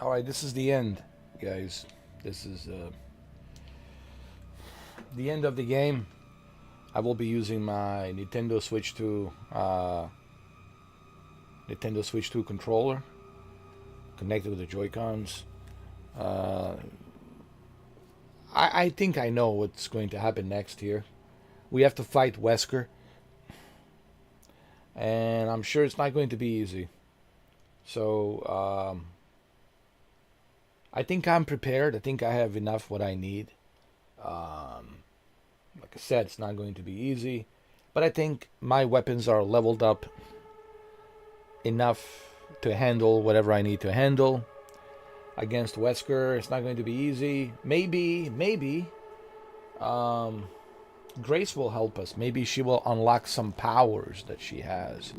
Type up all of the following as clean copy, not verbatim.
All right, this is the end, guys. This is the end of the game. I will be using my Nintendo Switch 2 controller connected with the Joy-Cons. Uh, I think I know what's going to happen next here. We have to fight Wesker, and I'm sure it's not going to be easy. So I think I'm prepared. I think I have enough what I need. Um, like I said, it's not going to be easy, but I think my weapons are leveled up enough to handle whatever I need to handle. Against Wesker, it's not going to be easy. Maybe, um, Grace will help us. Maybe she will unlock some powers that she has.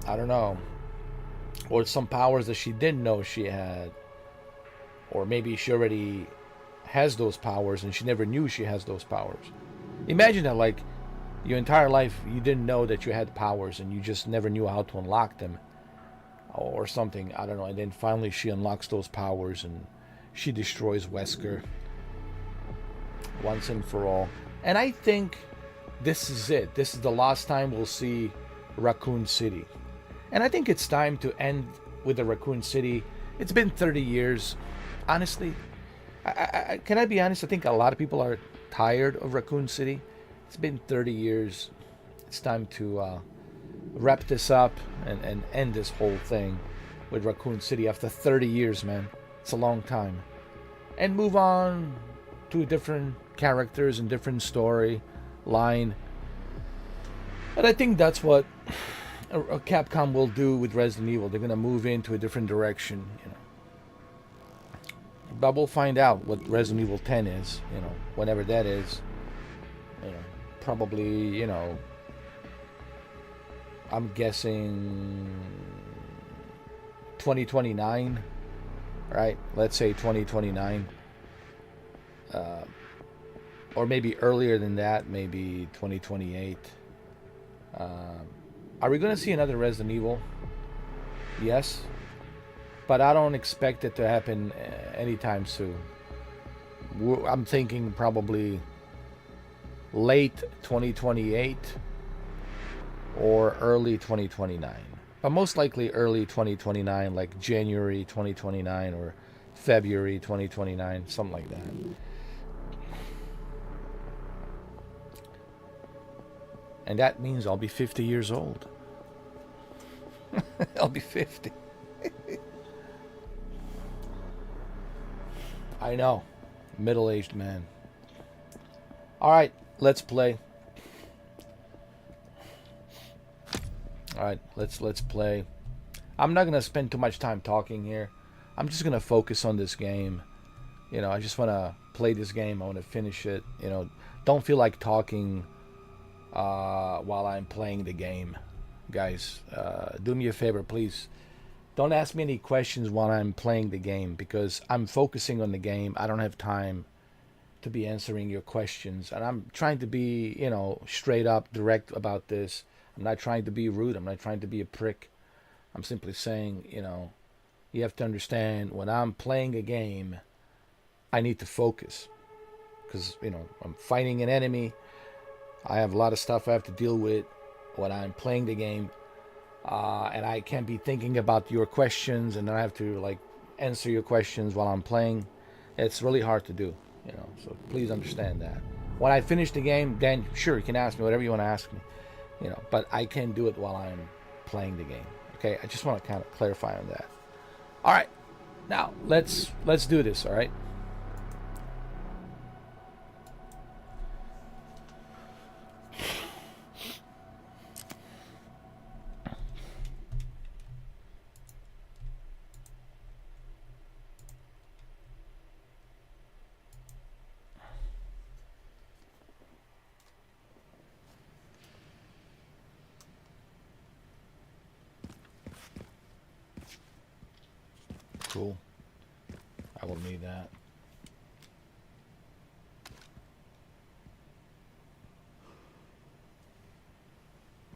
I don't know. Or some powers that she didn't know she had. Or maybe she already has those powers and she never knew she has those powers. Imagine that, like, your entire life you didn't know that you had powers and you just never knew how to unlock them. Or something, I don't know. And then finally she unlocks those powers and she destroys Wesker once and for all. And I think this is it. This is the last time we'll see Raccoon City. And I think it's time to end with the Raccoon City. It's been 30 years. Honestly, can I be honest? I think a lot of people are tired of Raccoon City. It's been 30 years. It's time to wrap this up and end this whole thing with Raccoon City after 30 years, man. It's a long time. And move on to different characters and different story line. But I think that's what Capcom will do with Resident Evil. They're gonna move into a different direction, you know. But we'll find out what Resident Evil 10 is, you know, whenever that is. You know, probably, you know, I'm guessing 2029, right? Let's say 2029. Or maybe earlier than that, maybe 2028. Are we going to see another Resident Evil? Yes. But I don't expect it to happen anytime soon. I'm thinking probably late 2028 or early 2029. But most likely early 2029, like January 2029 or February 2029, something like that. And that means I'll be 50 years old. I'll be 50. I know. Middle-aged man. All right, let's play. All right, let's play. I'm not going to spend too much time talking here. I'm just going to focus on this game. You know, I just want to play this game. I want to finish it. You know, don't feel like talking while I'm playing the game. Guys, do me a favor, please. Don't ask me any questions while I'm playing the game because I'm focusing on the game. I don't have time to be answering your questions. And I'm trying to be, you know, straight up, direct about this. I'm not trying to be rude. I'm not trying to be a prick. I'm simply saying, you know, you have to understand when I'm playing a game, I need to focus. Because, you know, I'm fighting an enemy. I have a lot of stuff I have to deal with when I'm playing the game. And I can't be thinking about your questions and then I have to, like, answer your questions while I'm playing. It's really hard to do, you know, so please understand that. When I finish the game, then sure, you can ask me whatever you want to ask me, you know, but I can't do it while I'm playing the game. Okay, I just want to kind of clarify on that. All right, now let's do this. All right. Cool. I will need that.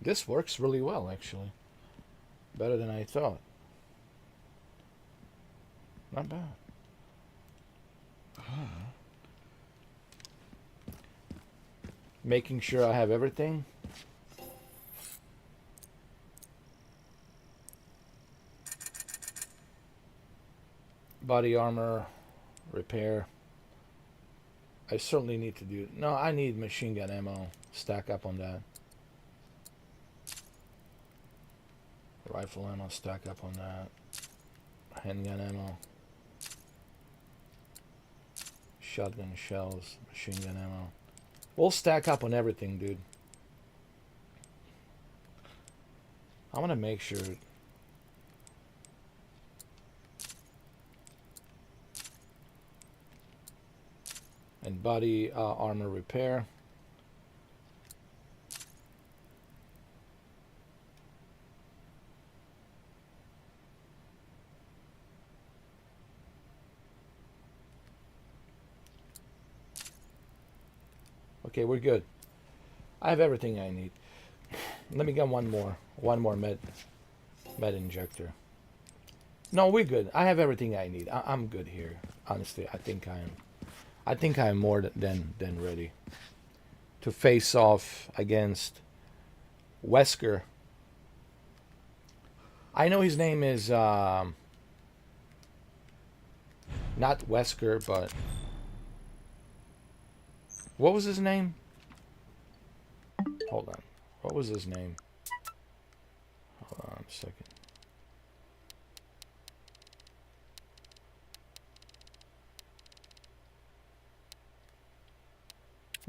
This works really well, actually. Better than I thought. Not bad. Making sure I have everything. Body armor, repair. I certainly need to do... No, I need machine gun ammo. Stack up on that. Rifle ammo, stack up on that. Handgun ammo. Shotgun shells, machine gun ammo. We'll stack up on everything, dude. I want to make sure... And body armor repair. Okay, we're good. I have everything I need. Let me get one more med injector. No, we're good. I have everything I need. I'm good here. Honestly, I think I'm more than ready to face off against Wesker. I know his name is not Wesker, but what was his name? Hold on. What was his name? Hold on a second.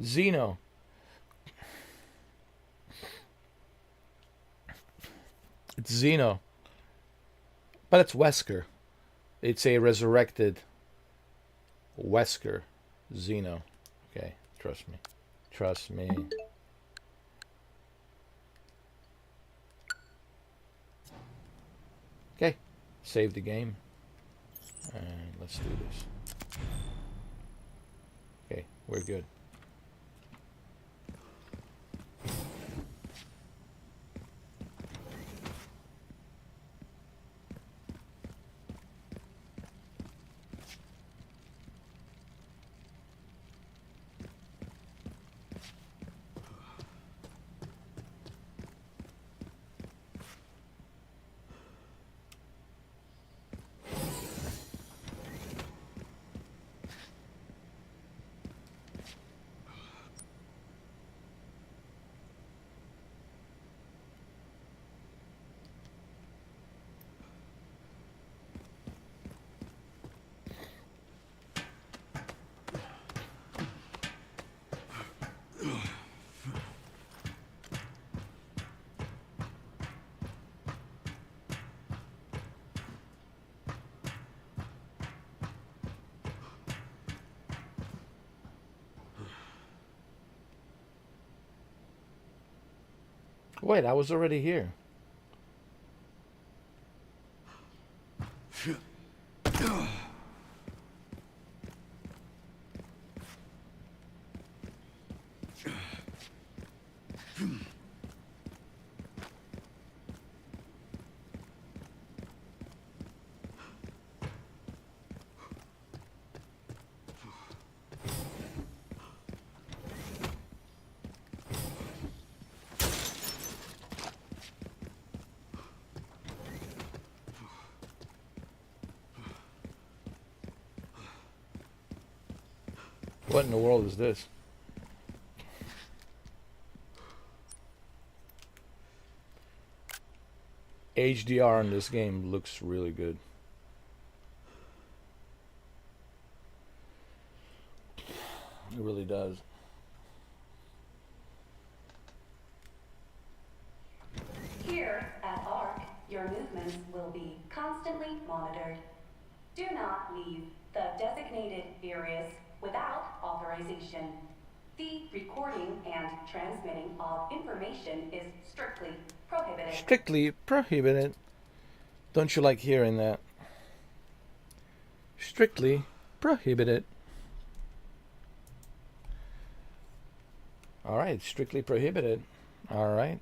Zeno. It's Zeno. But it's Wesker. It's a resurrected Wesker. Zeno. Okay, trust me. Trust me. Okay, save the game. And let's do this. Okay, we're good. Wait, I was already here. What in the world is this? HDR in this game looks really good. It really does. Here at ARC, your movements will be constantly monitored. Do not leave the designated areas without authorization. The recording and transmitting of information is strictly prohibited. Strictly prohibited. Don't you like hearing that? Strictly prohibited. Alright, strictly prohibited. Alright.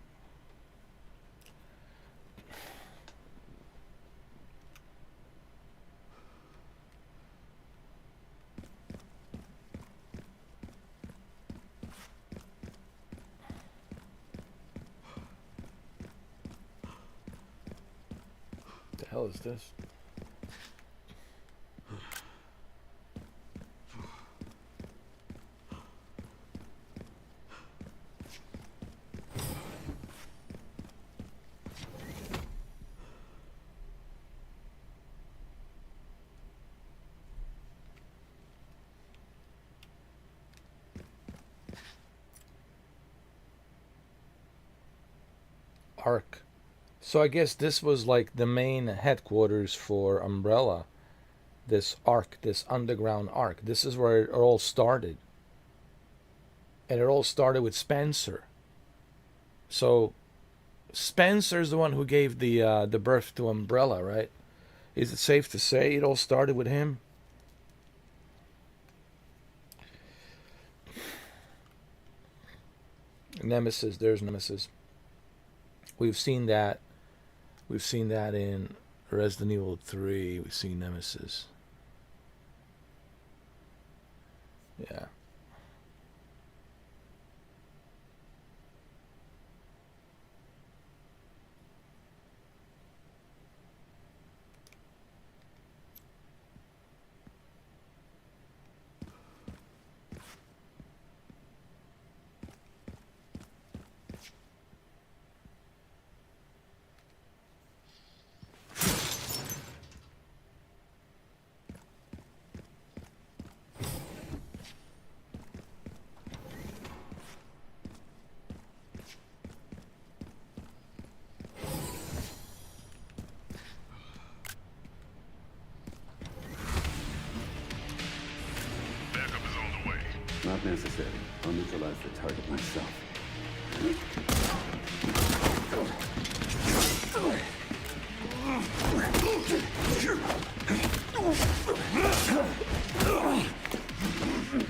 The hell is this? Ark. So I guess this was like the main headquarters for Umbrella. This Ark, this underground Ark. This is where it all started. And it all started with Spencer. So Spencer's the one who gave the birth to Umbrella, right? Is it safe to say it all started with him? Nemesis, there's Nemesis. We've seen that. We've seen that in Resident Evil 3. We've seen Nemesis. Yeah. Not necessary. I'll neutralize the target myself.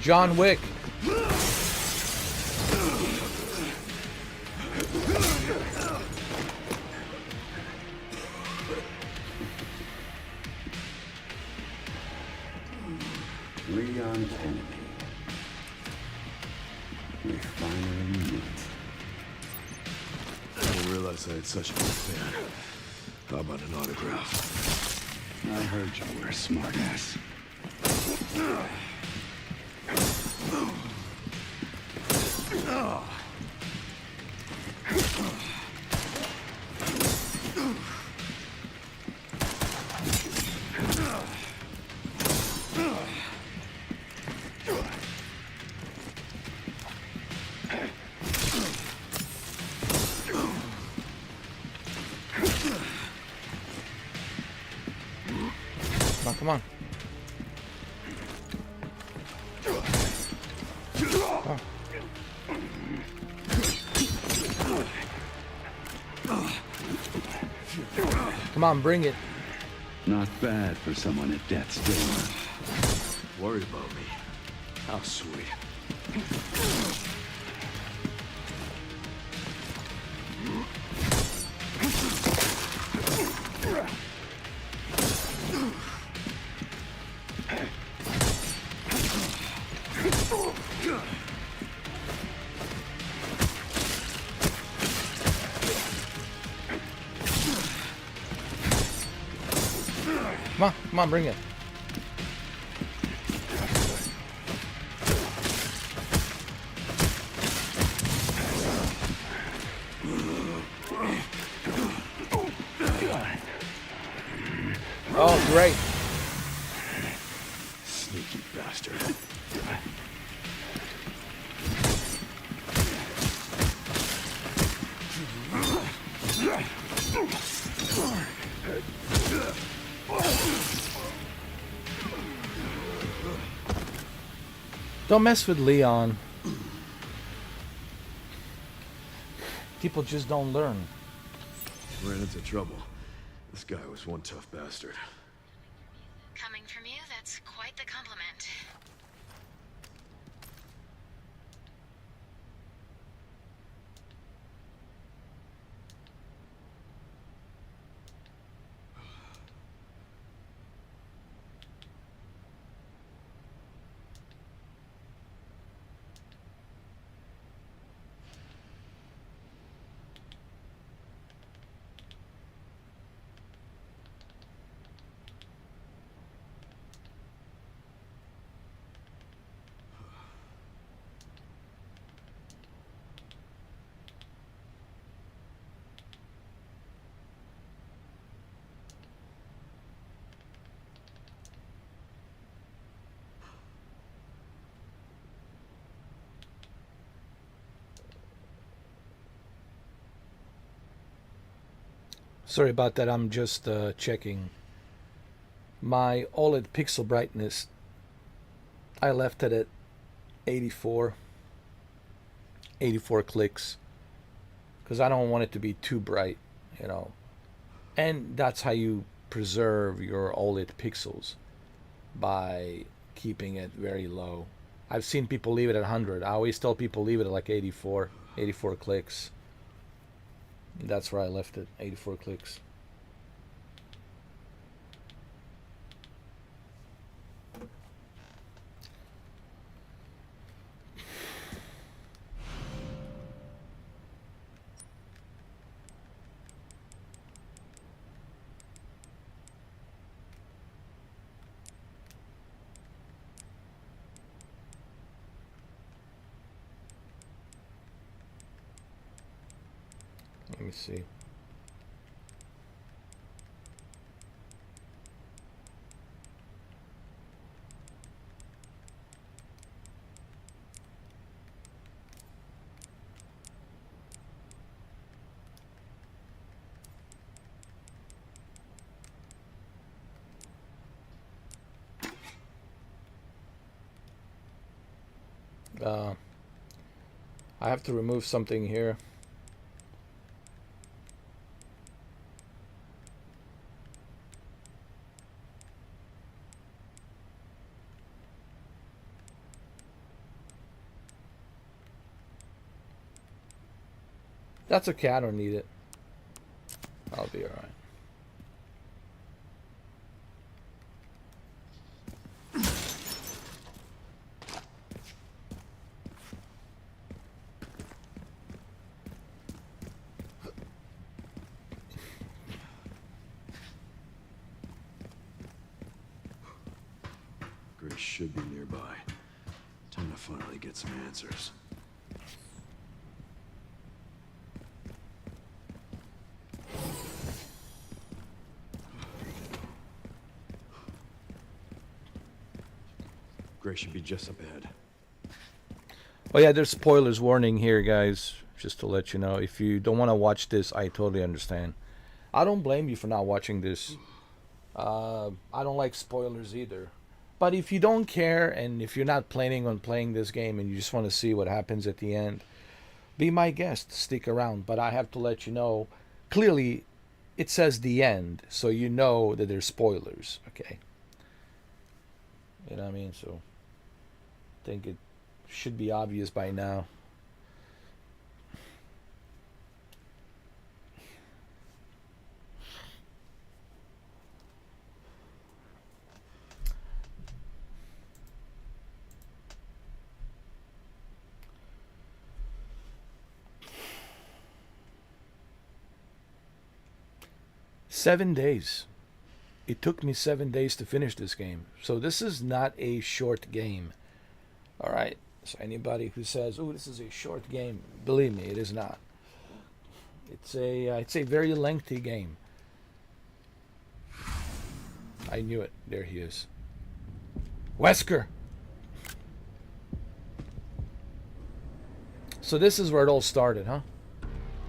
John Wick. Leon Kennedy. We finally meet. I didn't realize I had such a big fan. How about an autograph? I heard you were a smartass. Come on. Oh. Come on, bring it. Not bad for someone at death's door. Worried about me. How sweet. Come on, bring it. Oh, great. Sneaky bastard. Don't mess with Leon. People just don't learn. Ran into trouble. This guy was one tough bastard. Coming from you, that's quite the compliment. Sorry about that. I'm just checking my OLED pixel brightness. I left it at 84 clicks because I don't want it to be too bright, you know. And that's how you preserve your OLED pixels, by keeping it very low. I've seen people leave it at 100. I always tell people leave it at like 84 clicks. That's where I left it, 84 clicks. Let me see. I have to remove something here. That's okay, I don't need it. I'll be alright. Grace should be nearby. Time to finally get some answers. Grace should be just up ahead. Oh yeah, there's spoilers warning here, guys. Just to let you know, if you don't want to watch this, I totally understand. I don't blame you for not watching this. I don't like spoilers either. But if you don't care, and if you're not planning on playing this game and you just want to see what happens at the end, be my guest, stick around. But I have to let you know, clearly it says the end, so you know that there's spoilers, okay? You know what I mean? So I think it should be obvious by now. Seven days. It took me 7 days to finish this game. So this is not a short game. Alright? So anybody who says, oh, this is a short game, believe me, it is not. It's a very lengthy game. I knew it. There he is. Wesker! So this is where it all started, huh?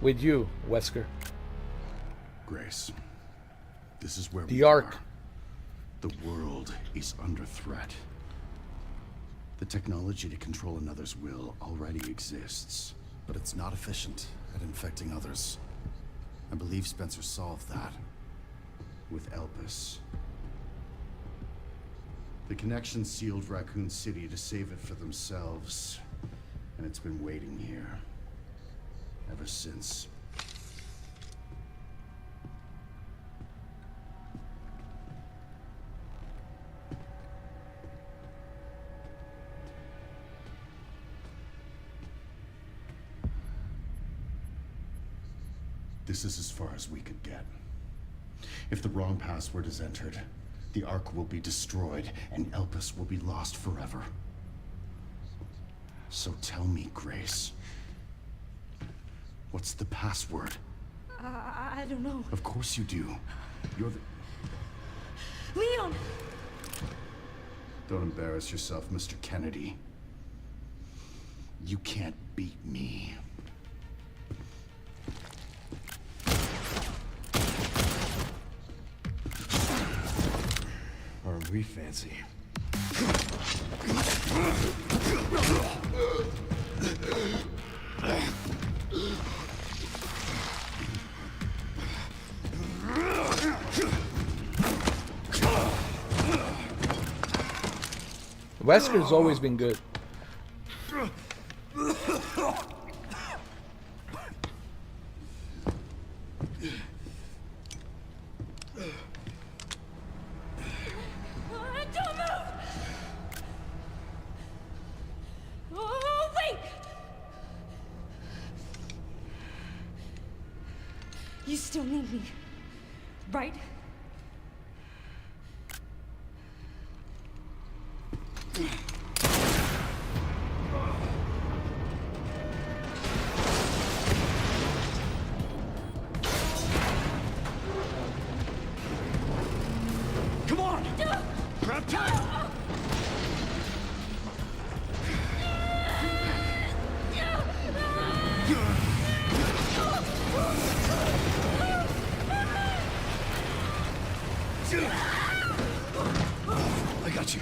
With you, Wesker. Grace, this is where The we Ark. are. The world is under threat. The technology to control another's will already exists, but it's not efficient at infecting others. I believe Spencer solved that with Elpis. The connection sealed Raccoon City to save it for themselves, and it's been waiting here ever since. This is as far as we could get. If the wrong password is entered, the Ark will be destroyed, and Elpis will be lost forever. So tell me, Grace, what's the password? I don't know. Of course you do. You're the... Leon! Don't embarrass yourself, Mr. Kennedy. You can't beat me. we fancy. Wesker's always been good. Don't move! Oh, wait! You still need me, right? Come on! Grab time! I got you.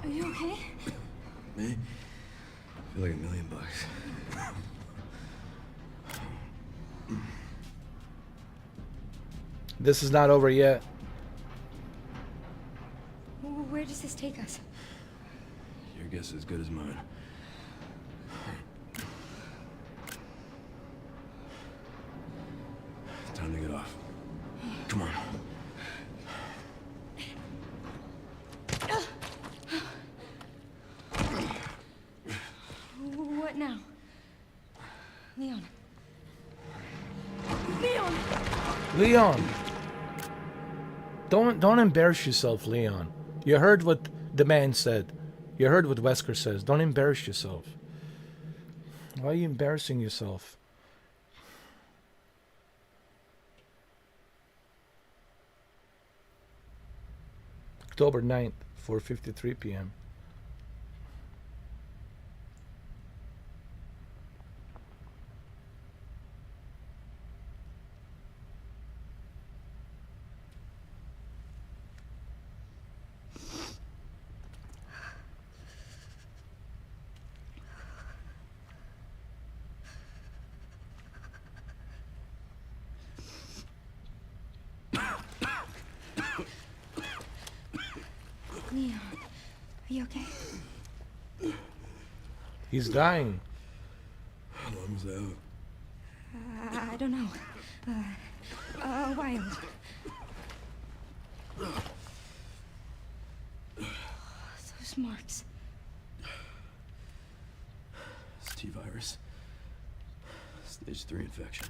Are you okay? Me? I feel like $1,000,000. This is not over yet. Where does this take us? Your guess is as good as mine. Time to get off. Come on. What now? Leon. Leon! Leon! Don't embarrass yourself, Leon. You heard what the man said. You heard what Wesker says. Don't embarrass yourself. Why are you embarrassing yourself? October 9th, 4:53 p.m. Leon, are you okay? He's dying. How long was that out? I don't know. A while. Those marks. It's T-virus. Stage 3 infection.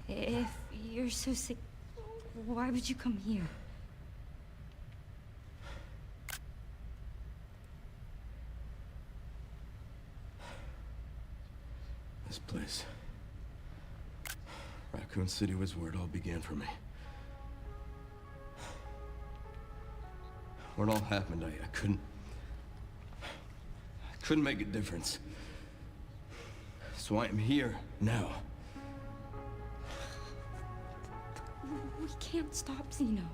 If you're so sick, why would you come here? This place. Raccoon City was where it all began for me. Where it all happened, I couldn't make a difference. So I am here now. We can't stop Zeno.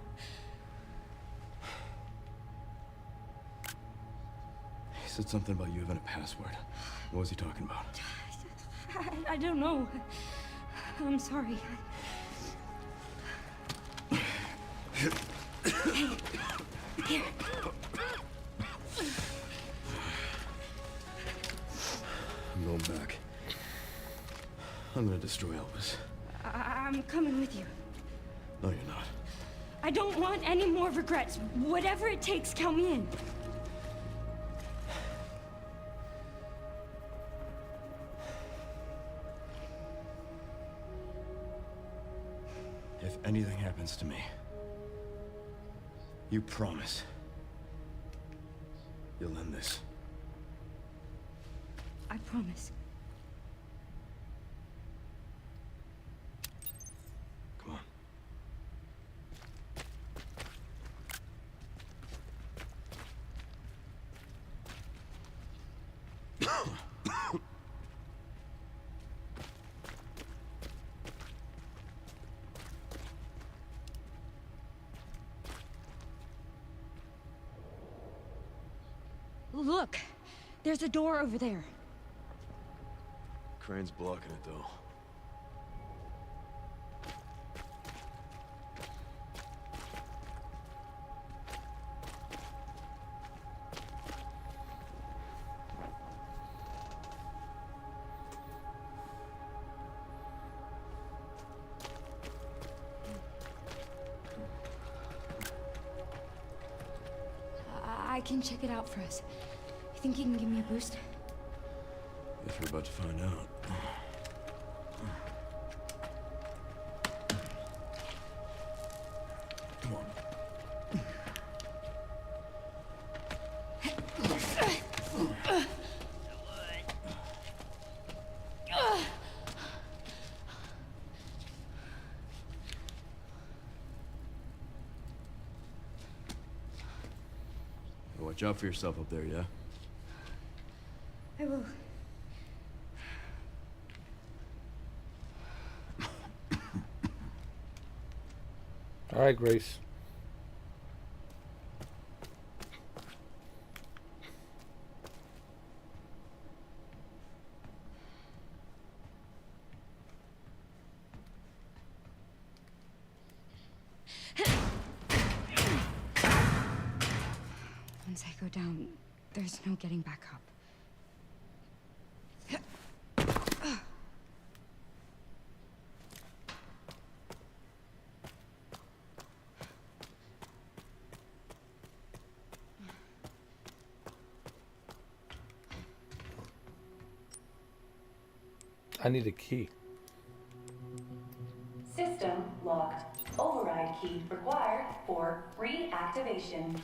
He said something about you having a password. What was he talking about? I don't know. I'm sorry. Hey, here. I'm going back. I'm gonna destroy Elvis. I'm coming with you. No, you're not. I don't want any more regrets. Whatever it takes, count me in. If anything happens to me, you promise you'll end this. I promise. Come on. Look, there's a door over there. Crane's blocking it, though. I can check it out for us. You think you can give me a boost? Guess we're about to find out. Come on. Watch out for yourself up there, yeah? I will. All right, Grace. Once I go down, there's no getting back up. I need a key. System locked. Override key required for reactivation.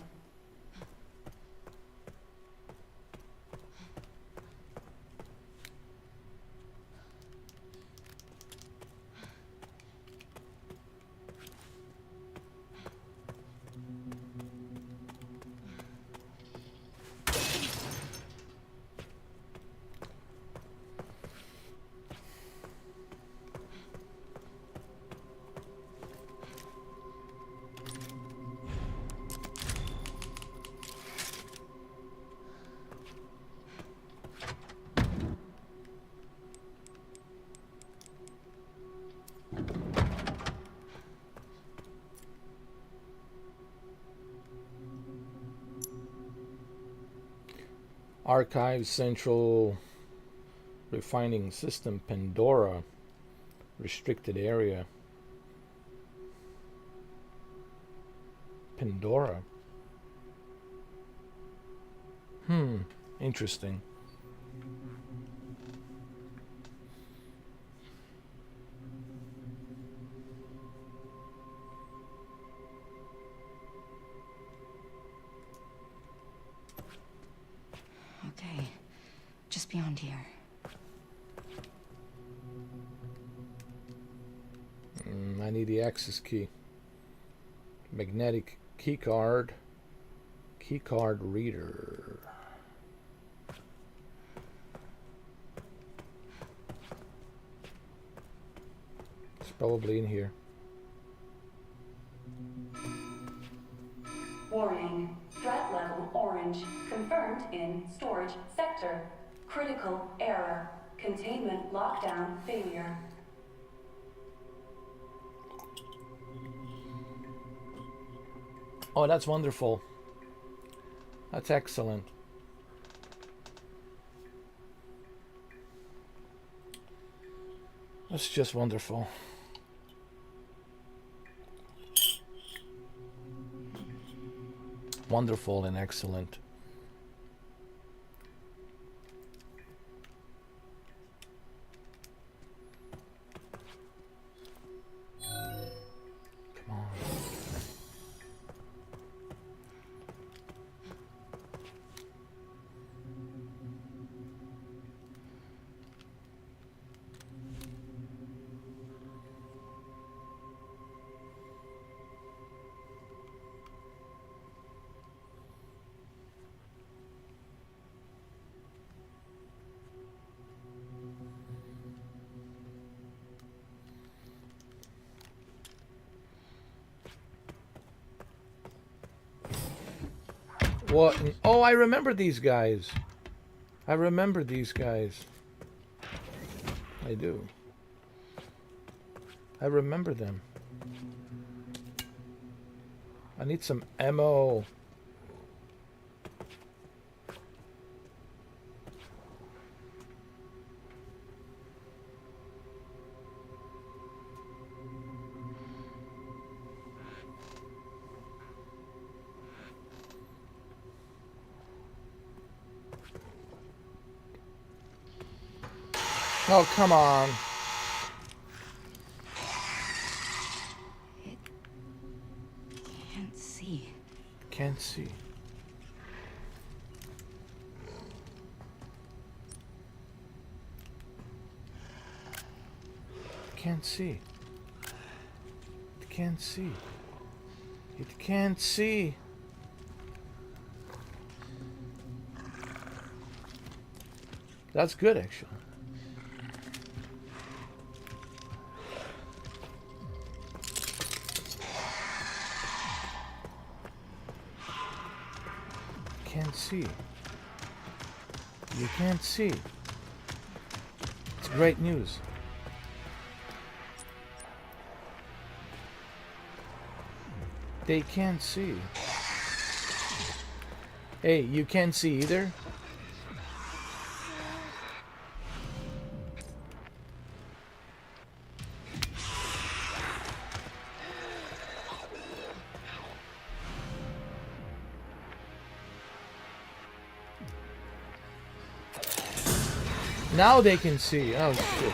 Archive Central Refining System, Pandora. Restricted area. Pandora. Interesting. Okay, just beyond here. I need the access key. Magnetic key card. Key card reader. It's probably in here. Warning. Threat level orange. Confirmed in storage sector. Critical error. Containment lockdown failure. Oh, that's wonderful. That's excellent. That's just wonderful. Wonderful and excellent. Come on. What? Oh, I remember these guys. I remember these guys. I do. I remember them. I need some ammo. Oh, come on. Can't see. Can't see. Can't see. It can't see. It can't see. That's good, actually. Can't see. You can't see. It's great news. They can't see. Hey, you can't see either? Now they can see. Oh, shit.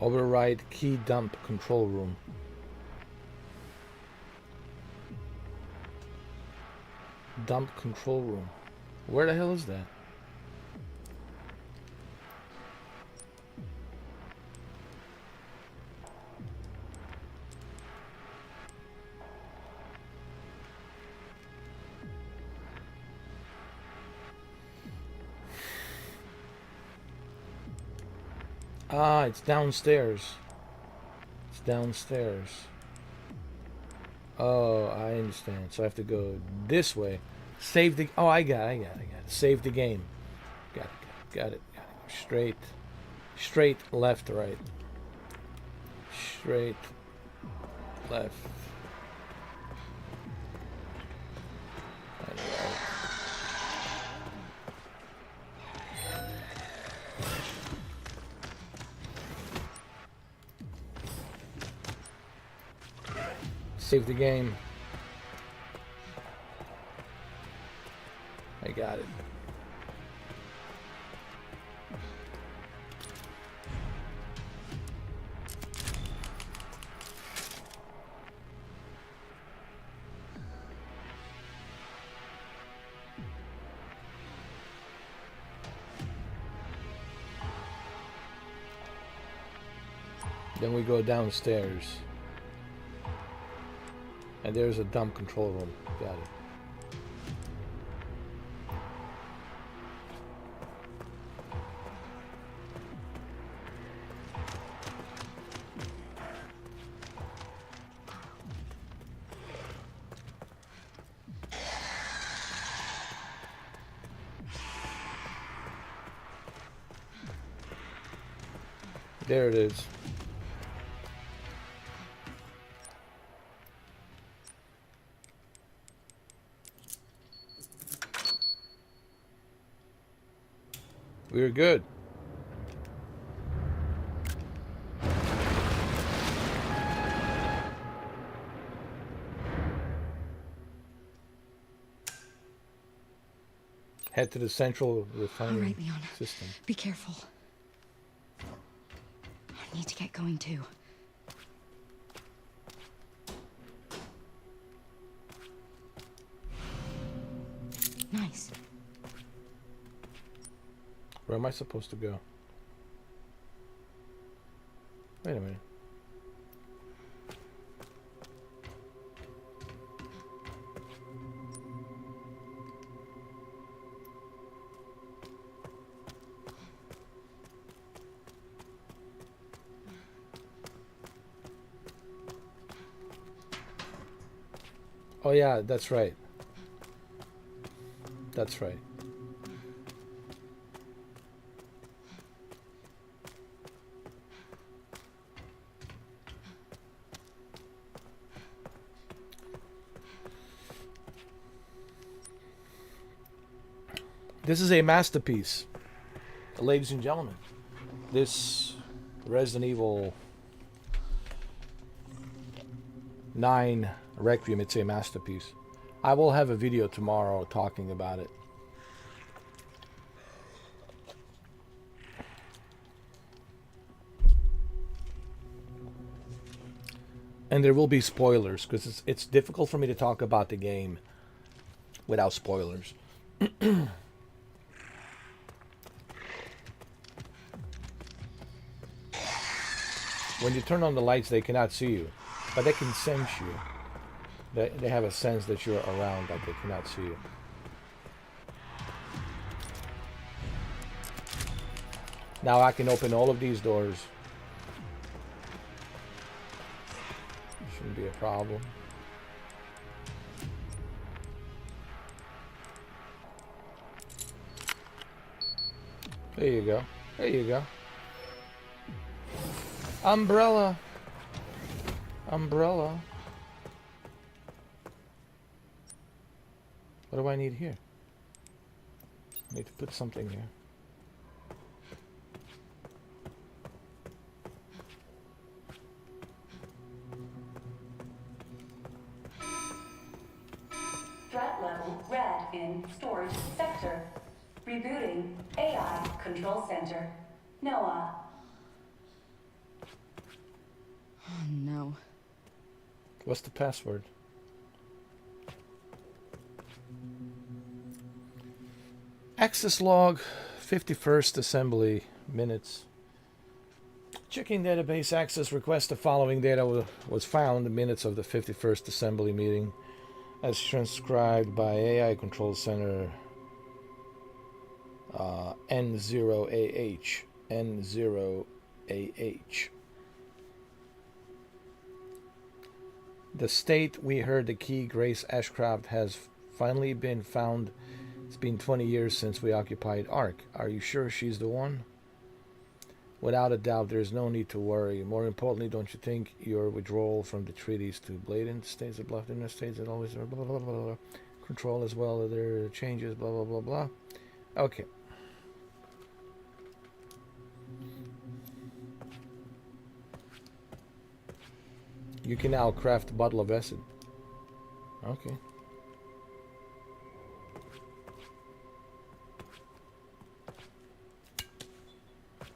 Override key dump control room. Dump control room. Where the hell is that? Ah, it's downstairs. It's downstairs. Oh, I understand. So I have to go this way. Save the... Oh, I got it. Save the game. Got it. Straight. Straight, left, right. Straight, left. And right. Save the game. I got it. Then we go downstairs. And there's a dump control room. Got it. There it is. We're good. Head to the central refining All right, Leon. system. Be careful. I need to get going too. Nice. Where am I supposed to go? Wait a minute. Oh yeah, that's right. That's right. This is a masterpiece, ladies and gentlemen. This Resident Evil 9 Requiem, it's a masterpiece. I will have a video tomorrow talking about it. And there will be spoilers, because it's difficult for me to talk about the game without spoilers. When you turn on the lights, they cannot see you, but they can sense you. They have a sense that you're around, but they cannot see you. Now I can open all of these doors. Shouldn't be a problem. There you go. There you go. Umbrella. Umbrella. What do I need here? I need to put something here. Threat level red in storage sector. Rebooting AI control center. Noah. Oh no. What's the password? Access log, 51st assembly minutes. Checking database access request. The following data was found in minutes of the 51st assembly meeting as transcribed by AI control center N0AH. N0AH. The state we heard the key, Grace Ashcraft, has finally been found. It's been 20 years since we occupied Ark. Are you sure she's the one? Without a doubt, there is no need to worry. More importantly, don't you think your withdrawal from the treaties to blatant states that bluff inner states that always blah, blah, blah, blah, blah, control as well as their changes, blah, blah, blah, blah. Okay. You can now craft a bottle of acid. Okay.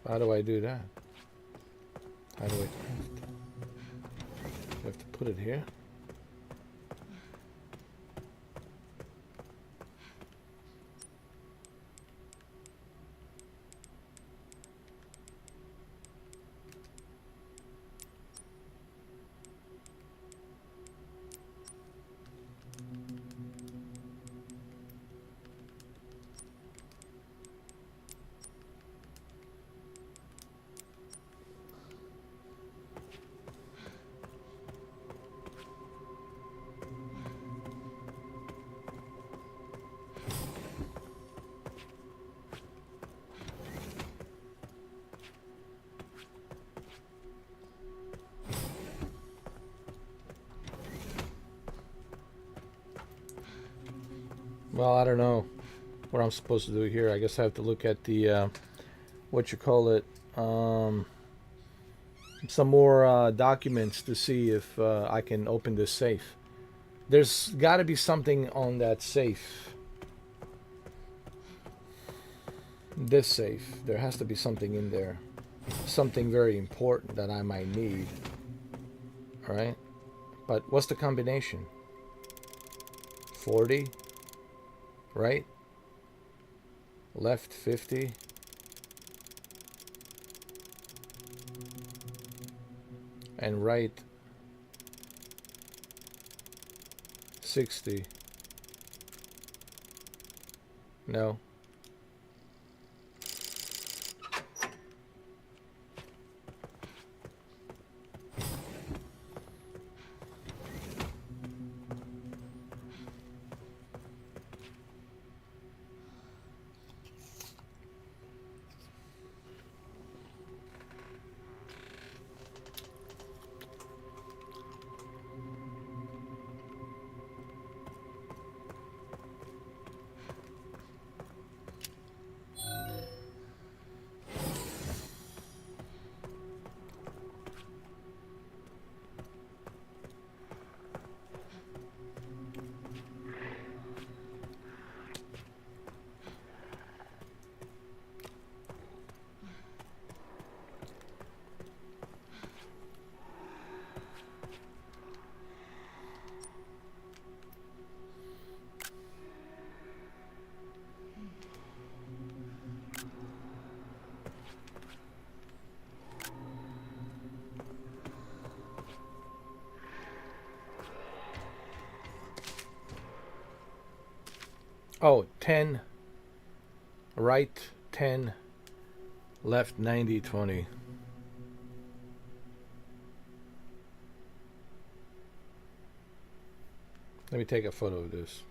How do I do that? How do I craft? I have to put it here. Well, I don't know what I'm supposed to do here. I guess I have to look at the, what you call it, some more documents to see if I can open this safe. There's got to be something on that safe. This safe. There has to be something in there. Something very important that I might need. Alright? But what's the combination? 40? Right? Left 50. And right 60. No. Oh, 10, right 10, left 90, 20. Let me take a photo of this.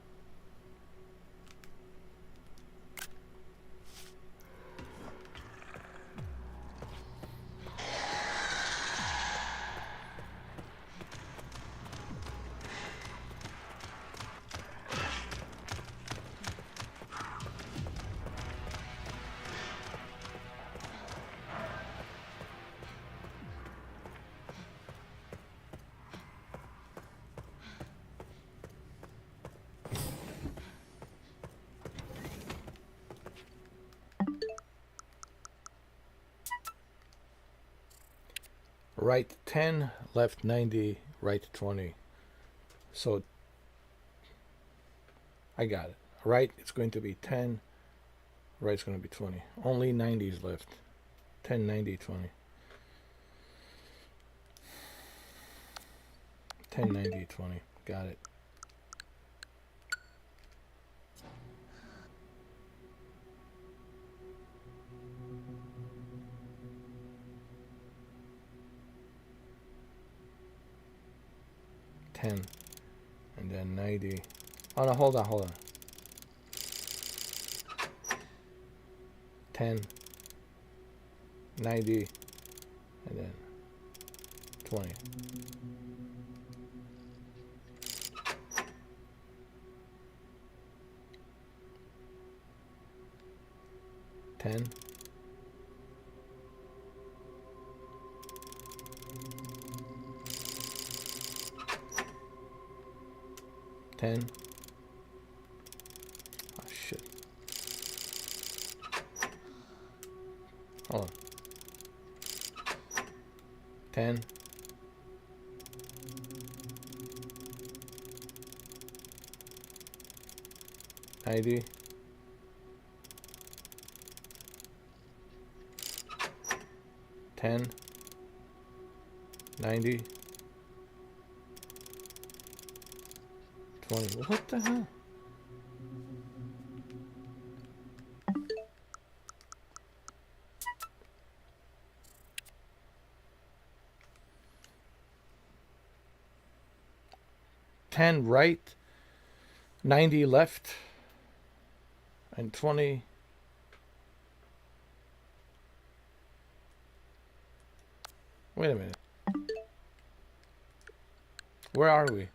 Right 10, left 90, right 20. So I got it. Right, it's going to be 10. Right's going to be 20. Only 90s left. 10, 90, 20. 10, 90, 20. Got it. And then 90. Oh no, hold on. 10, 90, and then 20. $10. $10. Oh shit. Hold on. 10. $90. 10. 90. 20. What the hell? $10 right, 90 left, and 20. Wait a minute. Where are we?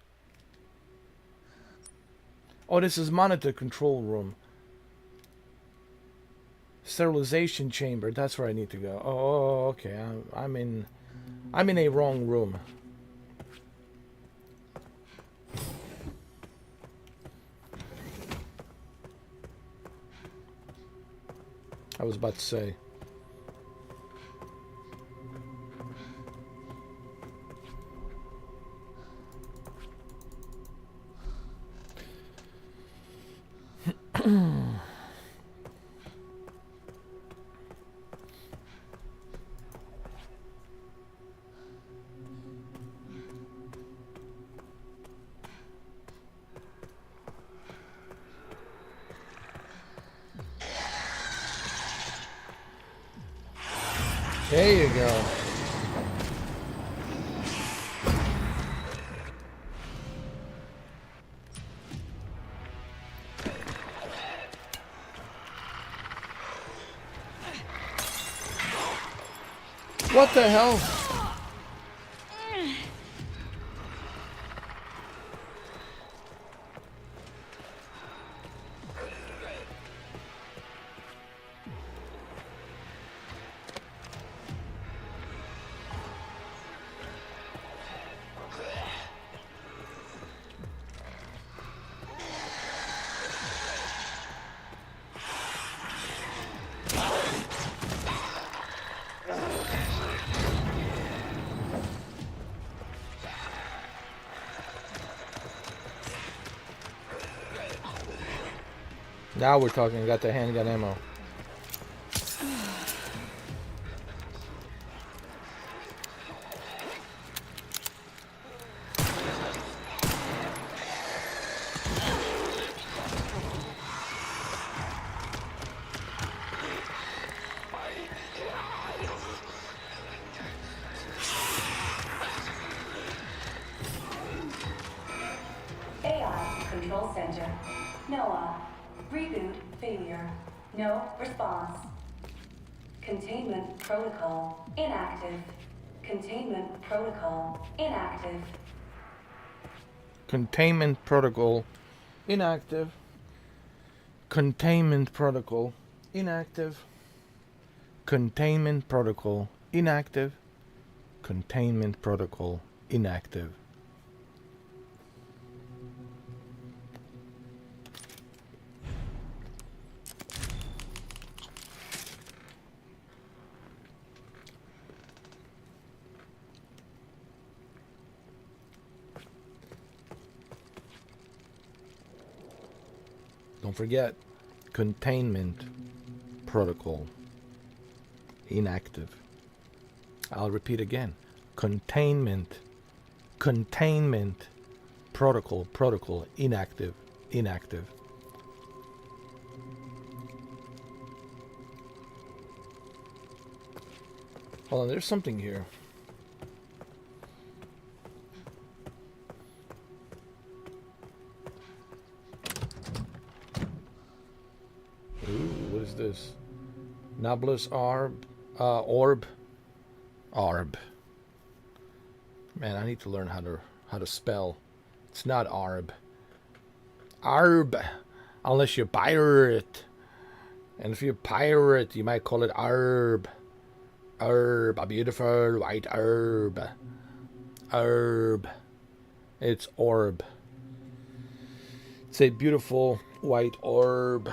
Oh, this is monitor control room. Sterilization chamber. That's where I need to go. Oh, okay. I'm in a wrong room. I was about to say. There you go. What the hell? Now we're talking. Got the handgun ammo. AI Control Center. NOAA. Reboot failure. No response. Containment protocol inactive. Containment protocol inactive. Containment protocol inactive. Containment protocol inactive. Containment protocol inactive. Containment protocol inactive. Don't forget, containment protocol inactive. I'll repeat again. Containment protocol inactive. Hold on, there's something here. Ooh, what is this? Noblesse Orb. Arb. Man, I need to learn how to spell. It's not Arb. Arb. Unless you're pirate. And if you're pirate, you might call it Arb. Herb, a beautiful white herb. Herb. It's orb. It's a beautiful white orb.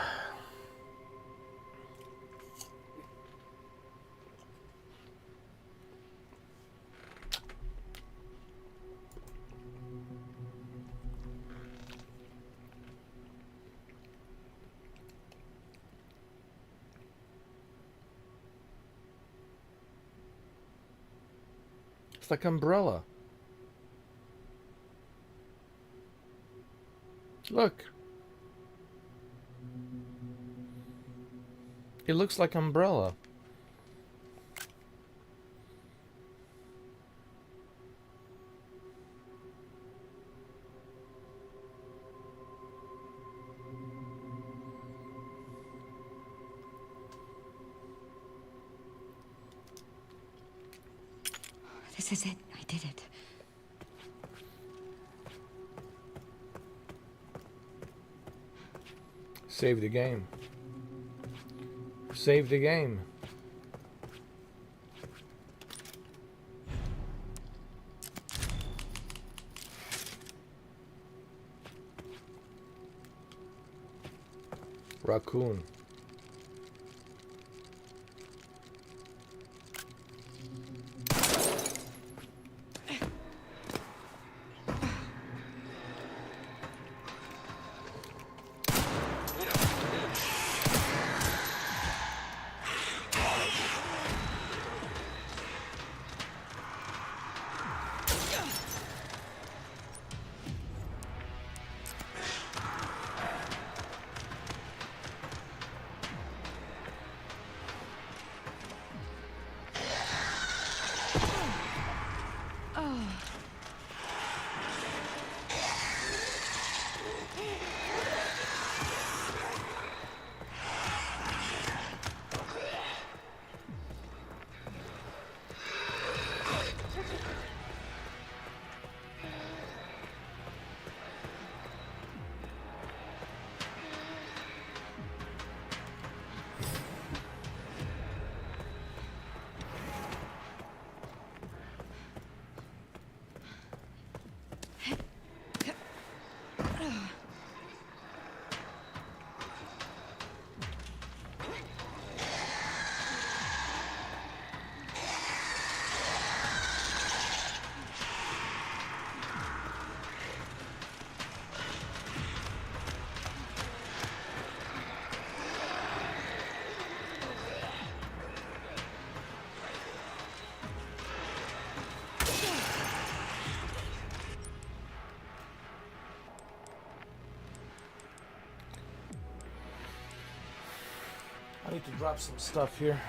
It's like umbrella. Look. It looks like umbrella. This is it. I did it. Save the game. Save the game. Raccoon. I need to drop some stuff here.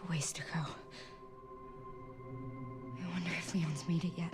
A ways to go. I wonder if Leon's made it yet.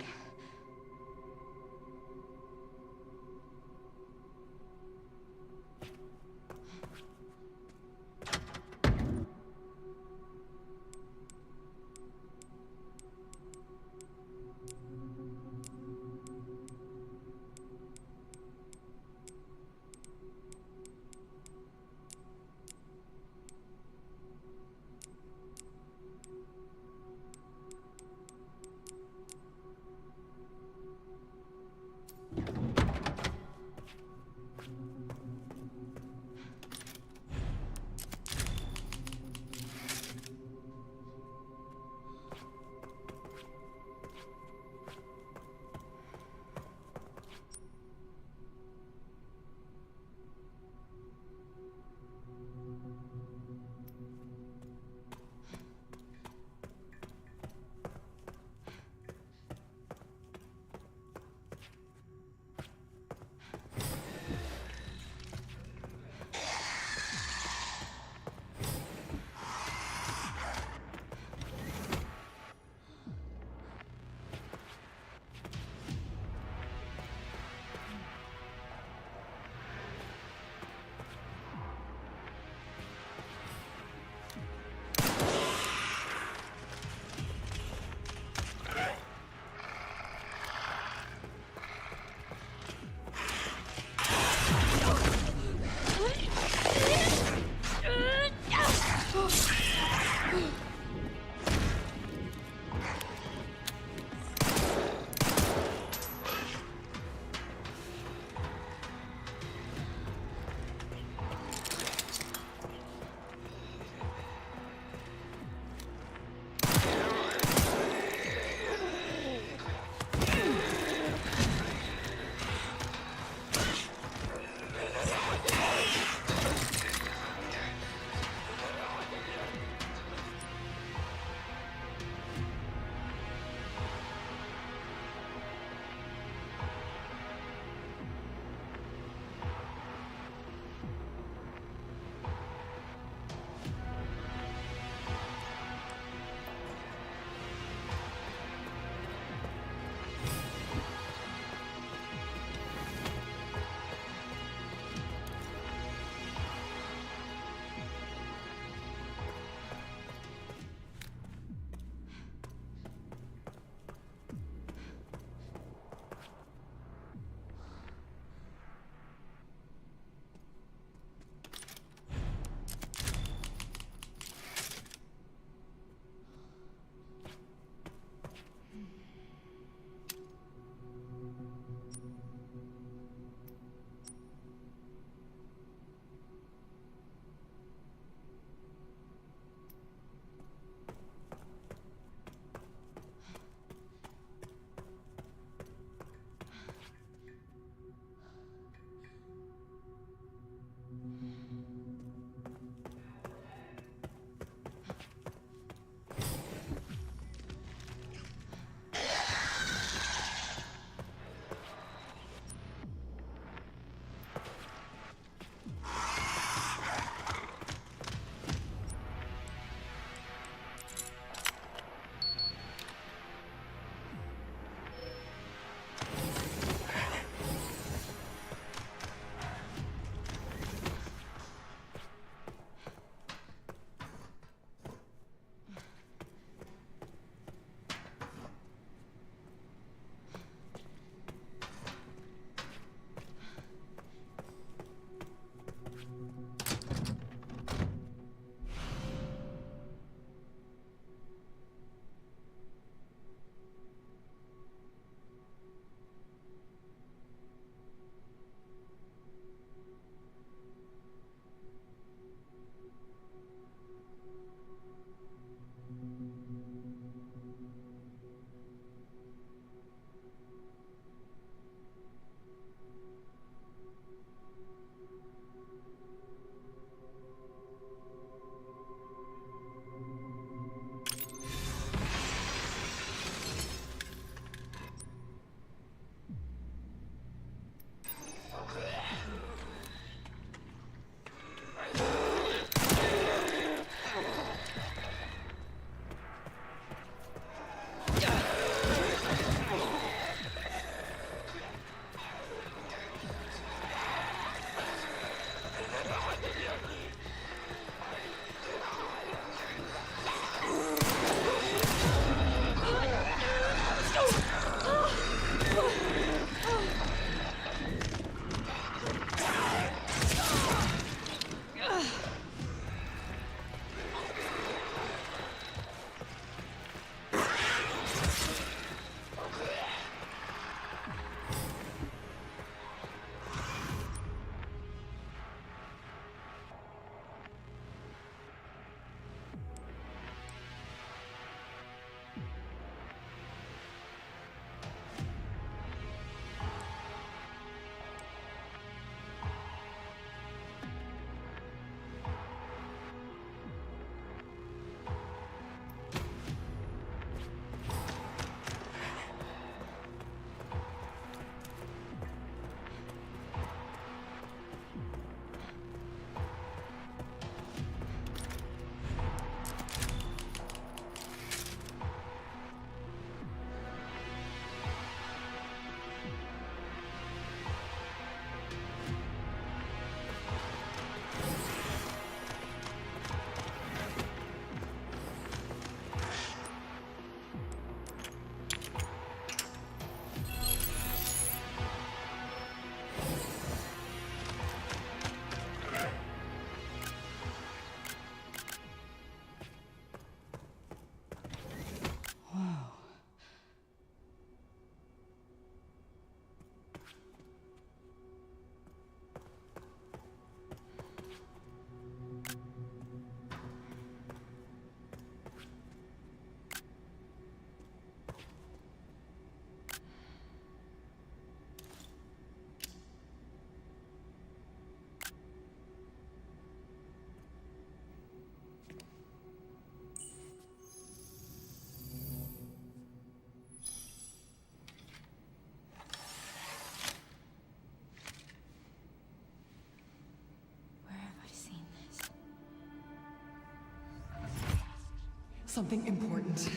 Something important.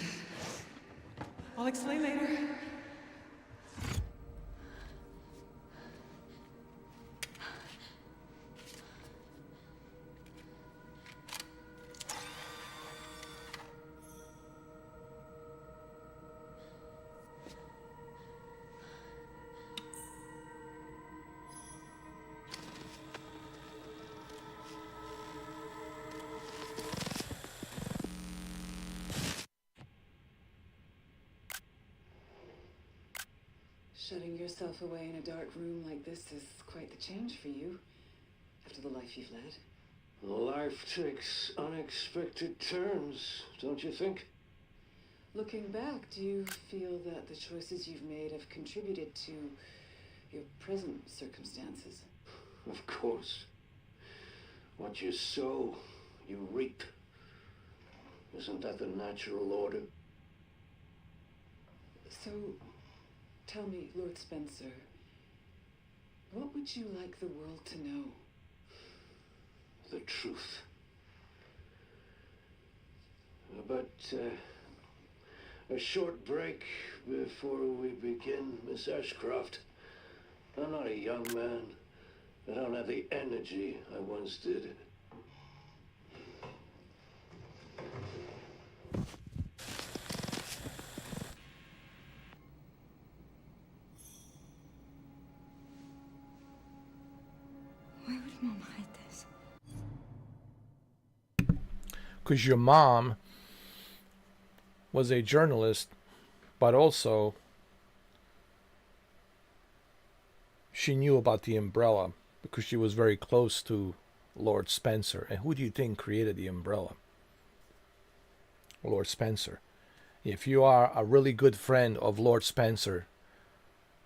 I'll explain later. Shutting yourself away in a dark room like this is quite the change for you, after the life you've led. Life takes unexpected turns, don't you think? Looking back, do you feel that the choices you've made have contributed to your present circumstances? Of course. What you sow, you reap. Isn't that the natural order? So, tell me, Lord Spencer, what would you like the world to know? The truth. But, a short break before we begin, Miss Ashcroft. I'm not a young man. I don't have the energy I once did. Why would Mom hide this? Because your mom was a journalist, but also she knew about the umbrella because she was very close to Lord Spencer. And who do you think created the umbrella? Lord Spencer. If you are a really good friend of Lord Spencer,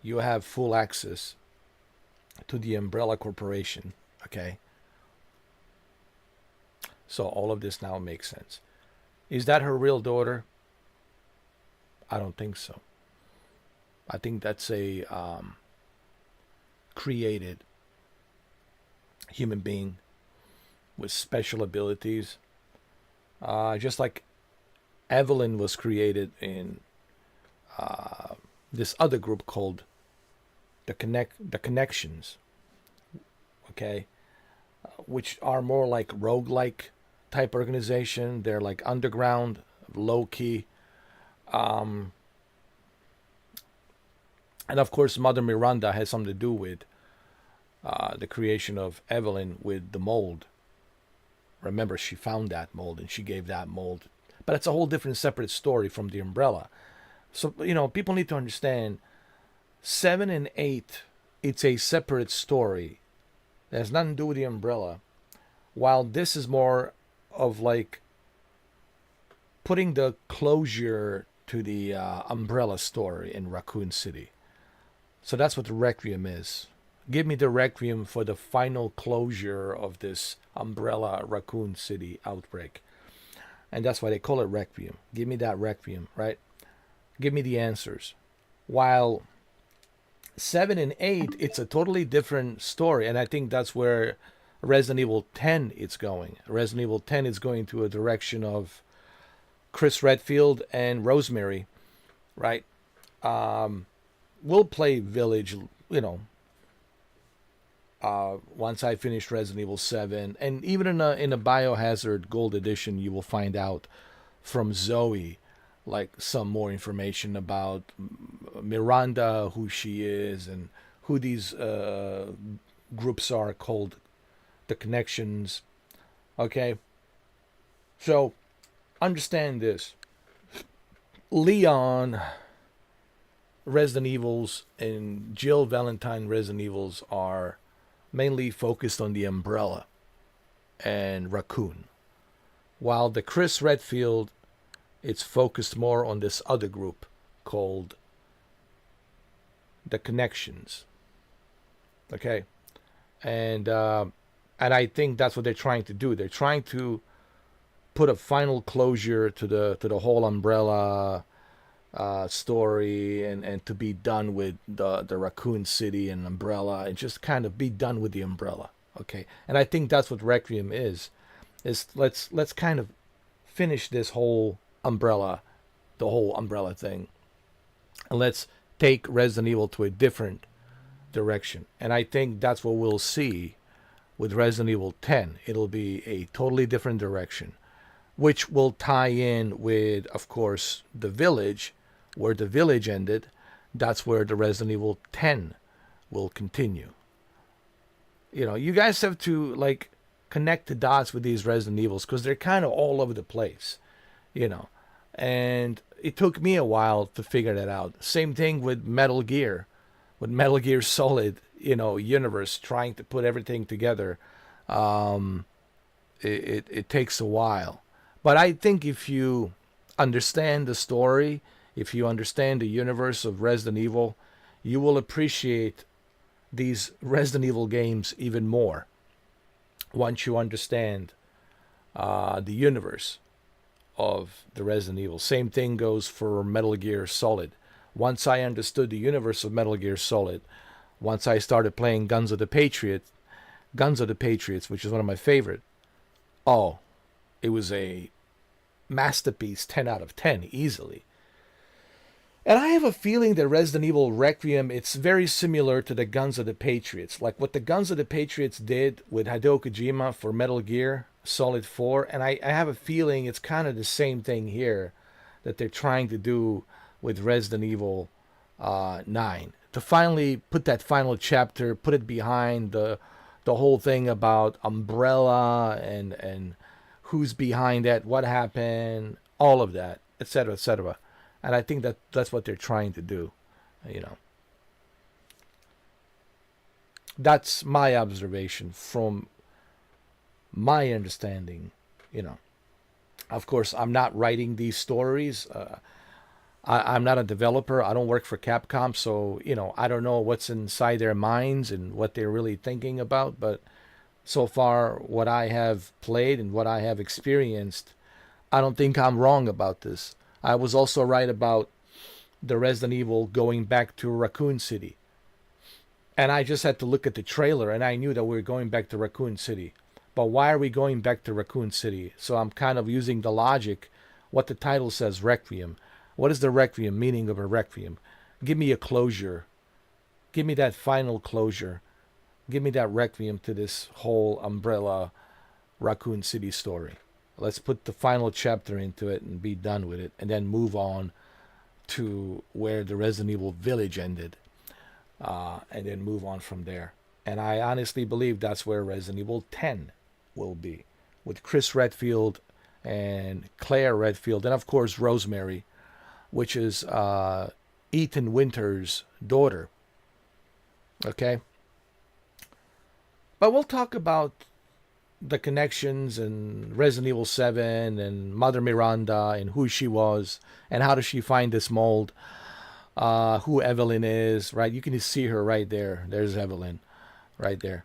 you have full access to the Umbrella Corporation. Okay? So all of this now makes sense. Is that her real daughter? I don't think so. I think that's a created human being with special abilities. Just like Evelyn was created in this other group called the Connections. Okay? Which are more like roguelike type organization. They're like underground, low-key. And of course, Mother Miranda has something to do with the creation of Evelyn with the mold. Remember, she found that mold and she gave that mold. But it's a whole different separate story from the umbrella. So, people need to understand 7 and 8, it's a separate story. It has nothing to do with the umbrella. While this is more of like putting the closure to the umbrella story in Raccoon City. So that's what the Requiem is. Give me the Requiem for the final closure of this umbrella Raccoon City outbreak. And that's why they call it Requiem. Give me that Requiem, right? Give me the answers. While 7 and 8, it's a totally different story. And I think that's where Resident Evil 10 is going. Resident Evil 10 is going to a direction of Chris Redfield and Rosemary, right? We'll play Village, once I finish Resident Evil 7. And even in a Biohazard Gold Edition, you will find out from Zoe, like, some more information about Miranda, who she is, and who these groups are called the Connections. Okay? So, understand this. Leon Resident Evils and Jill Valentine Resident Evils are mainly focused on the Umbrella and Raccoon. While the Chris Redfield, it's focused more on this other group called the Connections. Okay? And I think that's what they're trying to do. They're trying to put a final closure to the whole Umbrella story and to be done with the Raccoon City and Umbrella and just kind of be done with the Umbrella. Okay? And I think that's what Requiem is let's kind of finish this whole Umbrella, the whole Umbrella thing. And let's take Resident Evil to a different direction. And I think that's what we'll see with Resident Evil 10. It'll be a totally different direction, which will tie in with, of course, the Village. Where the Village ended, that's where the Resident Evil 10 will continue. You know, you guys have to, like, connect the dots with these Resident Evils, because they're kind of all over the place, you know. And it took me a while to figure that out. Same thing with Metal Gear Solid, you know, universe, trying to put everything together. It takes a while. But I think if you understand the story, if you understand the universe of Resident Evil, you will appreciate these Resident Evil games even more once you understand the universe of the Resident Evil. Same thing goes for Metal Gear Solid. Once I understood the universe of Metal Gear Solid, once I started playing Guns of the Patriots, which is one of my favorite, it was a masterpiece, 10 out of 10, easily. And I have a feeling that Resident Evil Requiem, it's very similar to the Guns of the Patriots. Like what the Guns of the Patriots did with Hideo Kojima for Metal Gear Solid 4. And I have a feeling it's kind of the same thing here that they're trying to do with Resident Evil 9. To finally put that final chapter, put it behind the whole thing about Umbrella and who's behind that, what happened, all of that, etc., etc. And I think that's what they're trying to do, you know. That's my observation from my understanding, you know. Of course, I'm not writing these stories. I'm not a developer. I don't work for Capcom, so, you know, I don't know what's inside their minds and what they're really thinking about. But so far, what I have played and what I have experienced, I don't think I'm wrong about this. I was also right about the Resident Evil going back to Raccoon City. And I just had to look at the trailer and I knew that we were going back to Raccoon City. But why are we going back to Raccoon City? So I'm kind of using the logic, what the title says, Requiem. What is the Requiem, meaning of a Requiem? Give me a closure. Give me that final closure. Give me that Requiem to this whole Umbrella Raccoon City story. Let's put the final chapter into it and be done with it, and then move on to where the Resident Evil Village ended, and then move on from there. And I honestly believe that's where Resident Evil 10 will be, with Chris Redfield and Claire Redfield, and of course Rosemary, which is Ethan Winter's daughter. Okay? But we'll talk about the connections and Resident Evil 7 and Mother Miranda and who she was and how does she find this mold, who Evelyn is, right? You can see her right there. There's Evelyn right there.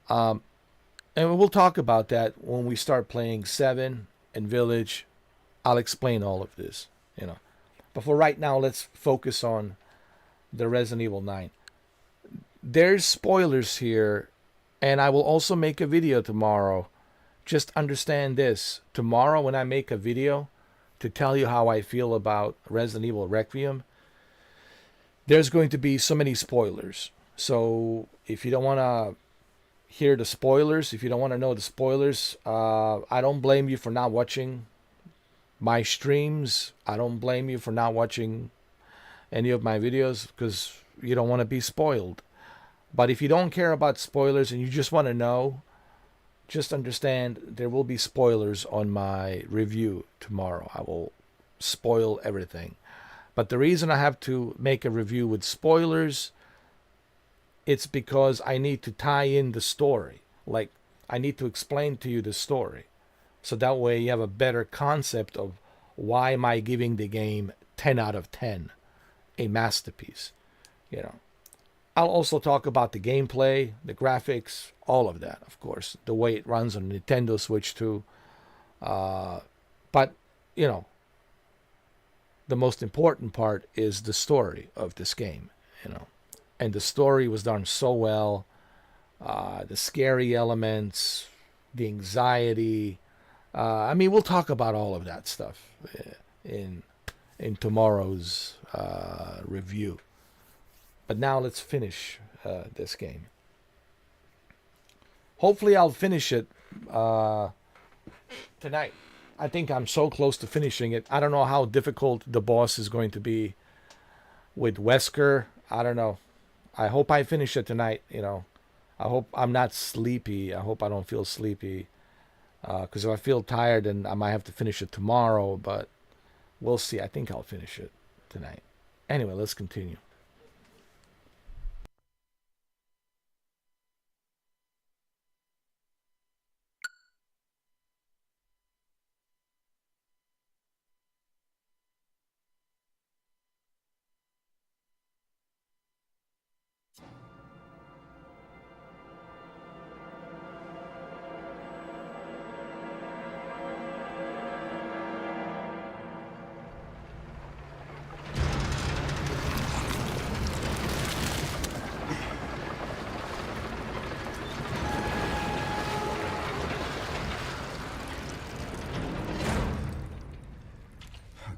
And we'll talk about that when we start playing 7 and Village. I'll explain all of this, you know. But for right now, let's focus on the Resident Evil 9. There's spoilers here. And I will also make a video tomorrow. Just understand this. Tomorrow when I make a video to tell you how I feel about Resident Evil Requiem, there's going to be so many spoilers. So if you don't want to hear the spoilers, if you don't want to know the spoilers, I don't blame you for not watching my streams. I don't blame you for not watching any of my videos because you don't want to be spoiled. But if you don't care about spoilers and you just want to know, just understand there will be spoilers on my review tomorrow. I will spoil everything. But the reason I have to make a review with spoilers, it's because I need to tie in the story. Like, I need to explain to you the story. So that way you have a better concept of why am I giving the game 10 out of 10, a masterpiece, you know. I'll also talk about the gameplay, the graphics, all of that, of course. The way it runs on Nintendo Switch too. But, you know, the most important part is the story of this game, you know. And the story was done so well. The scary elements, the anxiety, I mean, we'll talk about all of that stuff in tomorrow's review. But now let's finish this game. Hopefully I'll finish it tonight. I think I'm so close to finishing it. I don't know how difficult the boss is going to be with Wesker. I don't know. I hope I finish it tonight, you know. I hope I'm not sleepy. I hope I don't feel sleepy. Because if I feel tired, then I might have to finish it tomorrow. But we'll see. I think I'll finish it tonight. Anyway, let's continue.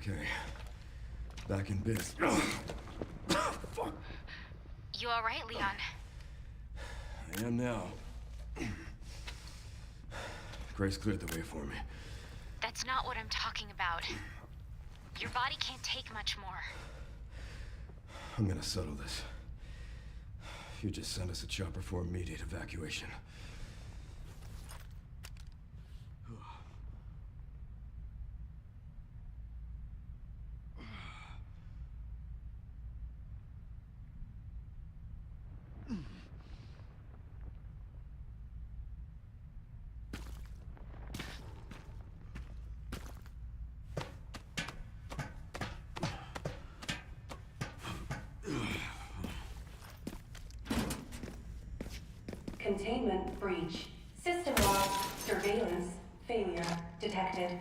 Okay. Back in biz. Fuck. You alright, Leon? I am now. Grace cleared the way for me. That's not what I'm talking about. Your body can't take much more. I'm gonna settle this. You just send us a chopper for immediate evacuation. Containment breach. System-wide surveillance failure detected.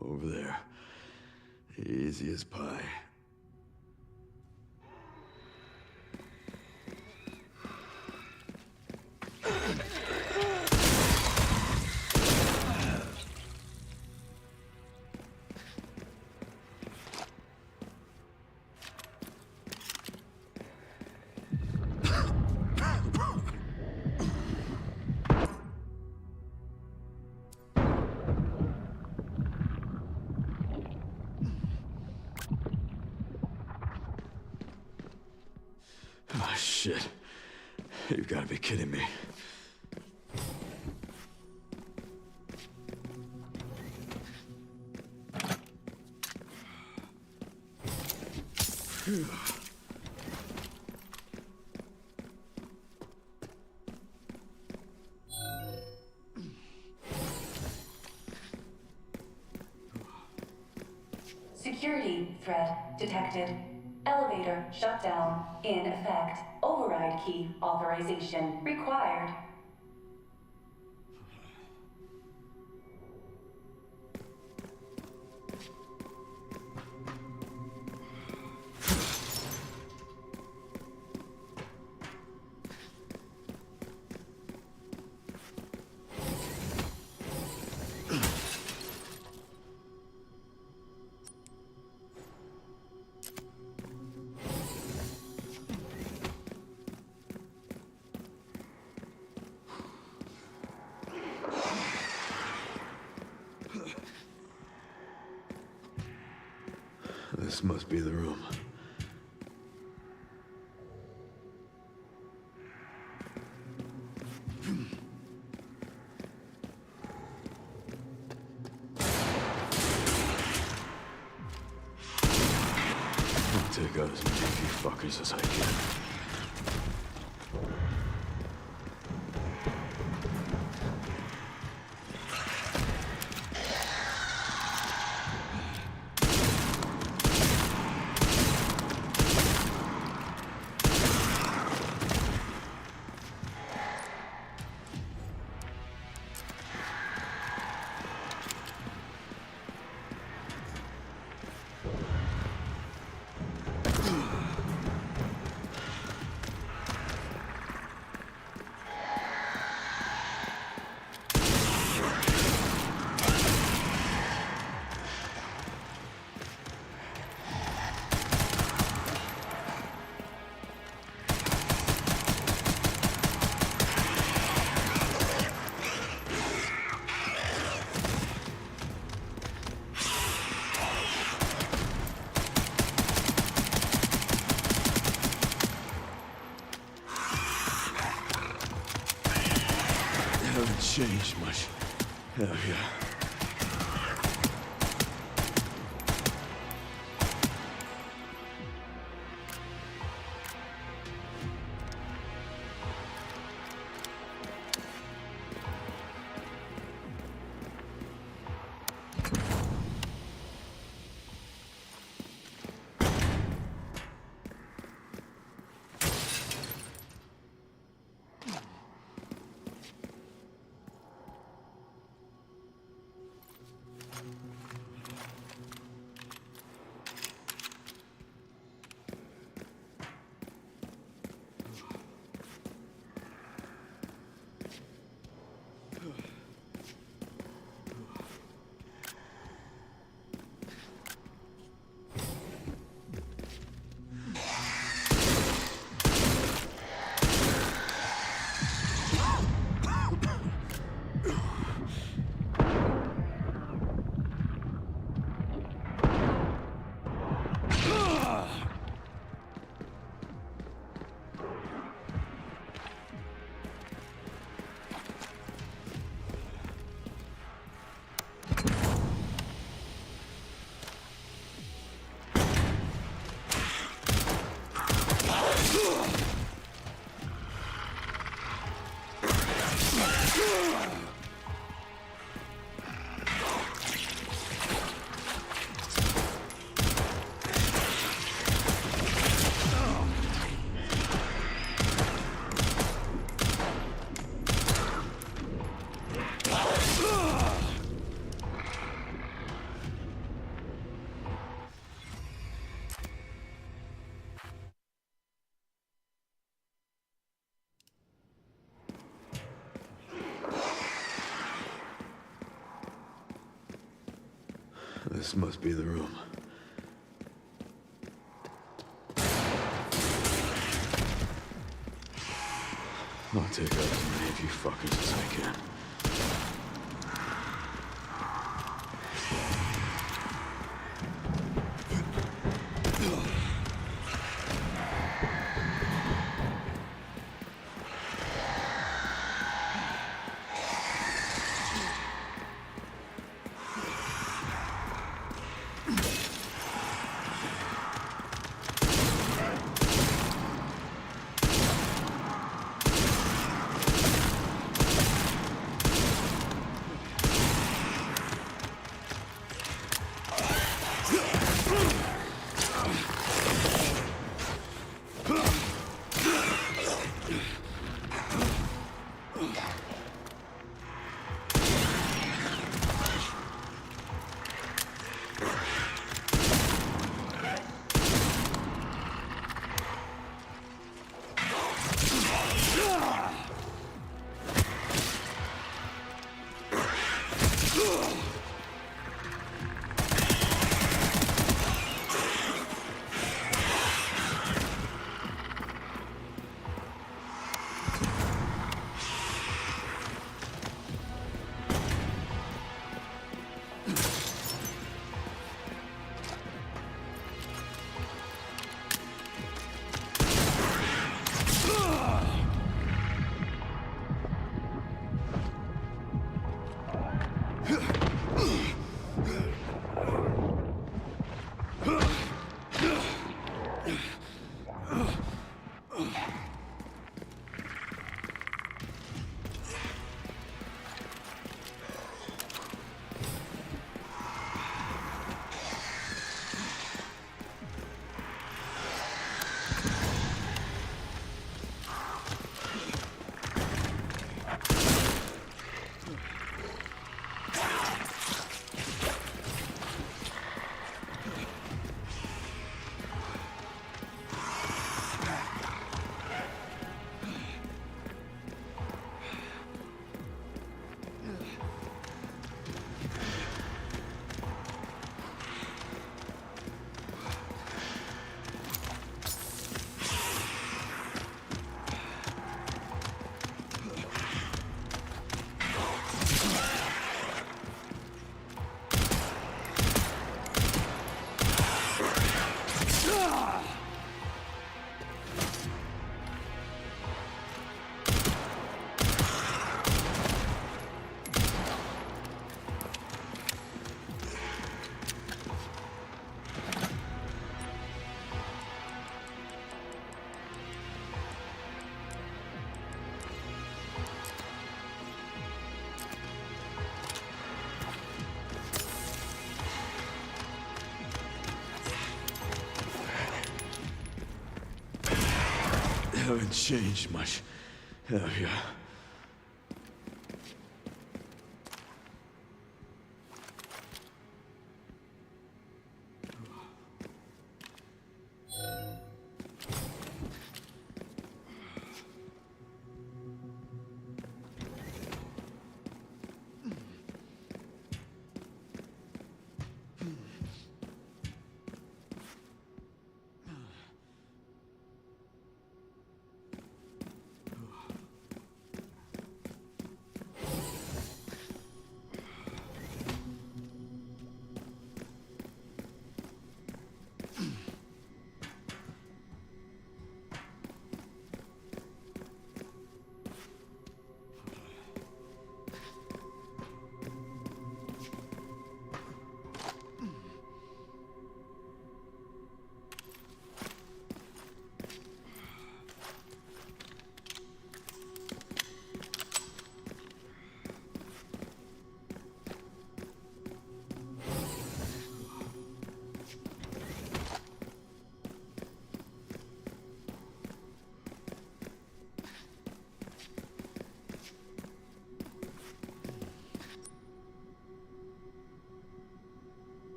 Over there. Easy as pie. Oh, shit. You've got to be kidding me. Security threat detected. Elevator shutdown in effect. Override key authorization required. This must be the room. I'll take out as many of you fuckers as I can. changed much, have you? This must be the room. I'll take out as many of you fuckers as I can. haven't changed much, have you?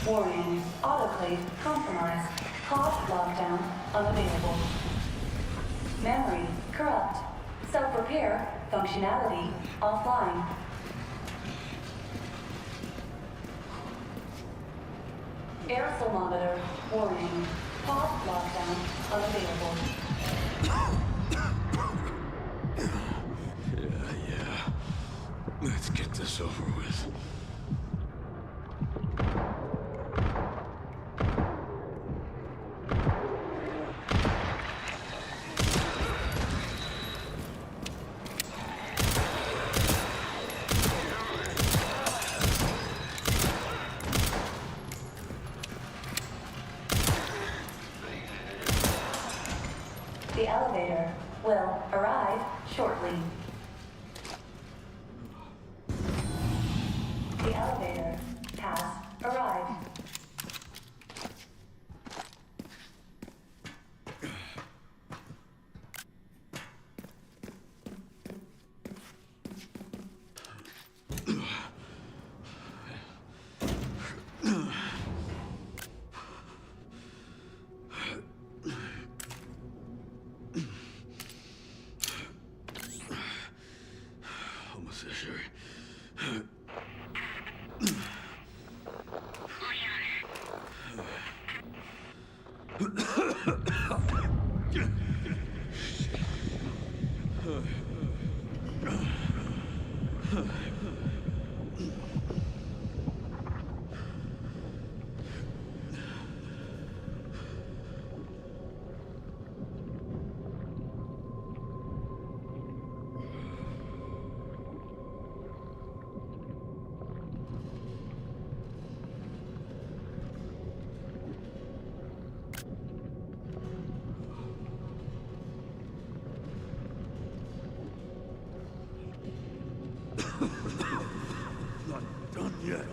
Warning, autoclave compromised. Pod lockdown unavailable. Memory corrupt. Self-repair functionality offline. Aerosol monitor warning. Pod lockdown unavailable. Yeah. Let's get this over with. The elevator will arrive shortly. The elevator has arrived. Almost there. Not done yet.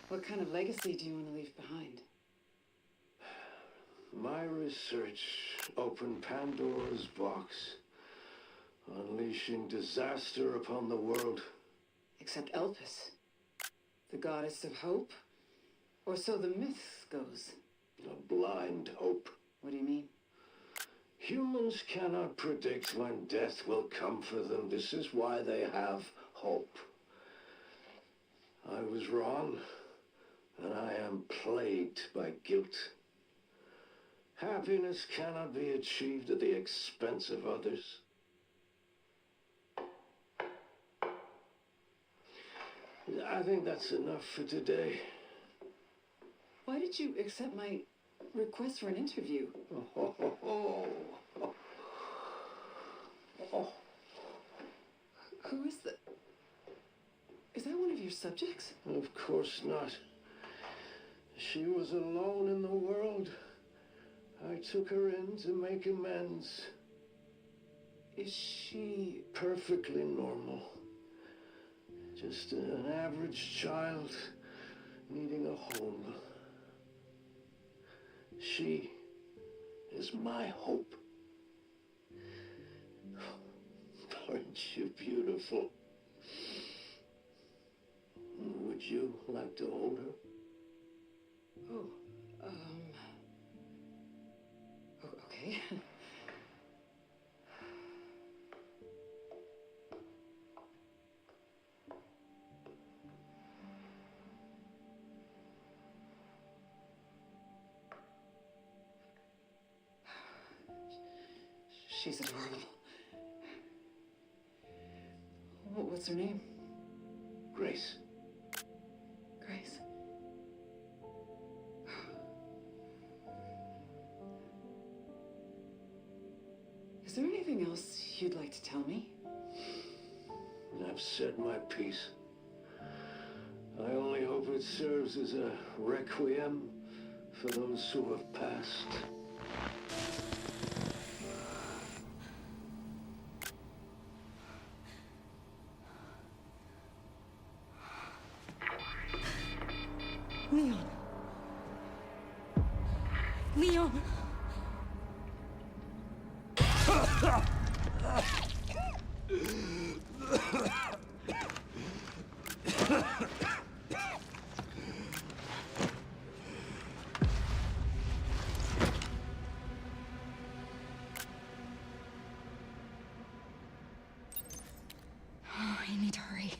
What kind of legacy do you want to leave behind? My research opened Pandora's box, unleashing disaster upon the world. Except Elpis, the goddess of hope? Or so the myth goes. A blind hope. What do you mean? Humans cannot predict when death will come for them. This is why they have hope. I was wrong, and I am plagued by guilt. Happiness cannot be achieved at the expense of others. I think that's enough for today. Why did you accept my request for an interview? Who is that? Is that one of your subjects? Of course not. She was alone in the world. I took her in to make amends. Is she... Perfectly normal. Just an average child needing a home. She is my hope. Aren't you beautiful? Would you like to hold her? Oh, okay. She's adorable. What's her name? Grace. Grace. Is there anything else you'd like to tell me? I've said my piece. I only hope it serves as a requiem for those who have passed. Leon. Leon. Oh, I need to hurry.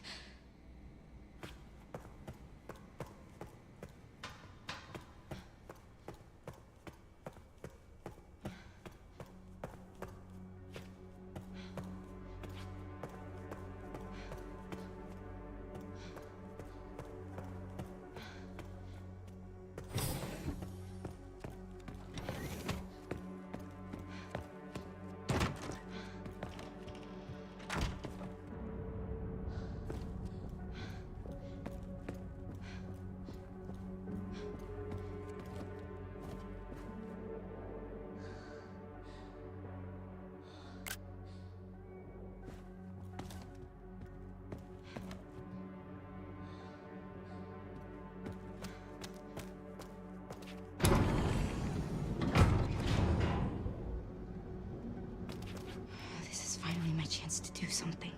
This is finally my chance to do something.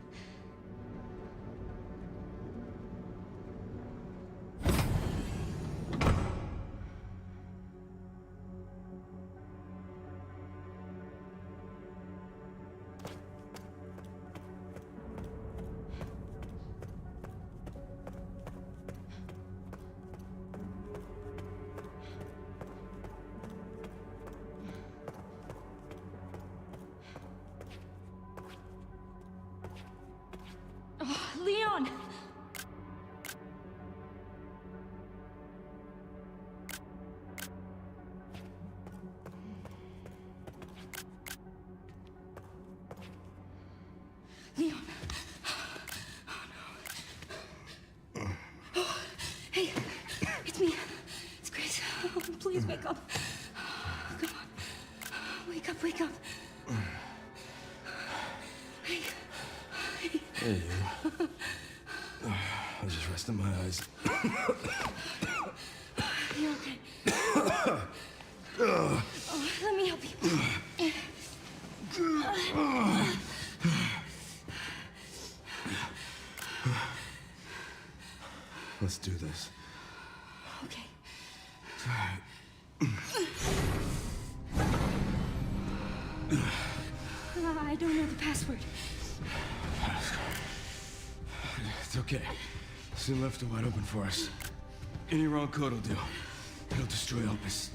Oh, Leon! Leon! Oh no. Oh, hey, it's me. It's Grace. Oh, please wake up. Come on. Wake up, wake up. Hey. Hey, you. I was just resting my eyes. You're okay. Oh, let me help you. Let's do this. Okay. I don't know the password. It's okay. Soon left are wide open for us. Any wrong code will do. It'll destroy Opus.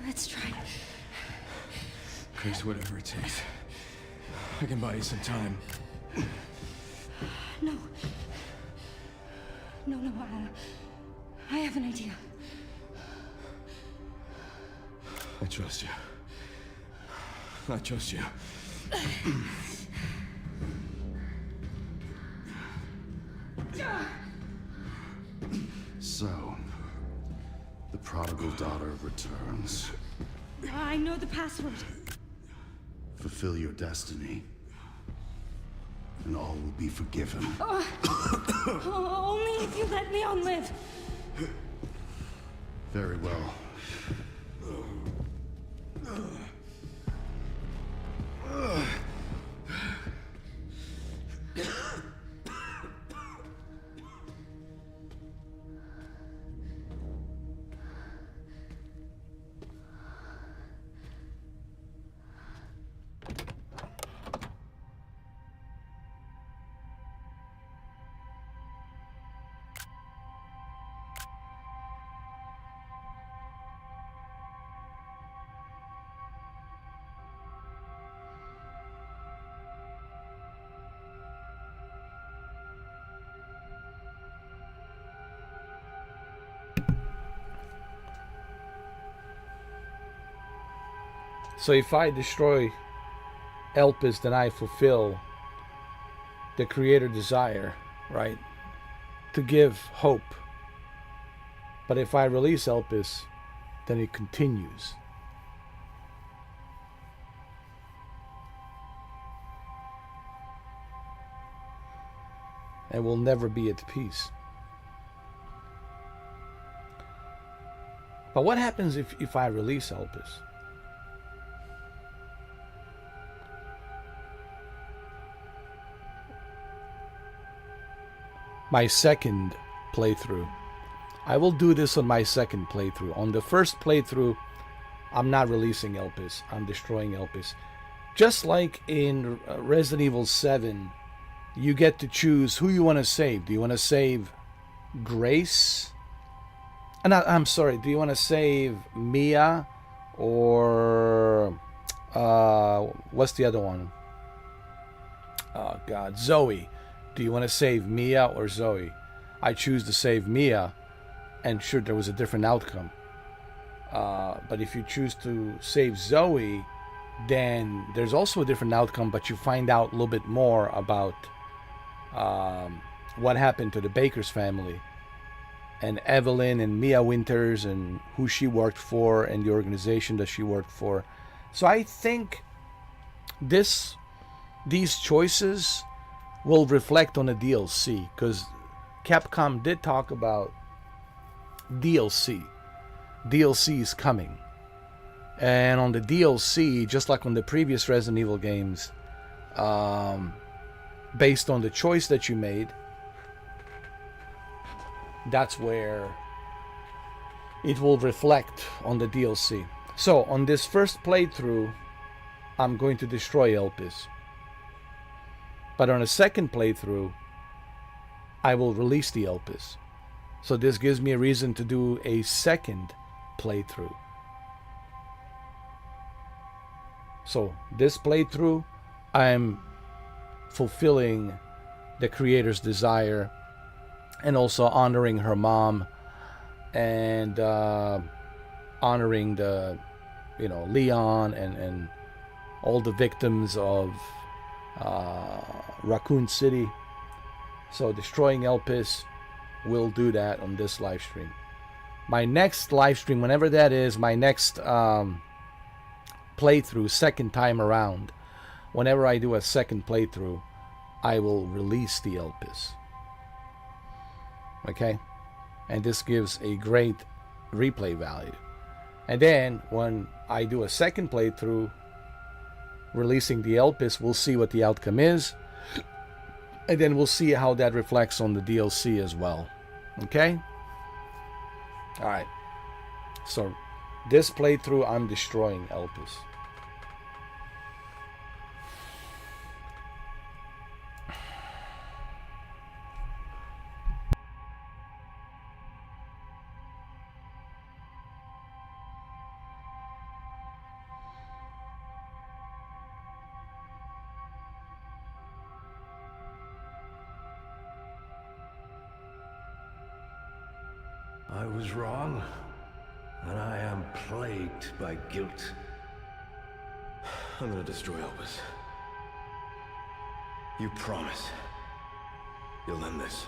Let's try. Grace, whatever it takes. I can buy you some time. No. No, I have an idea. I trust you. I trust you. So, the prodigal daughter returns. I know the password. Fulfill your destiny, and all will be forgiven. Only if you let Leon live. Very well. So if I destroy Elpis, then I fulfill the creator desire, right? To give hope. But if I release Elpis, then it continues. And will never be at peace. But what happens if I release Elpis? My second playthrough. I will do this on my second playthrough. On the first playthrough, I'm not releasing Elpis. I'm destroying Elpis. Just like in Resident Evil 7, you get to choose who you want to save. Do you want to save Grace? I'm sorry. Do you want to save Mia or what's the other one? Oh God, Zoe. Do you want to save Mia or Zoe? I choose to save Mia, and sure, there was a different outcome. But if you choose to save Zoe, then there's also a different outcome, but you find out a little bit more about what happened to the Baker's family, and Evelyn and Mia Winters, and who she worked for, and the organization that she worked for. So I think these choices will reflect on the DLC, because Capcom did talk about DLC. DLC is coming. And on the DLC, just like on the previous Resident Evil games, based on the choice that you made, that's where it will reflect on the DLC. So on this first playthrough, I'm going to destroy Elpis. But on a second playthrough, I will release the Elpis. So this gives me a reason to do a second playthrough. So this playthrough, I'm fulfilling the creator's desire and also honoring her mom and honoring the, Leon and all the victims of Raccoon City. So destroying Elpis will do that on this live stream. My next live stream, whenever that is, my next playthrough, second time around, whenever I do a second playthrough, I will release the Elpis. Okay? And this gives a great replay value. And then when I do a second playthrough, releasing the Elpis, we'll see what the outcome is. And then we'll see how that reflects on the DLC as well. Okay? Alright. So, this playthrough, I'm destroying Elpis. I was wrong, and I am plagued by guilt. I'm gonna destroy Elpis. You promise you'll end this.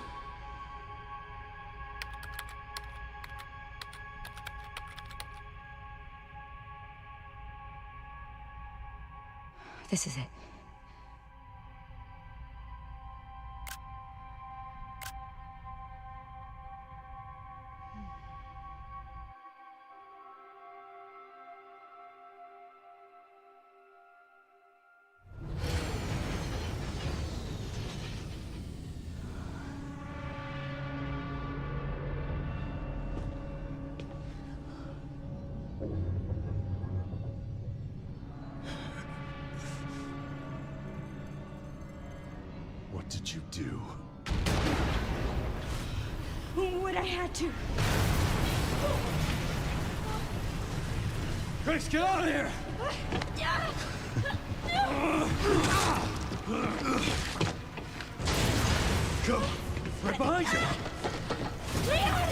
This is it. What did you do? What I had to. Grace, get out of here! Go! Right behind you! Leon!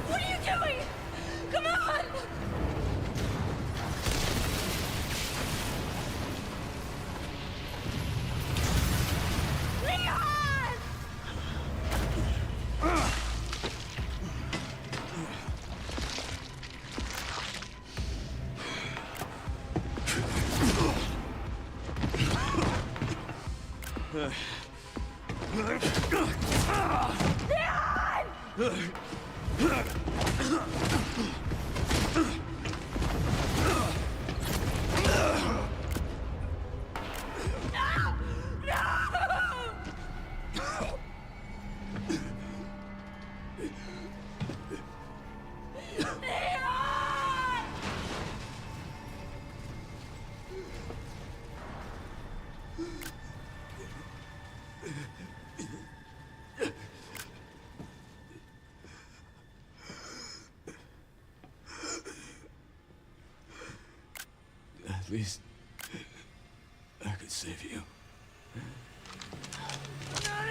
What are you doing? Come on! Leon! At least I could save you. No!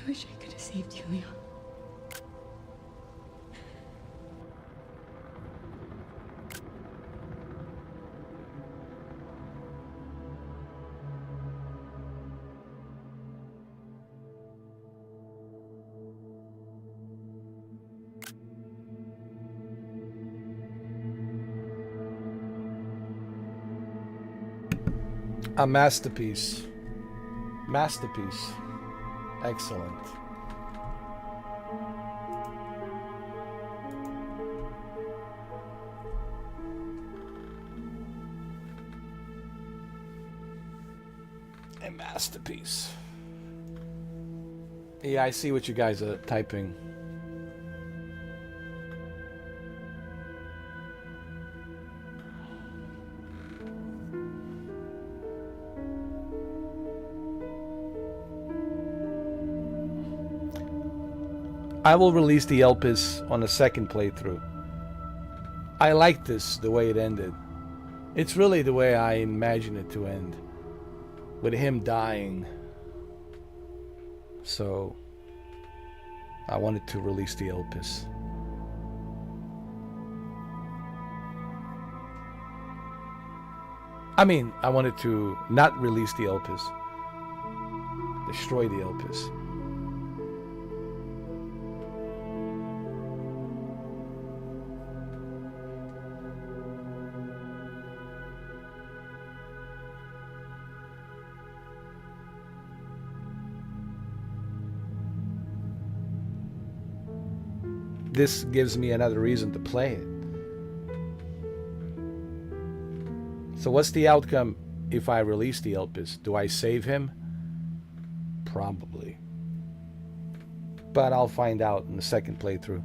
I wish I could have saved you, Leon. A masterpiece. Masterpiece. Excellent. A masterpiece. Yeah, I see what you guys are typing. I will release the Elpis on a second playthrough. I like this, the way it ended. It's really the way I imagine it to end. With him dying. So, I wanted to release the Elpis. I mean, I wanted to not release the Elpis. Destroy the Elpis. this gives me another reason to play it. So what's the outcome if I release the Elpis? Do I save him? Probably. But I'll find out in the second playthrough.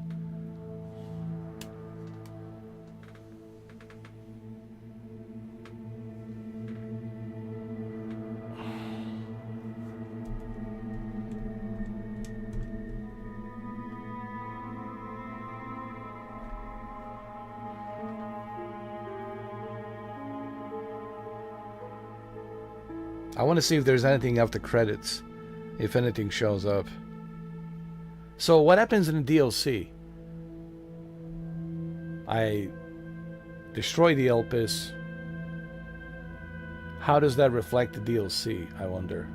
I want to see if there's anything after credits, if anything shows up. So what happens in the DLC? I destroy the Elpis. How does that reflect the DLC, I wonder?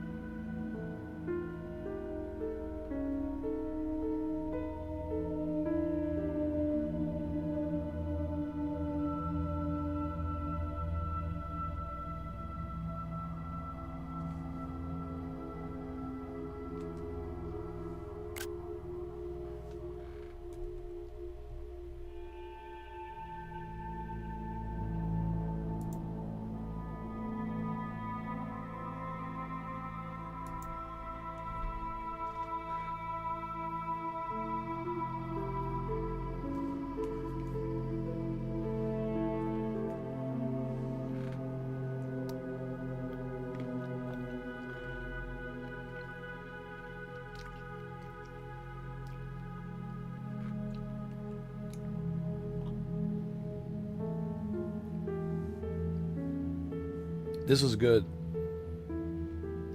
This was good.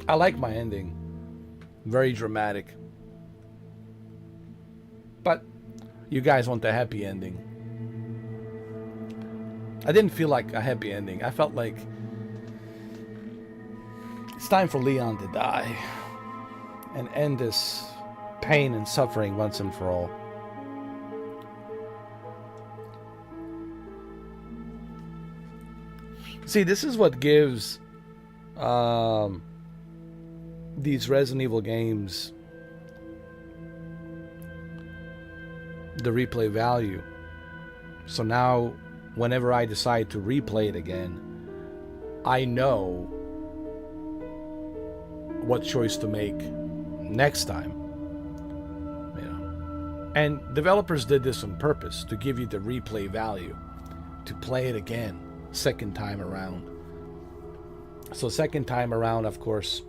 I like my ending. Very dramatic. But you guys want the happy ending. I didn't feel like a happy ending. I felt like it's time for Leon to die and end this pain and suffering once and for all. See, this is what gives these Resident Evil games the replay value. So now, whenever I decide to replay it again, I know what choice to make next time. You know, and developers did this on purpose to give you the replay value, to play it again. Second time around. So second time around, of course,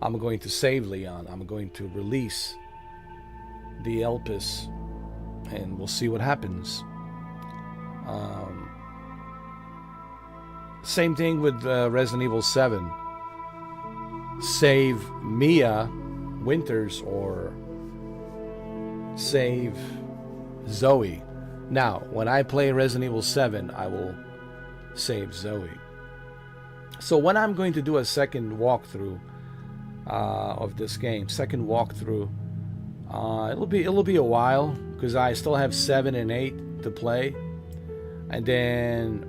I'm going to save Leon. I'm going to release the Elpis, and we'll see what happens. Same thing with Resident Evil 7. Save Mia Winters or save Zoe. Now, when I play Resident Evil 7, I will save Zoe. So when I'm going to do a second walkthrough of this game, it'll be a while because I still have 7 and 8 to play, and then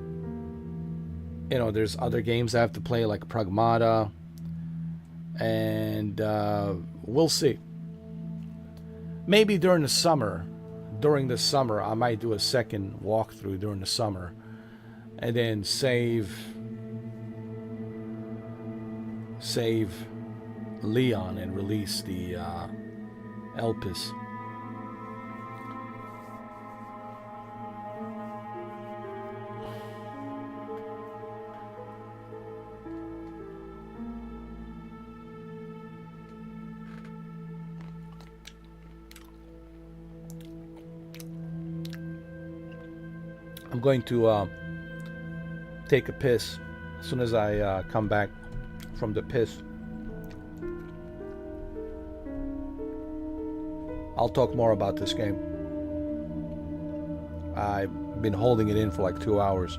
there's other games I have to play like Pragmata, and we'll see. Maybe during the summer I might do a second walkthrough during the summer. And then save Leon and release the Elpis. I'm going to take a piss as soon as I come back from the piss. I'll talk more about this game. I've been holding it in for like 2 hours.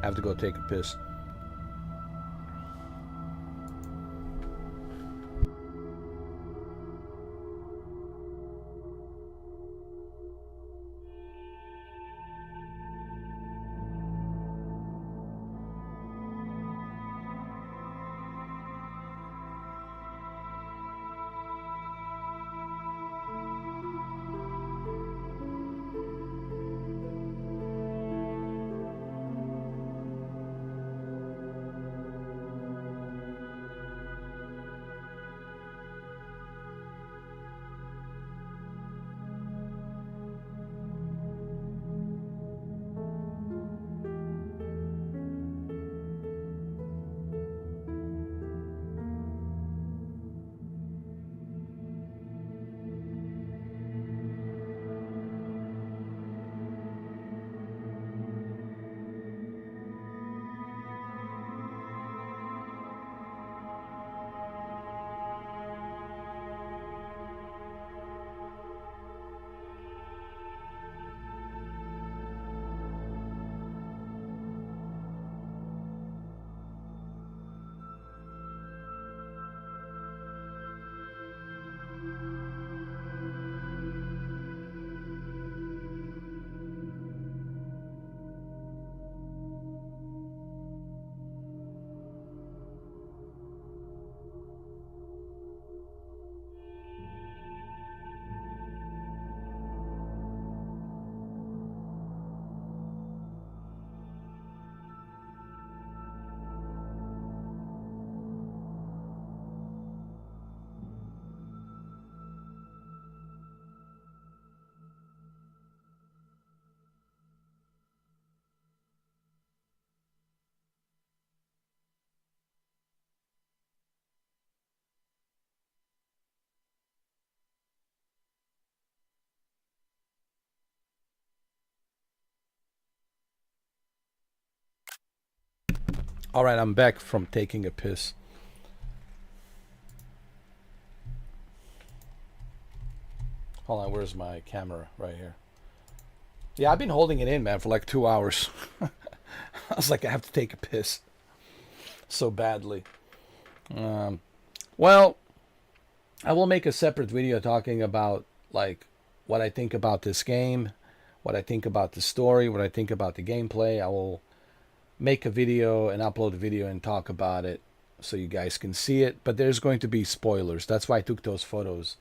I have to go take a piss. All right, I'm back from taking a piss. Hold on, where's my camera? Right here. Yeah, I've been holding it in, man, for like 2 hours. I was like, I have to take a piss so badly. Well, I will make a separate video talking about like what I think about this game, what I think about the story, what I think about the gameplay. I will make a video and upload a video and talk about it so you guys can see it. But there's going to be spoilers. That's why I took those photos,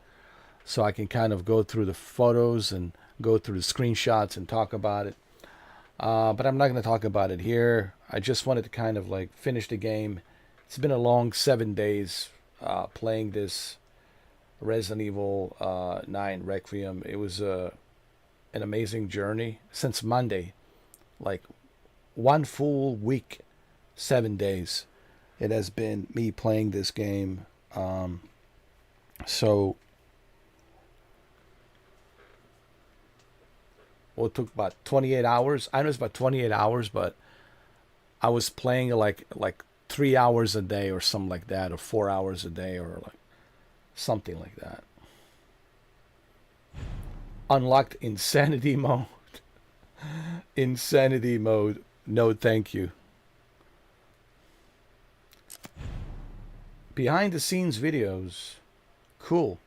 so I can kind of go through the photos and go through the screenshots and talk about it. But I'm not going to talk about it here. I just wanted to kind of like finish the game. It's been a long 7 days playing this Resident Evil 9 Requiem. It was an amazing journey since Monday. Like 1 full week, 7 days. It has been me playing this game. So well, it took about 28 hours. I know it's about 28 hours, but I was playing like 3 hours a day or something like that, or 4 hours a day, or like something like that. Unlocked insanity mode. Insanity mode. No, thank you. Behind the scenes videos. Cool.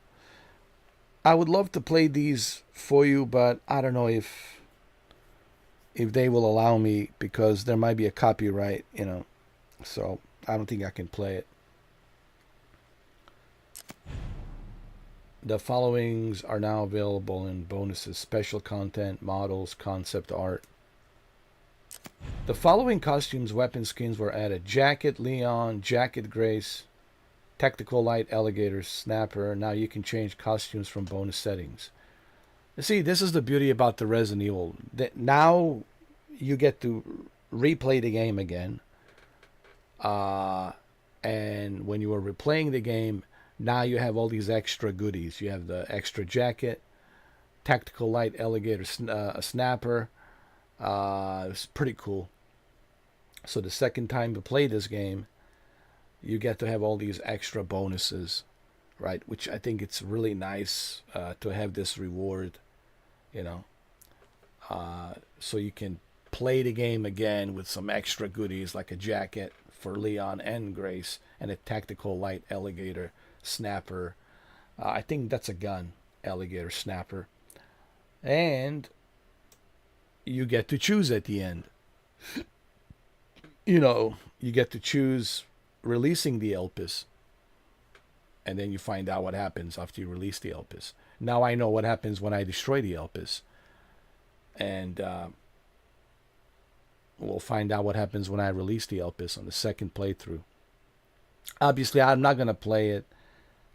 I would love to play these for you, but I don't know if they will allow me, because there might be a copyright, you know. So I don't think I can play it. The followings are now available in bonuses, special content, models, concept art. The following costumes, weapon skins were added: Jacket Leon, Jacket Grace, Tactical Light Alligator, Snapper. Now you can change costumes from bonus settings. You see, this is the beauty about the Resident Evil. Now you get to replay the game again. And when you are replaying the game, now you have all these extra goodies. You have the extra jacket, Tactical Light Alligator, Snapper. It's pretty cool. So the second time you play this game, you get to have all these extra bonuses, right? Which I think it's really nice to have this reward, you know. So you can play the game again with some extra goodies, like a jacket for Leon and Grace, and a Tactical Light Alligator Snapper. I think that's a gun, Alligator Snapper. And you get to choose at the end. You know, you get to choose releasing the Elpis, and then you find out what happens after you release the Elpis. Now I know what happens when I destroy the Elpis, and we'll find out what happens when I release the Elpis on the second playthrough. Obviously, I'm not gonna play it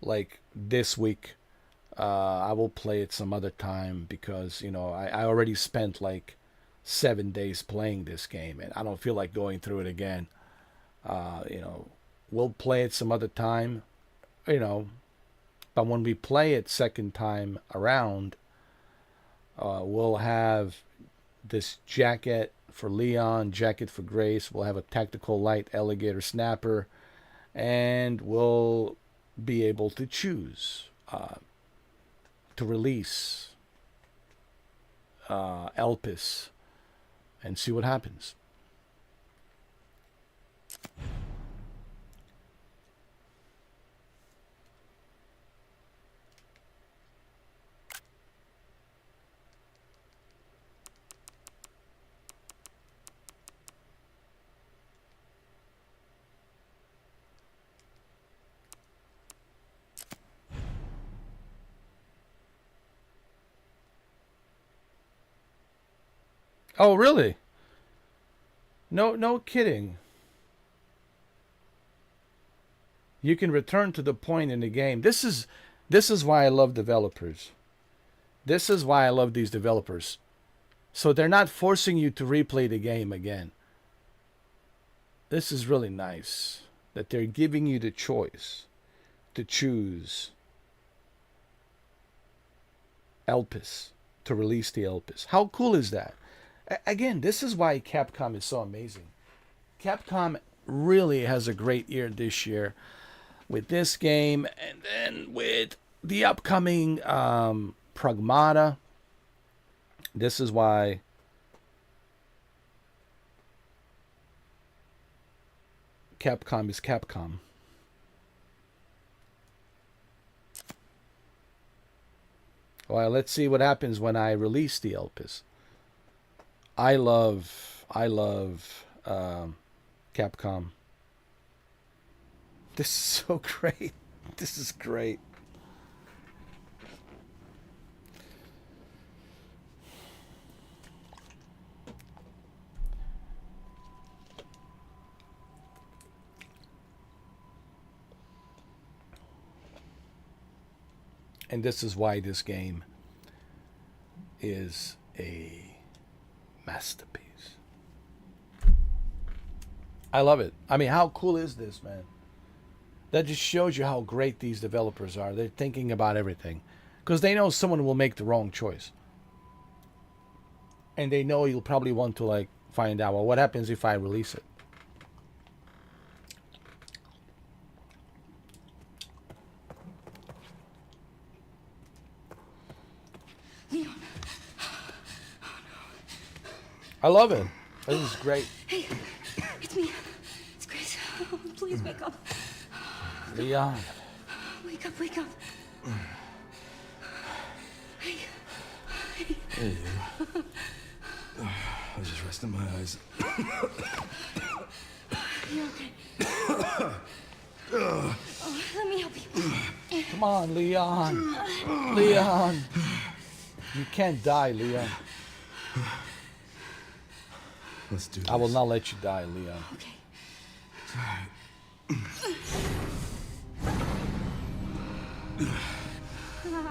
like this week. I will play it some other time, because you know I already spent like 7 days playing this game, and I don't feel like going through it again. You know, we'll play it some other time, you know, but when we play it second time around, we'll have this jacket for Leon, jacket for Grace. We'll have a Tactical Light Alligator Snapper, and we'll be able to choose to release Elpis and see what happens. Oh, really? No kidding. You can return to the point in the game. This is why I love developers. This is why I love these developers. So they're not forcing you to replay the game again. This is really nice that they're giving you the choice to choose Elpis, to release the Elpis. How cool is that? Again, this is why Capcom is so amazing. Capcom really has a great year this year with this game, and then with the upcoming Pragmata. This is why Capcom is Capcom. Well, let's see what happens when I release the Elpis. I love Capcom. This is so great. This is great. And this is why this game is a masterpiece. I love it. I mean, how cool is this, man? That just shows you how great these developers are. They're thinking about everything. Because they know someone will make the wrong choice. And they know you'll probably want to, like, find out, well, what happens if I release it? Leon. I love it. This is great. Hey, it's me. It's Grace. Oh, please wake up. Leon. Wake up, wake up. Hey. Hey, you. I was just resting my eyes. You're okay. Oh, let me help you. Come on, Leon. Leon. You can't die, Leon. Let's do this. I will not let you die, Leon. Okay.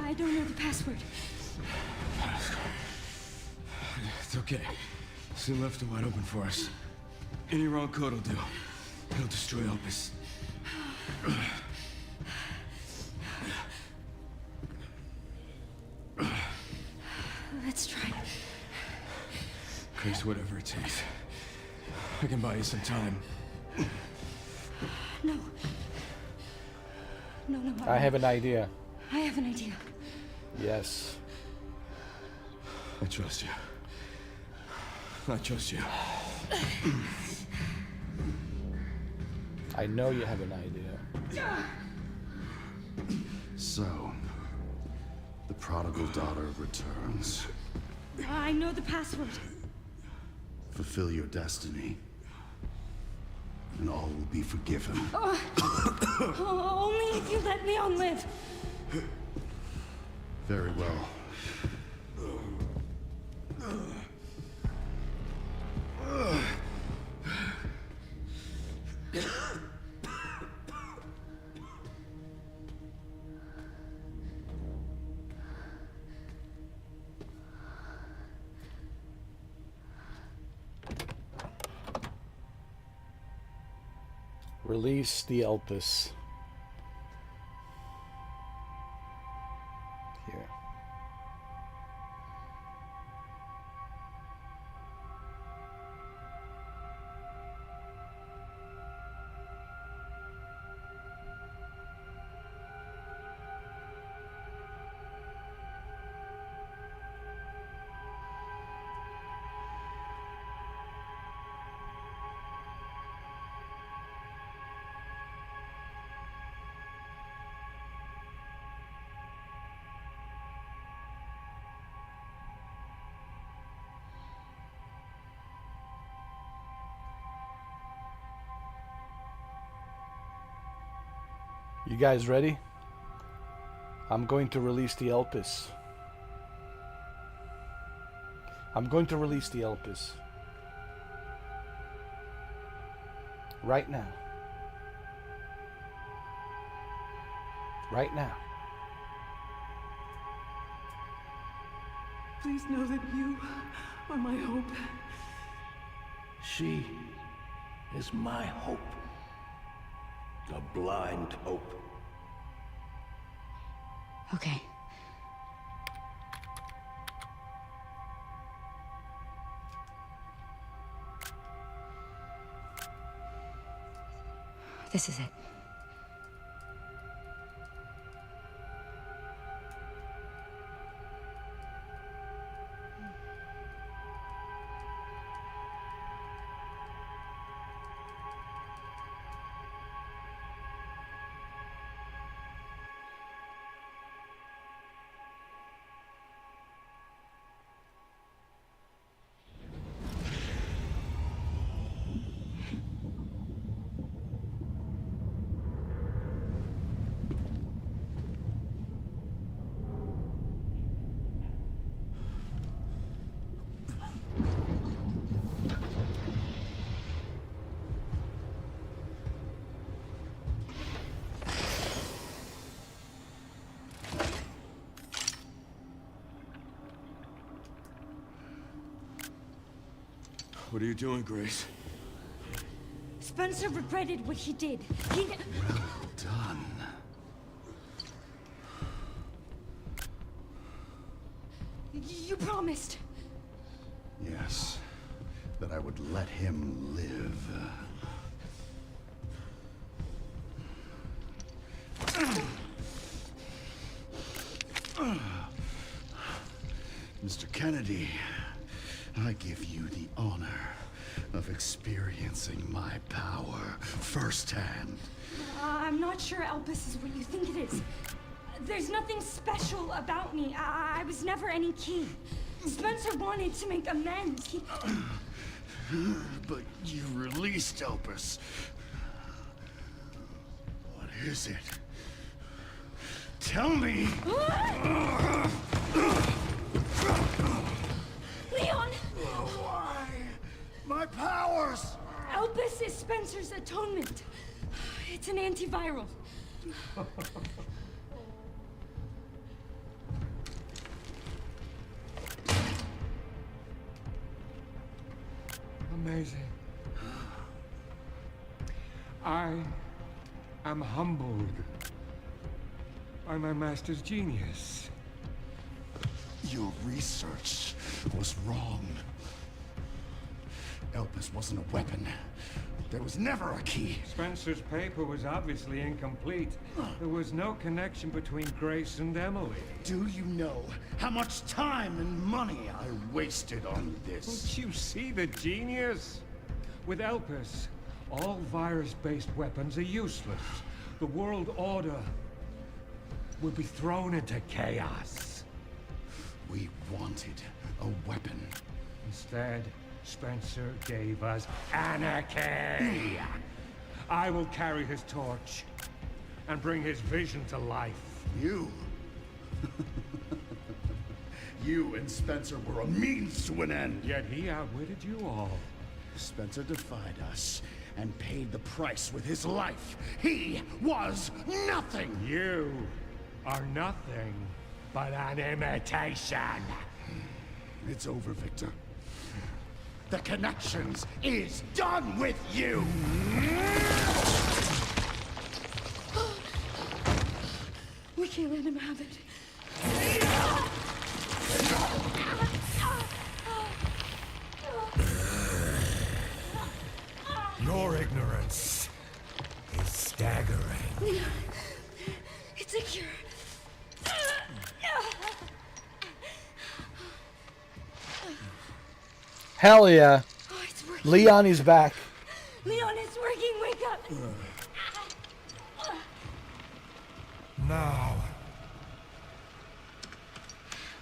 I don't know the password. It's okay. Soon left are wide open for us. Any wrong code will do. It'll destroy Opus. Let's try. Grace, whatever it takes. I can buy you some time. No. No. I have an idea. I have an idea. Yes. I trust you. I trust you. I know you have an idea. So, the prodigal daughter returns. I know the password. Fulfill your destiny, and all will be forgiven. Only if you let Leon live. Very well. Release the Elpis. Here. You guys ready? I'm going to release the Elpis. I'm going to release the Elpis. Right now. Right now. Please know that you are my hope. She is my hope. A blind hope. Okay. This is it. What are you doing, Grace? Spencer regretted what he did. He... Well done. You promised. Yes, that I would let him live. Mr. Kennedy, I give you the honor of experiencing my power firsthand. I'm not sure Elpis is what you think it is. There's nothing special about me. I was never any key. Spencer wanted to make amends. He... But you released Elpis. What is it? Tell me! Leon! Why? My powers! Elpis is Spencer's atonement. It's an antiviral. Amazing. I am humbled by my master's genius. Your research was wrong. Elpis wasn't a weapon. There was never a key. Spencer's paper was obviously incomplete. There was no connection between Grace and Emily. Do you know how much time and money I wasted on this? Don't you see the genius? With Elpis, all virus-based weapons are useless. The world order will be thrown into chaos. We wanted a weapon. Instead, Spencer gave us anarchy. I will carry his torch and bring his vision to life. You? You and Spencer were a means to an end. Yet he outwitted you all. Spencer defied us and paid the price with his life. He was nothing. You are nothing but an imitation. It's over, Victor. The Connections is done with you! We can't let him have it. Your ignorance is staggering. It's a cure. Hell yeah. Oh, it's working. Leon is back. Leon, it's working. Wake up. Now,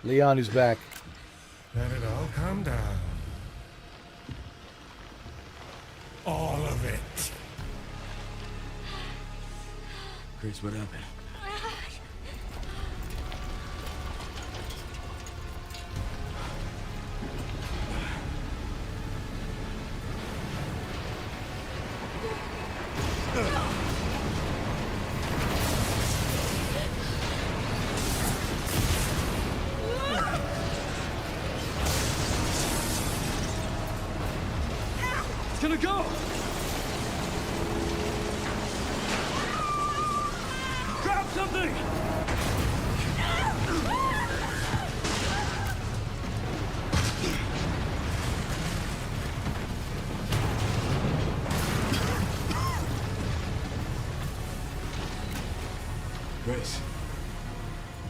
Leon is back. let it all come down. All of it. Grace, what happened? It's gonna go! Grab something! Grace.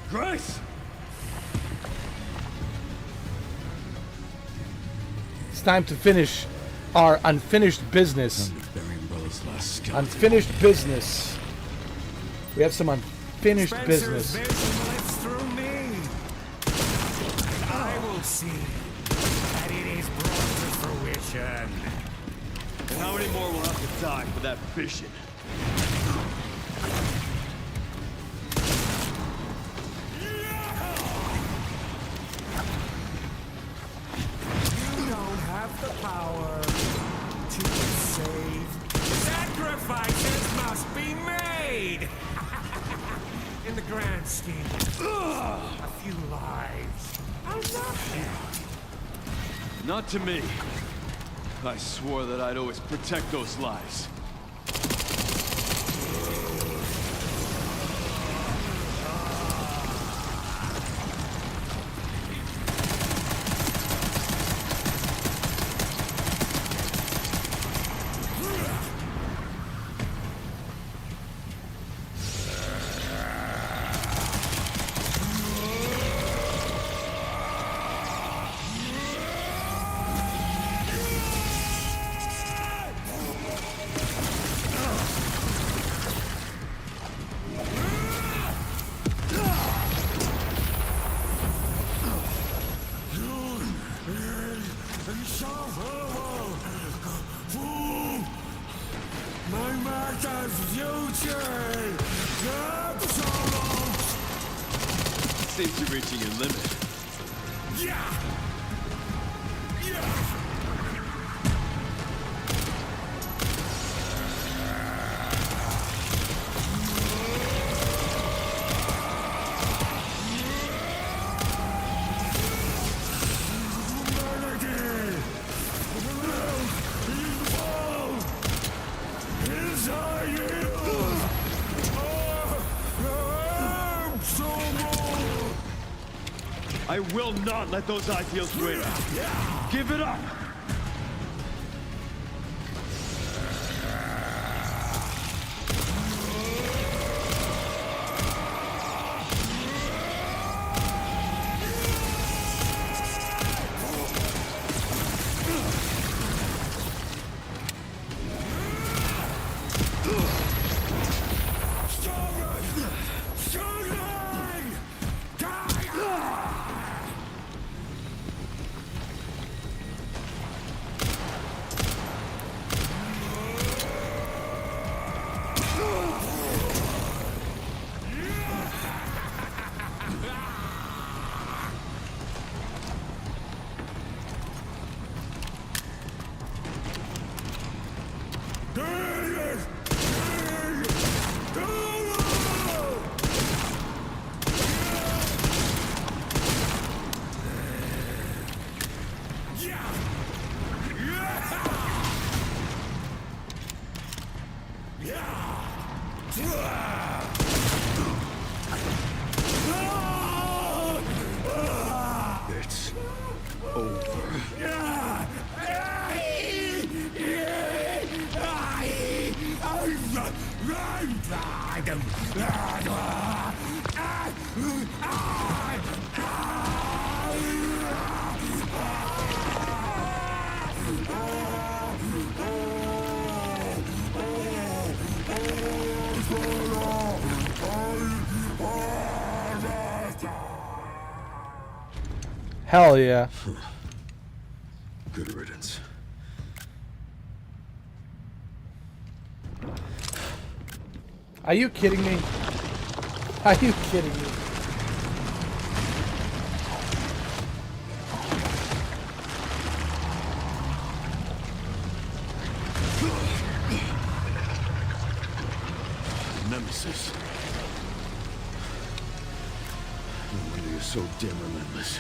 Grace! It's time to finish our unfinished business. Unfinished business. We have some unfinished business. Lives through me. I will see that it is brought to fruition. And how many more will have to die for that vision? You don't have the power to save. Sacrifices must be made! In the grand scheme, a few lives are nothing. Not to me. I swore that I'd always protect those lives. Seems you're reaching your limit. I will not let those ideals win. Give it up! It's over. Hell yeah. Good riddance. Are you kidding me? Are you kidding me? Nemesis. No wonder you're so damn relentless.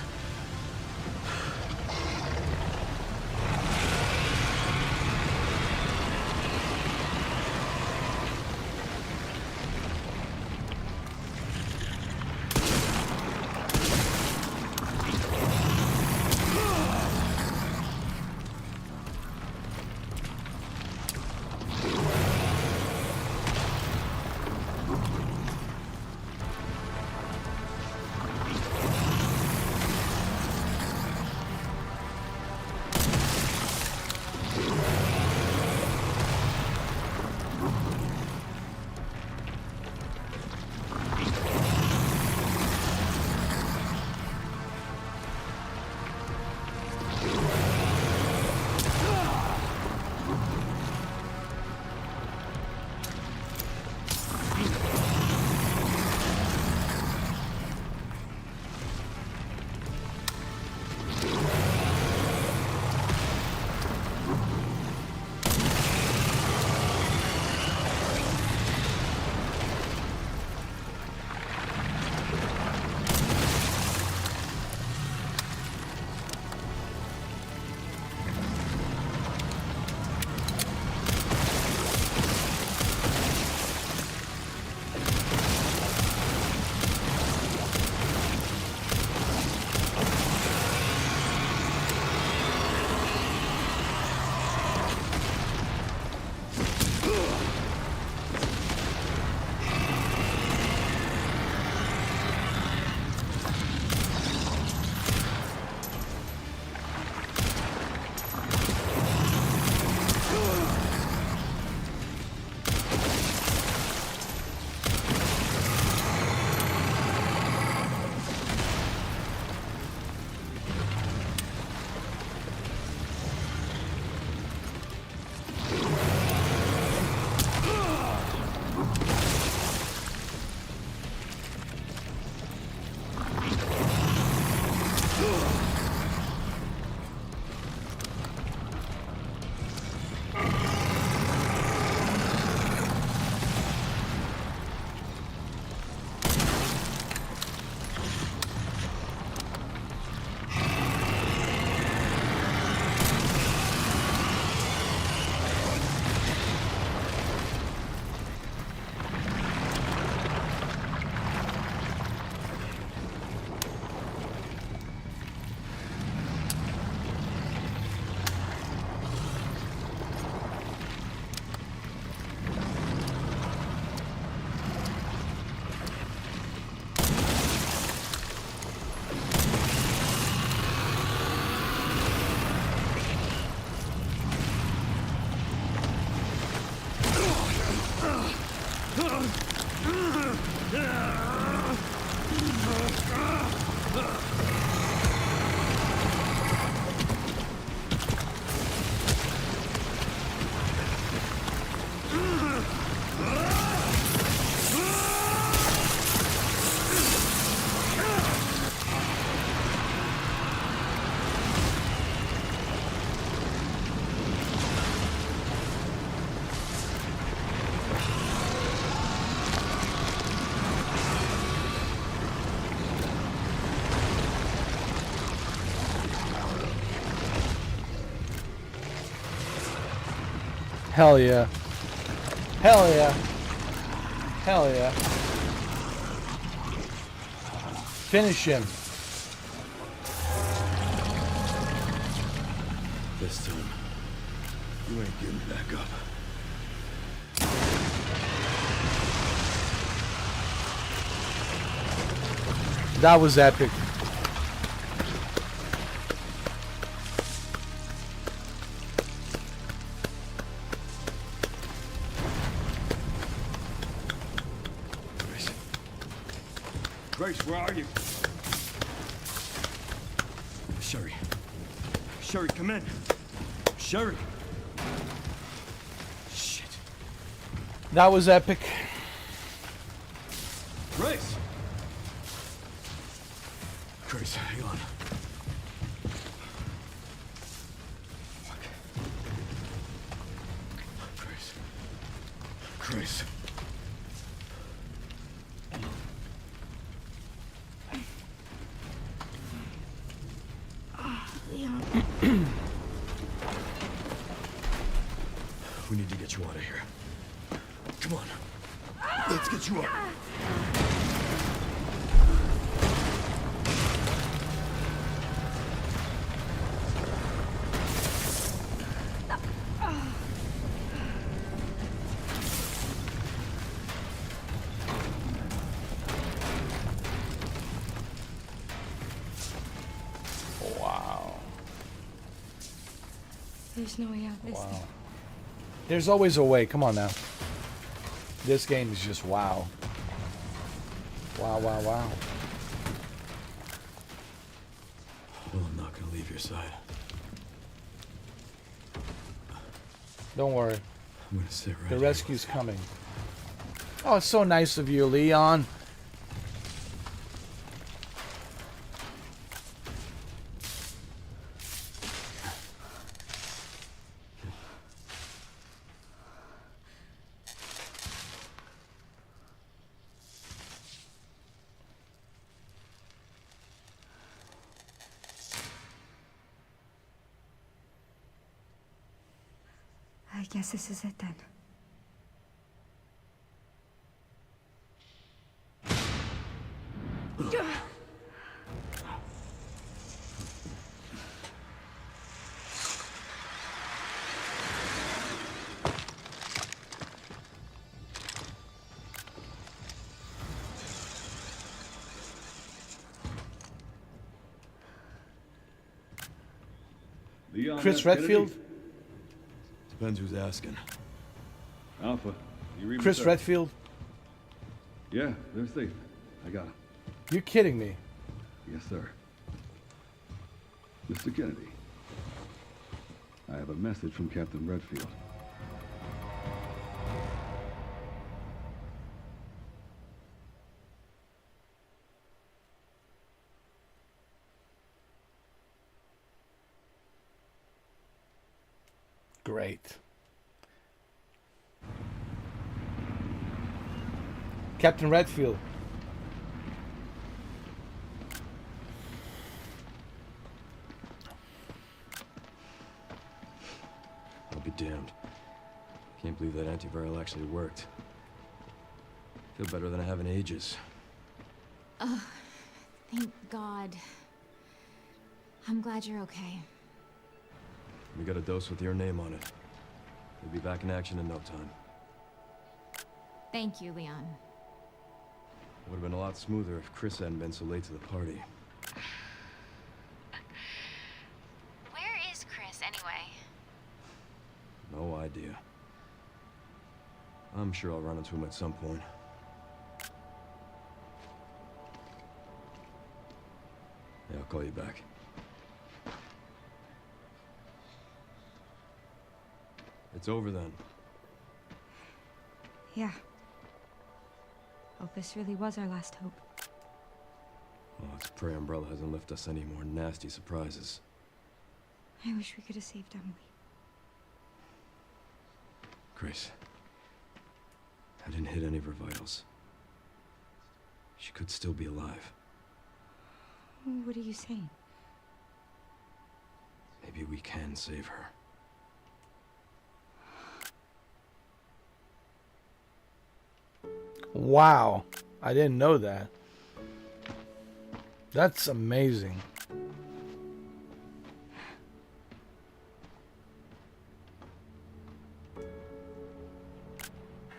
Hell yeah. Hell yeah. Hell yeah. Finish him. This time, you ain't getting back up. That was epic. Grace, where are you? Sherry. Sherry, come in. Sherry. Shit. That was epic. Grace! Grace, hang on. Fuck. Grace. Grace. We need to get you out of here. Come on. Let's get you up. Wow. There's no way out this Wow. time. There's always a way. Come on now. This game is just wow. Wow, wow, wow. Well, I'm not gonna leave your side. Don't worry. I'm gonna sit right The here. rescue's coming. Oh, it's so nice of you, Leon. I guess this is it then. Leon Chris F. Kennedy? Redfield? Depends who's asking. Alpha, you read me, Chris sir? Redfield? Yeah, they're safe. I got him. You kidding me? Yes, sir. Mr. Kennedy, I have a message from Captain Redfield. Great. Captain Redfield. I'll be damned. Can't believe that antiviral actually worked. Feel better than I have in ages. Oh, thank God. I'm glad you're okay. We got a dose with your name on it. We'll be back in action in no time. Thank you, Leon. Would have been a lot smoother if Chris hadn't been so late to the party. Where is Chris, anyway? No idea. I'm sure I'll run into him at some point. I'll call you back. It's over then. Yeah. Opus really was our last hope. Well, let's pray Umbrella hasn't left us any more nasty surprises. I wish we could have saved Emily. Grace. I didn't hit any of her vitals. She could still be alive. What are you saying? Maybe we can save her. Wow. I didn't know that. That's amazing.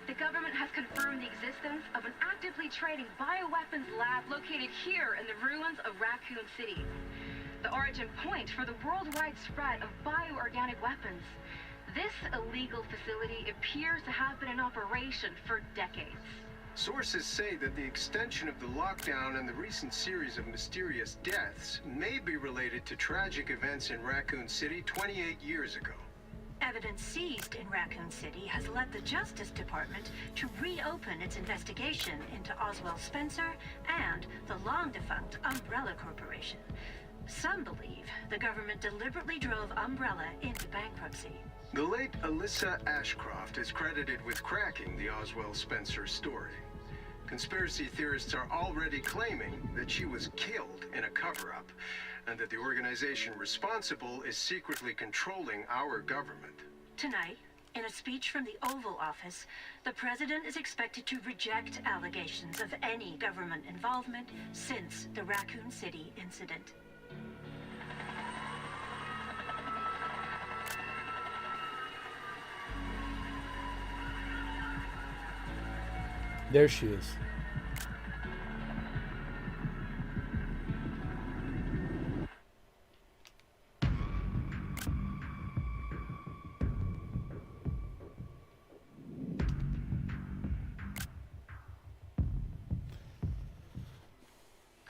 The government has confirmed the existence of an actively trading bioweapons lab located here in the ruins of Raccoon City. The origin point for the worldwide spread of bioorganic weapons. This illegal facility appears to have been in operation for decades. Sources say that the extension of the lockdown and the recent series of mysterious deaths may be related to tragic events in Raccoon City 28 years ago. Evidence seized in Raccoon City has led the Justice Department to reopen its investigation into Oswald Spencer and the long-defunct Umbrella Corporation. Some believe the government deliberately drove Umbrella into bankruptcy. The late Alyssa Ashcroft is credited with cracking the Oswald Spencer story. Conspiracy theorists are already claiming that she was killed in a cover-up, and that the organization responsible is secretly controlling our government. Tonight, in a speech from the Oval Office, the president is expected to reject allegations of any government involvement since the Raccoon City incident. There she is.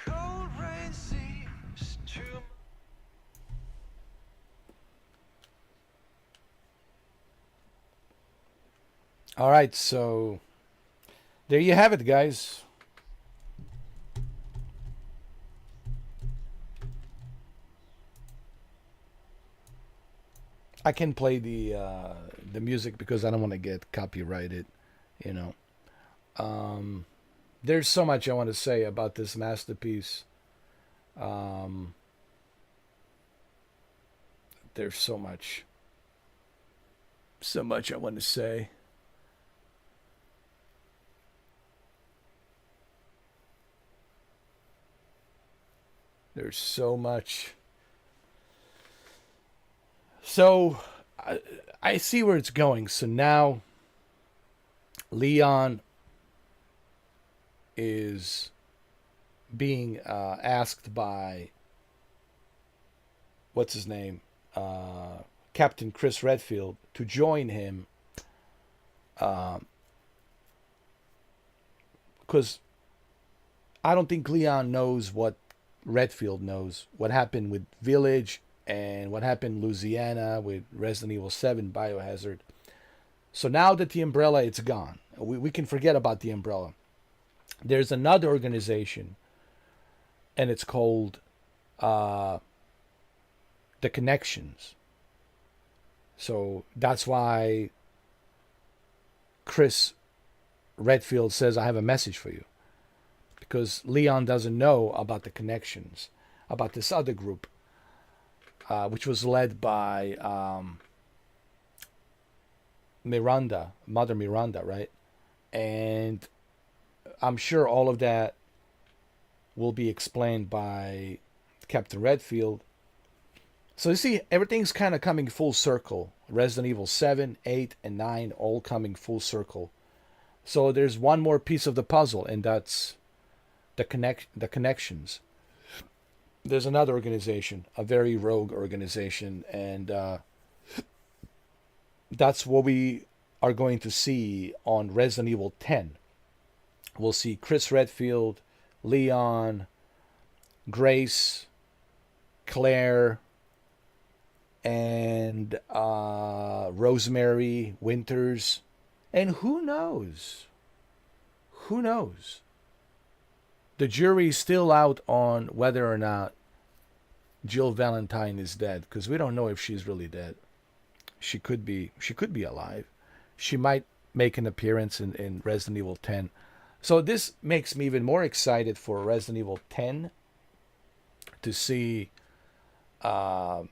Cold rain seems to... All right, so there you have it, guys. I can play the music because I don't want to get copyrighted, you know. There's so much I want to say about this masterpiece. There's so much I want to say. There's so much. So I see where it's going. So now Leon is being asked by, what's his name? Captain Chris Redfield to join him. Because I don't think Leon knows what Redfield knows, what happened with Village and what happened in Louisiana with Resident Evil 7 Biohazard. So now that the Umbrella, it's gone. We can forget about the Umbrella. There's another organization, and it's called The Connections. So that's why Chris Redfield says, I have a message for you. Because Leon doesn't know about the Connections, about this other group, which was led by Mother Miranda, right? And I'm sure all of that will be explained by Captain Redfield. So you see, everything's kind of coming full circle. Resident Evil 7, 8, and 9 all coming full circle. So there's one more piece of the puzzle, and that's the Connections. There's another organization, a very rogue organization, and that's what we are going to see on Resident Evil 10. We'll see Chris Redfield, Leon, Grace, Claire and Rosemary Winters. And who knows? Who knows? The jury's still out on whether or not Jill Valentine is dead, because we don't know if she's really dead. She could be alive. She might make an appearance in Resident Evil 10. So this makes me even more excited for Resident Evil 10 to see where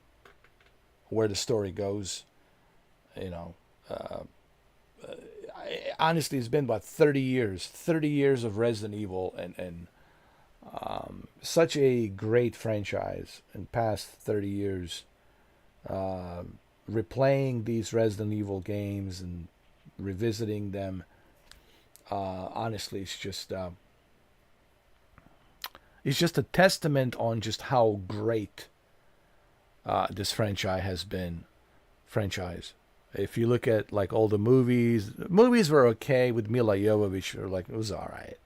the story goes. You know, honestly, it's been about 30 years of Resident Evil, and such a great franchise in past 30 years. Replaying these Resident Evil games and revisiting them, honestly, it's just a testament on just how great this franchise has been. If you look at like all the movies were okay with Mila Jovovich, or like it was all right.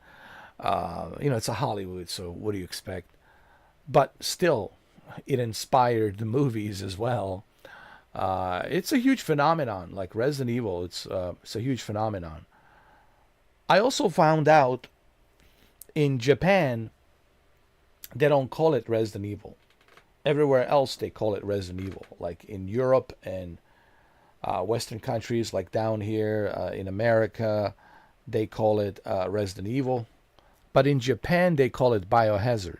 It's a Hollywood, so what do you expect? But still, it inspired the movies as well. It's a huge phenomenon, like Resident Evil. It's a huge phenomenon. I also found out in Japan, they don't call it Resident Evil. Everywhere else, they call it Resident Evil. Like in Europe and Western countries, like down here in America, they call it Resident Evil. But in Japan, they call it Biohazard.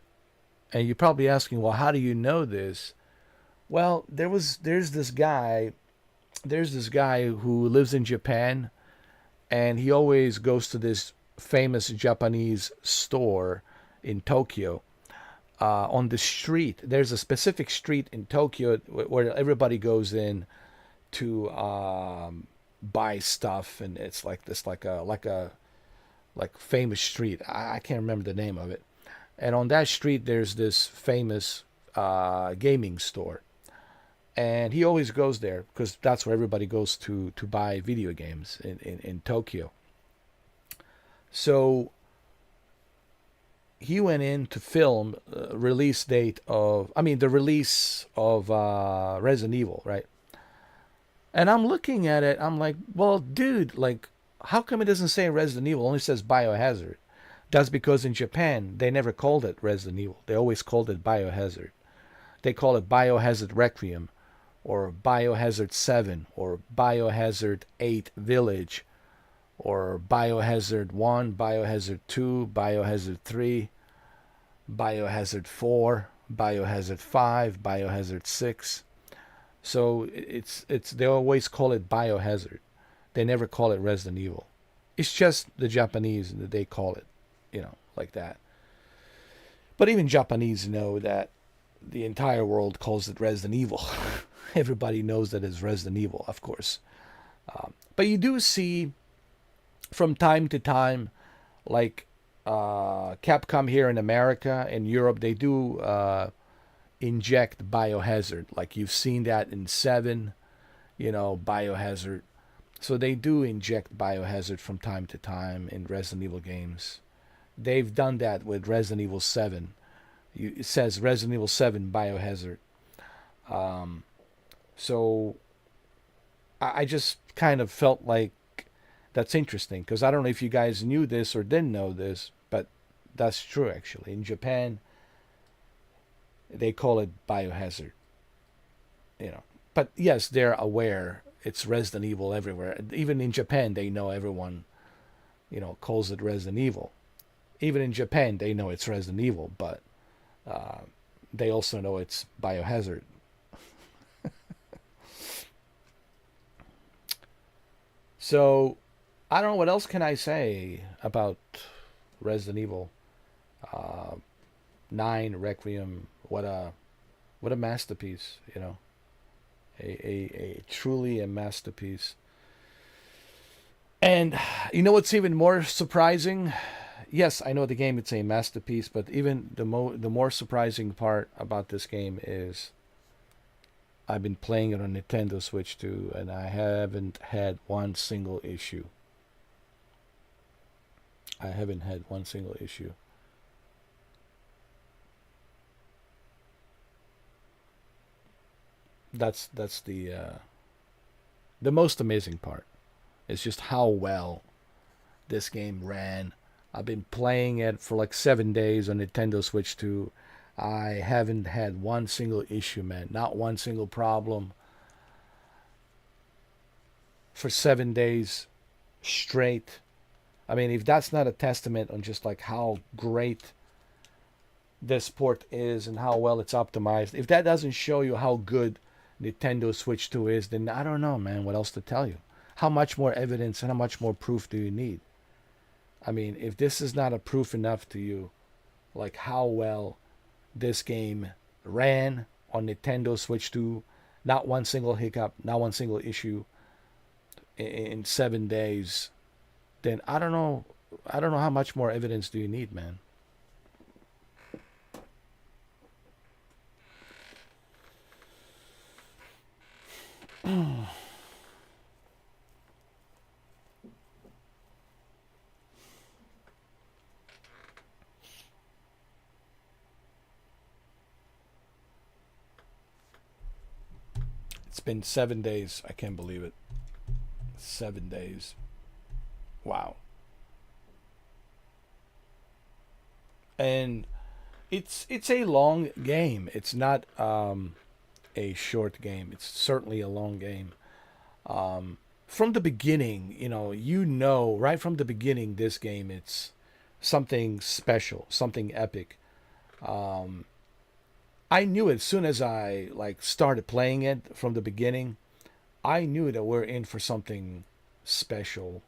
And you're probably asking, well, how do you know this? Well, there's this guy who lives in Japan, and he always goes to this famous Japanese store in Tokyo. On the street, there's a specific street in Tokyo where everybody goes in to buy stuff, and it's like this, like famous street. I can't remember the name of it. And on that street, there's this famous gaming store. And he always goes there because that's where everybody goes to buy video games in Tokyo. So he went in to film the release of Resident Evil, right? And I'm looking at it, I'm like, well, dude, like, how come it doesn't say Resident Evil? It only says Biohazard. That's because in Japan, they never called it Resident Evil. They always called it Biohazard. They call it Biohazard Requiem, or Biohazard 7, or Biohazard 8 Village, or Biohazard 1, Biohazard 2, Biohazard 3, Biohazard 4, Biohazard 5, Biohazard 6. So it's they always call it Biohazard. They never call it Resident Evil. It's just the Japanese that they call it, like that. But even Japanese know that the entire world calls it Resident Evil. Everybody knows that it's Resident Evil, of course. But you do see from time to time, like Capcom here in America and Europe, they do inject Biohazard. Like you've seen that in 7, Biohazard. So they do inject Biohazard from time to time in Resident Evil games. They've done that with Resident Evil 7. It says Resident Evil 7 Biohazard. So I just kind of felt like that's interesting, because I don't know if you guys knew this or didn't know this, but that's true actually. In Japan, they call it Biohazard. But yes, they're aware it's Resident Evil everywhere. Even in Japan, they know everyone, calls it Resident Evil. Even in Japan, they know it's Resident Evil, but they also know it's Biohazard. So, I don't know, what else can I say about Resident Evil 9 Requiem. What a masterpiece, a truly a masterpiece. And you know what's even more surprising? Yes, I know the game, it's a masterpiece, but even the more surprising part about this game is I've been playing it on Nintendo Switch too, and I haven't had one single issue. I haven't had one single issue. That's the most amazing part. It's just how well this game ran. I've been playing it for like 7 days on Nintendo Switch 2. I haven't had one single issue, man. Not one single problem. For 7 days straight. I mean, if that's not a testament on just like how great this port is and how well it's optimized, if that doesn't show you how good Nintendo Switch 2 is, then I don't know, man, what else to tell you. How much more evidence and how much more proof do you need? I mean, if this is not a proof enough to you, like how well this game ran on Nintendo Switch 2, not one single hiccup, not one single issue in 7 days, then I don't know how much more evidence do you need, man. It's been 7 days. I can't believe it. 7 days. Wow. And it's a long game. It's not a short game. It's certainly a long game. From the beginning, right from the beginning, this game, it's something special, something epic. I knew it as soon as I started playing it from the beginning. I knew that we're in for something special,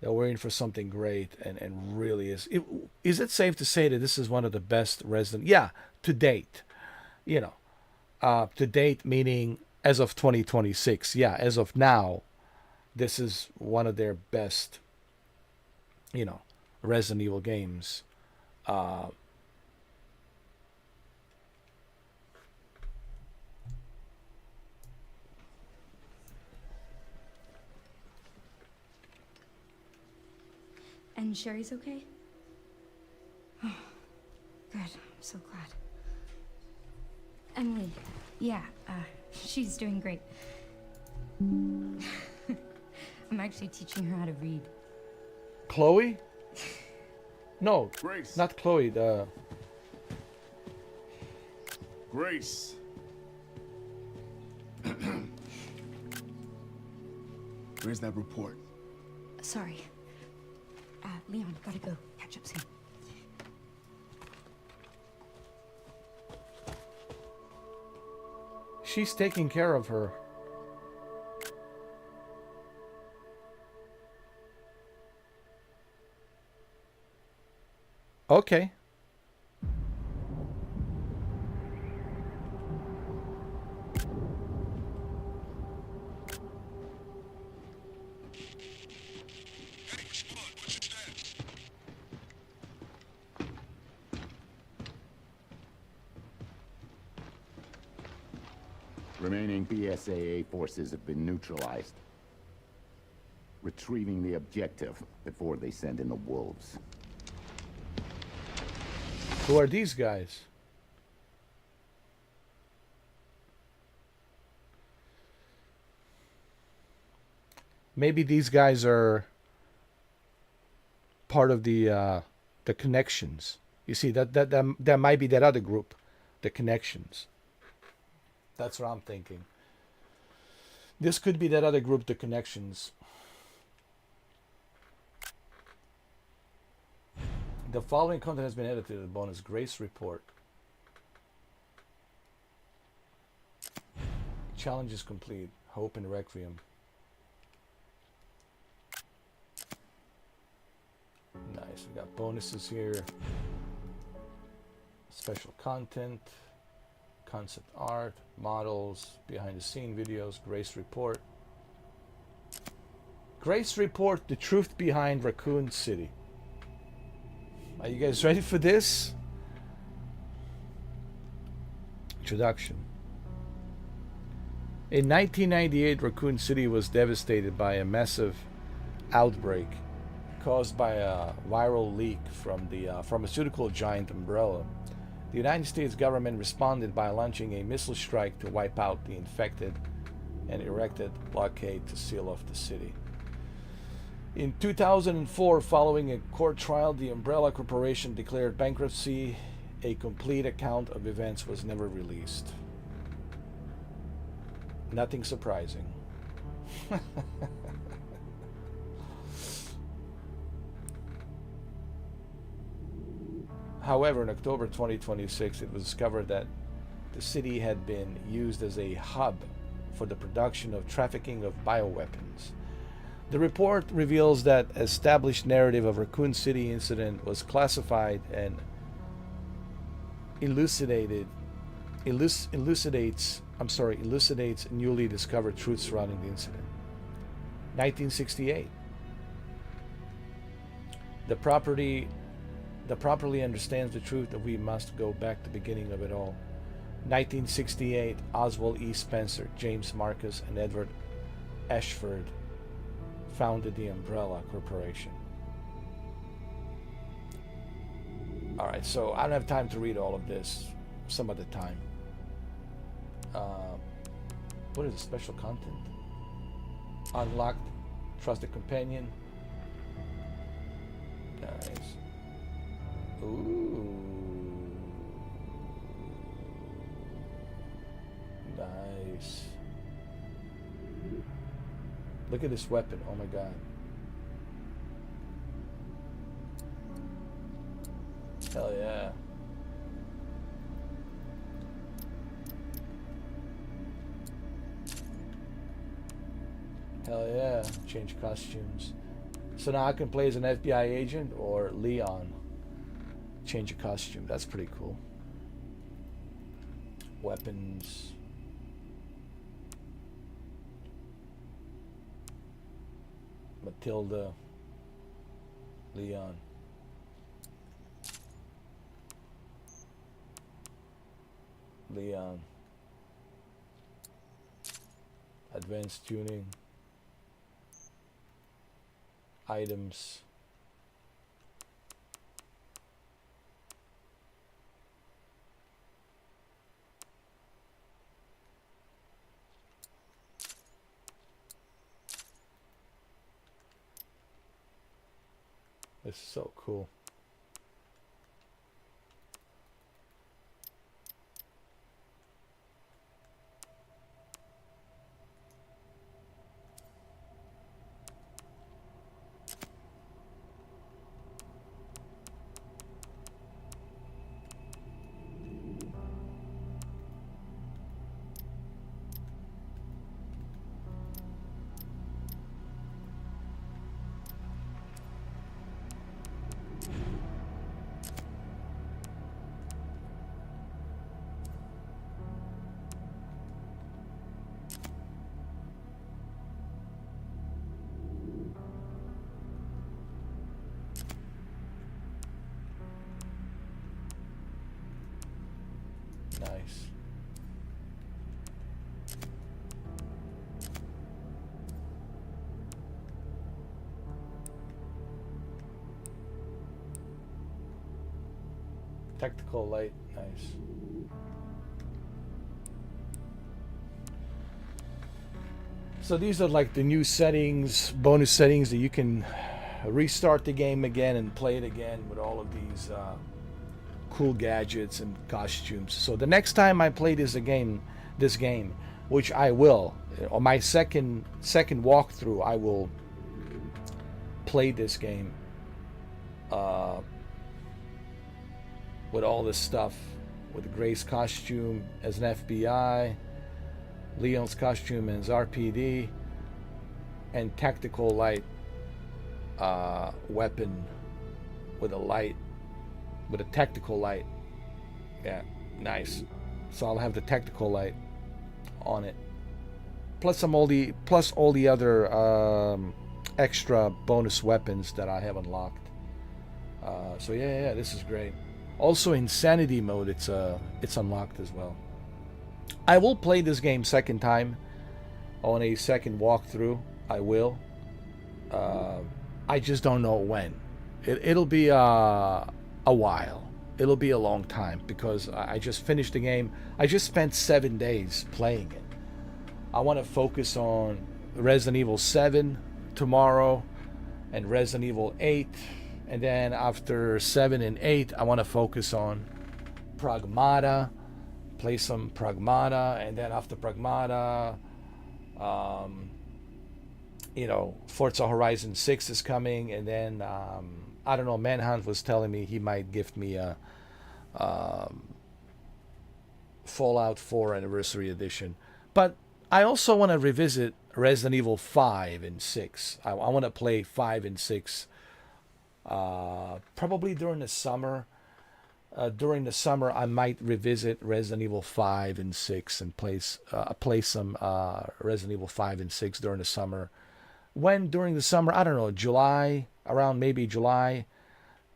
that we're in for something great, and really is. Is it safe to say that this is one of the best Resident? Yeah, to date. To date meaning as of 2026. Yeah, as of now, this is one of their best, Resident Evil games. And Sherry's okay? Oh, good. I'm so glad. Emily, yeah, she's doing great. I'm actually teaching her how to read. Chloe? No, Grace. not Chloe. Grace. Where's that report? Sorry. Leon, gotta go. Catch up soon. She's taking care of her. Okay. Remaining BSAA forces have been neutralized. Retrieving the objective before they send in the wolves. Who are these guys? Maybe these guys are part of the connections. You see, that might be that other group, the connections. That's what I'm thinking. This could be that other group, the connections. The following content has been edited as a bonus. Grace report. Challenge is complete. Hope and Requiem. Nice. We got bonuses here. Special content. Concept art. Models. Behind the scene videos. Grace report. Grace report. The truth behind Raccoon City. Are you guys ready for this? Introduction. In 1998, Raccoon City was devastated by a massive outbreak caused by a viral leak from the pharmaceutical giant Umbrella. The United States government responded by launching a missile strike to wipe out the infected and erected blockade to seal off the city. In 2004, following a court trial, the Umbrella Corporation declared bankruptcy. A complete account of events was never released. Nothing surprising. However, in October 2026, it was discovered that the city had been used as a hub for the production of trafficking of bioweapons. The report reveals that established narrative of Raccoon City incident was classified and elucidates newly discovered truth surrounding the incident. 1968. The properly understands the truth that we must go back to the beginning of it all. 1968, Oswald E. Spencer, James Marcus, and Edward Ashford founded the Umbrella Corporation. Alright, so I don't have time to read all of this. Some other time. What is the special content? Unlocked, trusted companion. Nice. Ooh. Nice. Look at this weapon. Oh my god. Hell yeah. Hell yeah. Change costumes. So now I can play as an FBI agent or Leon. Change a costume. That's pretty cool. Weapons. Matilda. Leon. Leon. Advanced tuning. Items. This is so cool. Nice. Tactical light, nice. So these are like the new settings, bonus settings that you can restart the game again and play it again with all of these cool gadgets and costumes. So the next time I play this game, which I will, on my second walkthrough, I will play this game with all this stuff, with Grace's costume as an FBI, Leon's costume as RPD, and tactical light weapon with a light. With a tactical light. Yeah, nice. So I'll have the tactical light on it. Plus all the other extra bonus weapons that I have unlocked. So yeah, this is great. Also insanity mode, it's unlocked as well. I will play this game second time on a second walkthrough. I will. I just don't know when. It'll be a while. it'll be a long time because I just finished the game. I just spent 7 days playing it. I want to focus on Resident Evil 7 tomorrow and Resident Evil 8, and then after 7 and 8 I want to focus on Pragmata, play some Pragmata, and then after Pragmata, you know, Forza Horizon 6 is coming, and then I don't know, Manhunt was telling me he might give me a Fallout 4 Anniversary Edition. But I also want to revisit Resident Evil 5 and 6. I want to play 5 and 6 probably during the summer. During the summer, I might revisit Resident Evil 5 and 6 and play some Resident Evil 5 and 6 during the summer. When during the summer, I don't know, July, around maybe July,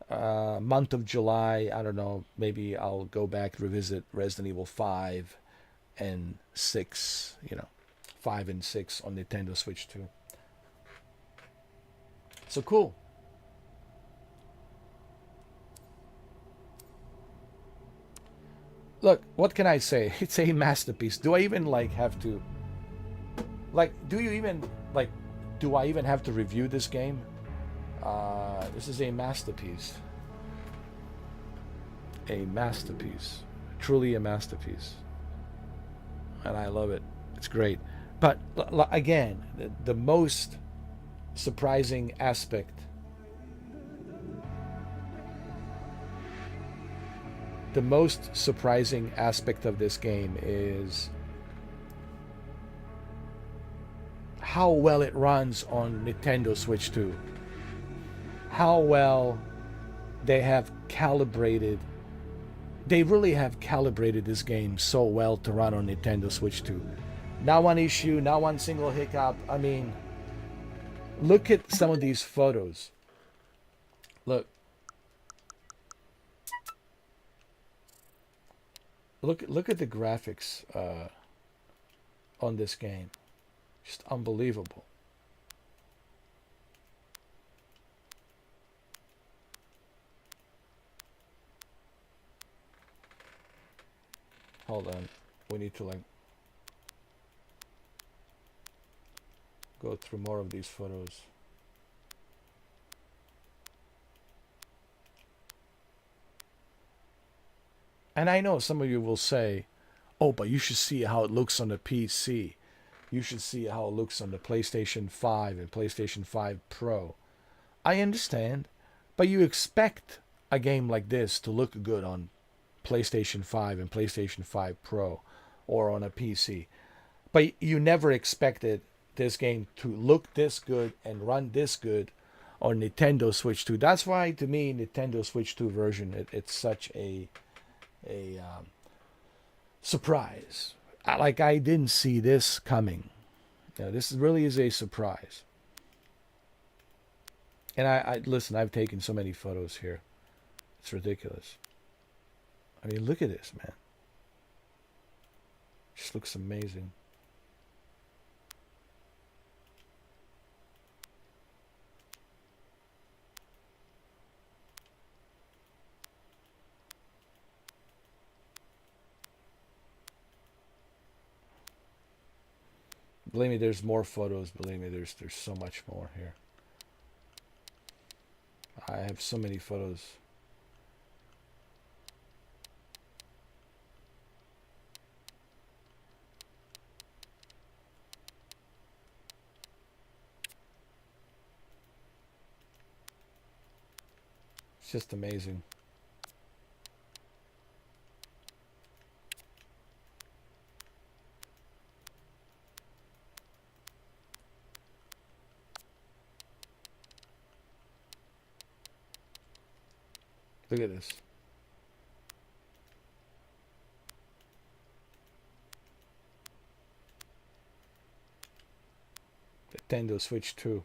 month of July, I don't know, maybe I'll go back, revisit Resident Evil 5 and 6, you know, 5 and 6 on Nintendo Switch 2. So cool. Look, what can I say? It's a masterpiece. Do I even have to do I even have to review this game? This is a masterpiece. A masterpiece. Truly a masterpiece. And I love it. It's great. But again, the most surprising aspect of this game is how well it runs on Nintendo Switch 2. How well they have calibrated. They really have calibrated this game so well to run on Nintendo Switch 2. Not one issue, not one single hiccup. I mean, look at some of these photos. Look at the graphics on this game. Just unbelievable. Hold on. We need to go through more of these photos. And I know some of you will say, oh, but you should see how it looks on the PC. You should see how it looks on the PlayStation 5 and PlayStation 5 Pro. I understand, but you expect a game like this to look good on PlayStation 5 and PlayStation 5 Pro or on a PC. But you never expected this game to look this good and run this good on Nintendo Switch 2. That's why, to me, Nintendo Switch 2 version, it's such a surprise. I didn't see this coming. You know, this really is a surprise. And I listen, I've taken so many photos here. It's ridiculous. I mean, look at this, man. Just looks amazing. Believe me, there's more photos. Believe me, there's so much more here. I have so many photos. It's just amazing. Look at this. Nintendo Switch 2.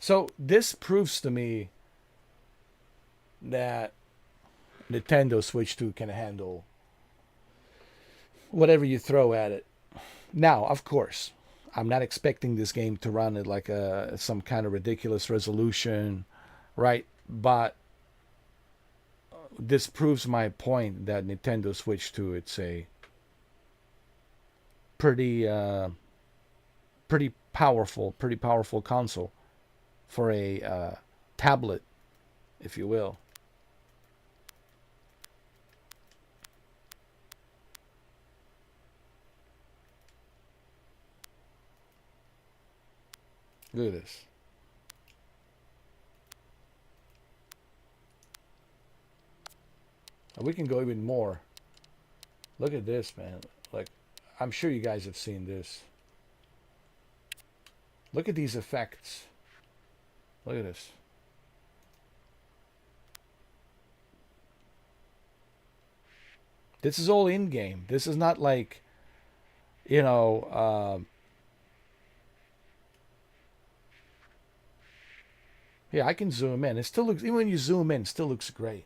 So this proves to me that Nintendo Switch 2 can handle whatever you throw at it. Now, of course, I'm not expecting this game to run at like some kind of ridiculous resolution, right? But this proves my point that Nintendo Switch 2, it's a pretty powerful console for a tablet, if you will. Look at this. And we can go even more. Look at this, man. Like, I'm sure you guys have seen this. Look at these effects. Look at this. This is all in-game. This is not like, you know, yeah, I can zoom in. It still looks, even when you zoom in, it still looks great.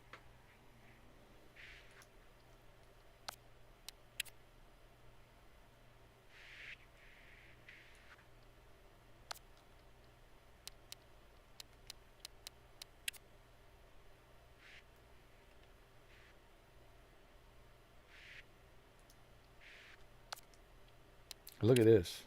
Look at this.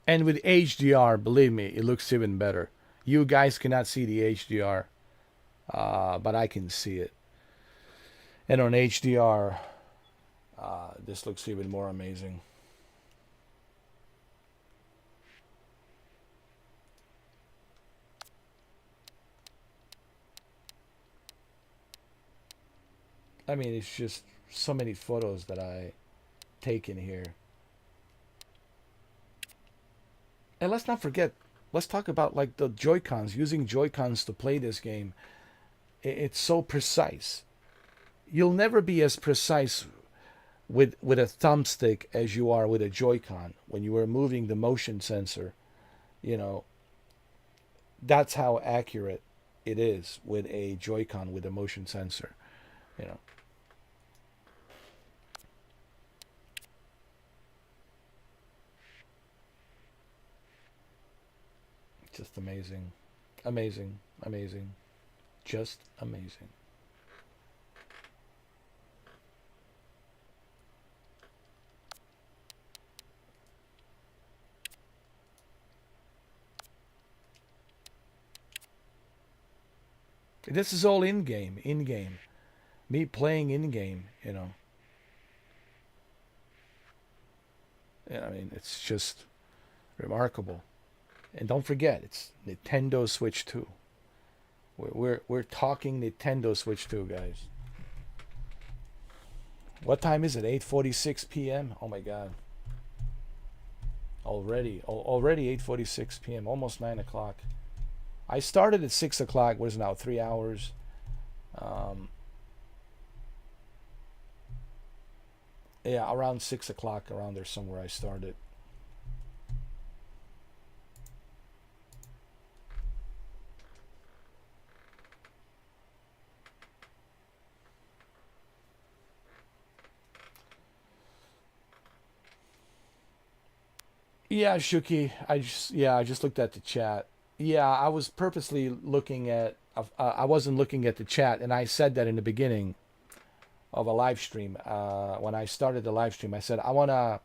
And with HDR, believe me, it looks even better. You guys cannot see the HDR, but I can see it. And on HDR, this looks even more amazing. I mean, it's just so many photos that I take in here. And let's not forget, let's talk about like the Joy-Cons, using Joy-Cons to play this game. It's so precise. You'll never be as precise with a thumbstick as you are with a Joy-Con. When you are moving the motion sensor, you know, that's how accurate it is with a Joy-Con with a motion sensor, you know. Just amazing. Amazing. Amazing. Just amazing. This is all in-game. In-game. Me playing in-game, you know. Yeah, I mean, it's just remarkable. And don't forget, it's Nintendo Switch 2. We're talking Nintendo Switch 2, guys. What time is it? 8:46 p.m. Oh my God. Already 8:46 p.m. Almost 9 o'clock. I started at 6 o'clock. What is it now? 3 hours. Yeah, around 6 o'clock, around there somewhere I started. Yeah, Shuki. I just looked at the chat. Yeah, I was purposely looking at. I wasn't looking at the chat, and I said that in the beginning of a live stream. When I started the live stream, I said I want to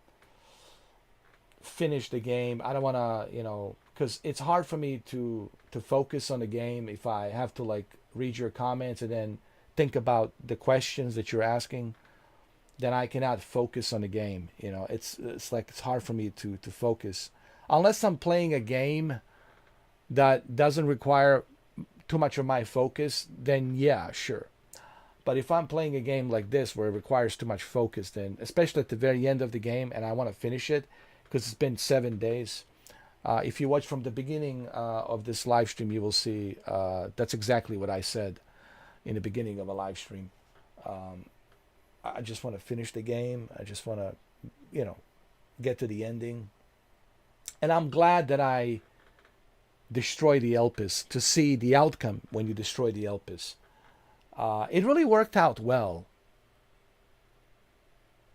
finish the game. I don't want to, you know, because it's hard for me to focus on the game if I have to like read your comments and then think about the questions that you're asking. Then I cannot focus on the game. You know, it's like it's hard for me to focus unless I'm playing a game that doesn't require too much of my focus. Then yeah, sure. But if I'm playing a game like this where it requires too much focus, then especially at the very end of the game, and I want to finish it because it's been 7 days. If you watch from the beginning of this live stream, you will see that's exactly what I said in the beginning of a live stream. I just want to finish the game. I just want to, you know, get to the ending. And I'm glad that I destroyed the Elpis to see the outcome when you destroy the Elpis. It really worked out well.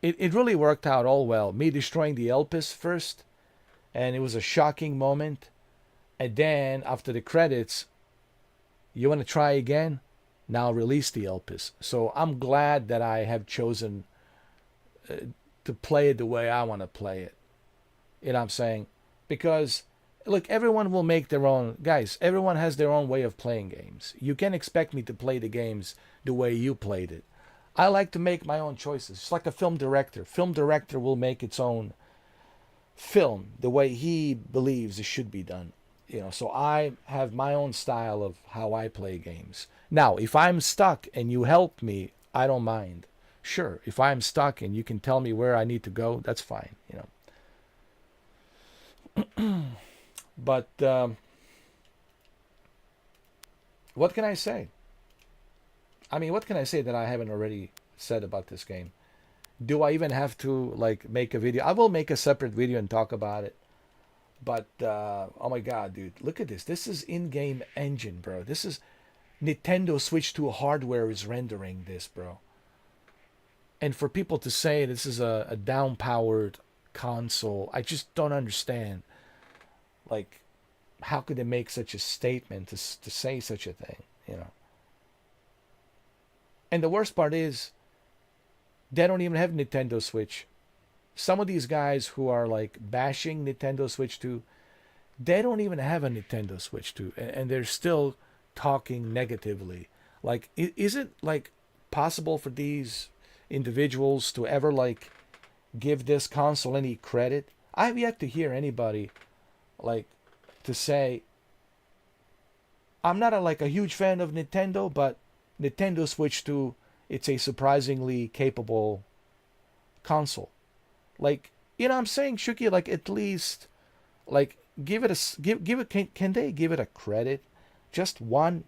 It really worked out all well. Me destroying the Elpis first, and it was a shocking moment. And then after the credits, you want to try again? Now release the Elpis. So I'm glad that I have chosen to play it the way I want to play it. You know what I'm saying? Because, look, everyone will make their own... Guys, everyone has their own way of playing games. You can't expect me to play the games the way you played it. I like to make my own choices. It's like a film director. Film director will make its own film the way he believes it should be done. You know, so I have my own style of how I play games. Now, if I'm stuck and you help me, I don't mind. Sure, if I'm stuck and you can tell me where I need to go, that's fine, you know. But what can I say? I mean, what can I say that I haven't already said about this game? Do I even have to like make a video? I will make a separate video and talk about it. But oh my god, dude, look at this. This is in-game engine, bro. This is Nintendo Switch 2 hardware is rendering this, bro. And for people to say this is a down-powered console, I just don't understand. Like, how could they make such a statement to say such a thing, you know? And the worst part is, they don't even have Nintendo Switch. Some of these guys who are like bashing Nintendo Switch 2, they don't even have a Nintendo Switch 2, and they're still talking negatively. Like, is it like possible for these individuals to ever like give this console any credit? I've yet to hear anybody like to say, I'm not a huge fan of Nintendo, but Nintendo Switch 2, it's a surprisingly capable console. Like, you know what I'm saying, Shuki? Like, at least, like, give it a, can they give it a credit? Just one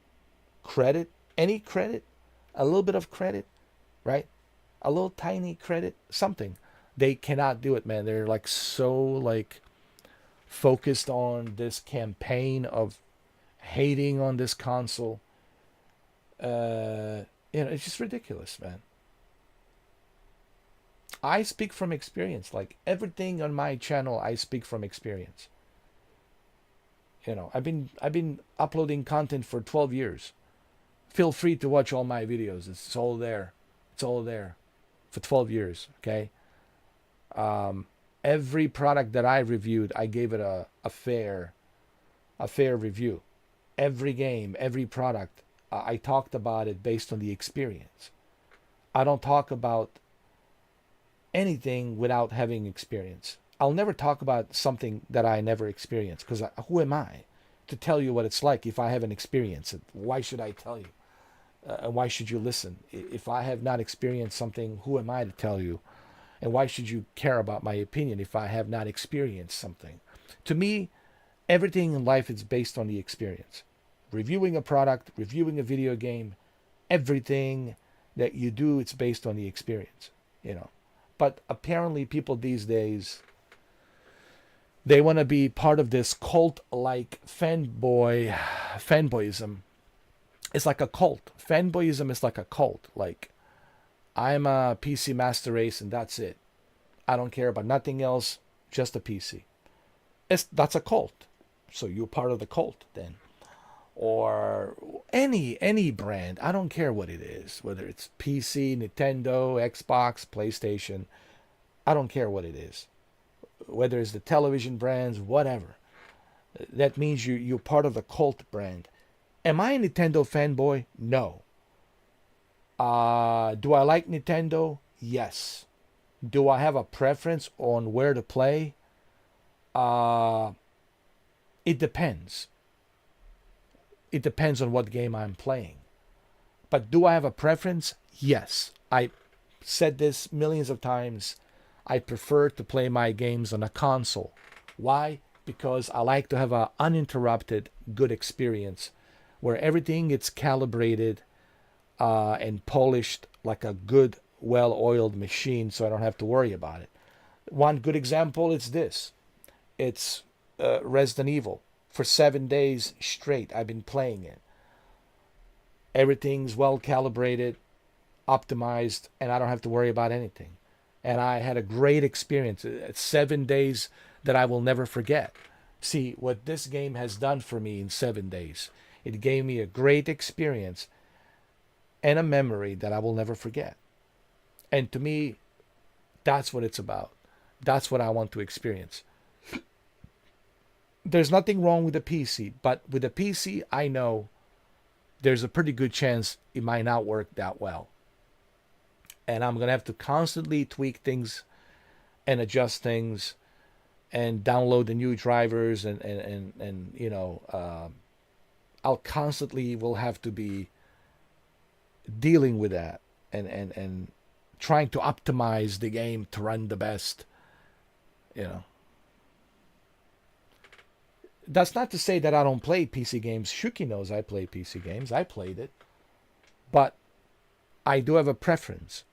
credit? Any credit? A little bit of credit, right? A little tiny credit? Something. They cannot do it, man. They're, like, so, like, focused on this campaign of hating on this console. You know, it's just ridiculous, man. I speak from experience. Like, everything on my channel, I speak from experience. You know, I've been uploading content for 12 years. Feel free to watch all my videos. It's all there. It's all there for 12 years, okay? Every product that I reviewed, I gave it a fair review. Every game, every product, I talked about it based on the experience. I don't talk about anything without having experience. I'll never talk about something that I never experienced, because who am I to tell you what it's like if I haven't experienced it? Why should I tell you? And why should you listen? If I have not experienced something, who am I to tell you? And why should you care about my opinion if I have not experienced something? To me, everything in life is based on the experience. Reviewing a product, reviewing a video game, everything that you do, it's based on the experience, you know. But apparently people these days, they want to be part of this cult-like fanboyism. It's like a cult. Fanboyism is like a cult. Like, I'm a PC Master Race and that's it. I don't care about nothing else, just a PC. That's a cult. So you're part of the cult then. Or any brand, I don't care what it is, whether it's PC, Nintendo, Xbox, PlayStation, I don't care what it is. Whether it's the television brands, whatever. That means you're part of the cult brand. Am I a Nintendo fanboy? No. Do I like Nintendo? Yes. Do I have a preference on where to play? It depends. It depends on what game I'm playing. But do I have a preference? Yes. I said this millions of times. I prefer to play my games on a console. Why? Because I like to have an uninterrupted, good experience where everything gets calibrated and polished like a good, well-oiled machine, so I don't have to worry about it. One good example is this. It's Resident Evil. For 7 days straight, I've been playing it. Everything's well calibrated, optimized, and I don't have to worry about anything. And I had a great experience. 7 days that I will never forget. See, what this game has done for me in 7 days. It gave me a great experience and a memory that I will never forget. And to me, that's what it's about. That's what I want to experience. There's nothing wrong with the PC, but with the PC, I know there's a pretty good chance it might not work that well. And I'm going to have to constantly tweak things and adjust things and download the new drivers and you know, I'll constantly will have to be dealing with that and trying to optimize the game to run the best, you know. That's not to say that I don't play PC games. Shuki knows I play PC games. I played it. But I do have a preference.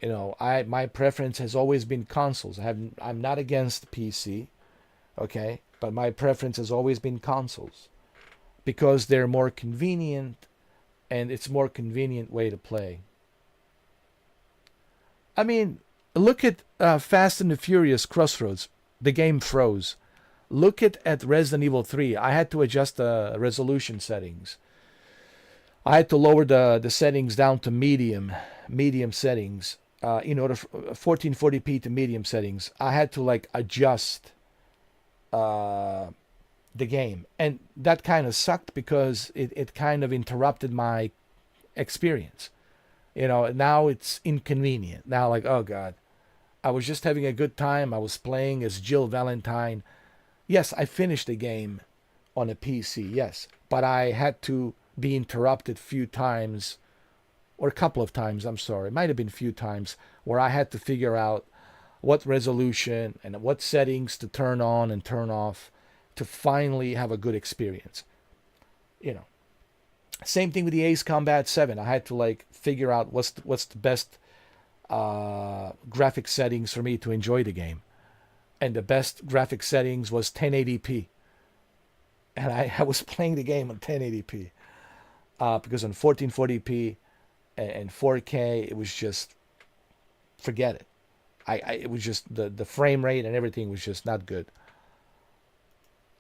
You know, my preference has always been consoles. I'm not against PC, okay? But my preference has always been consoles because they're more convenient and it's a more convenient way to play. I mean, look at Fast and the Furious Crossroads. The game froze. Look at Resident Evil 3. I had to adjust the resolution settings. I had to lower the settings down to medium settings. In order 1440p to medium settings. I had to like adjust the game. And that kind of sucked because it kind of interrupted my experience. You know, now it's inconvenient. Now like, oh God. I was just having a good time. I was playing as Jill Valentine. Yes, I finished the game on a PC, yes. But I had to be interrupted a few times, or a couple of times, I'm sorry. It might have been a few times, where I had to figure out what resolution and what settings to turn on and turn off to finally have a good experience. You know. Same thing with the Ace Combat 7. I had to like figure out what's the best graphic settings for me to enjoy the game. And the best graphic settings was 1080p. And I was playing the game on 1080p. Because on 1440p and 4K, it was just, forget it. It was just, the frame rate and everything was just not good.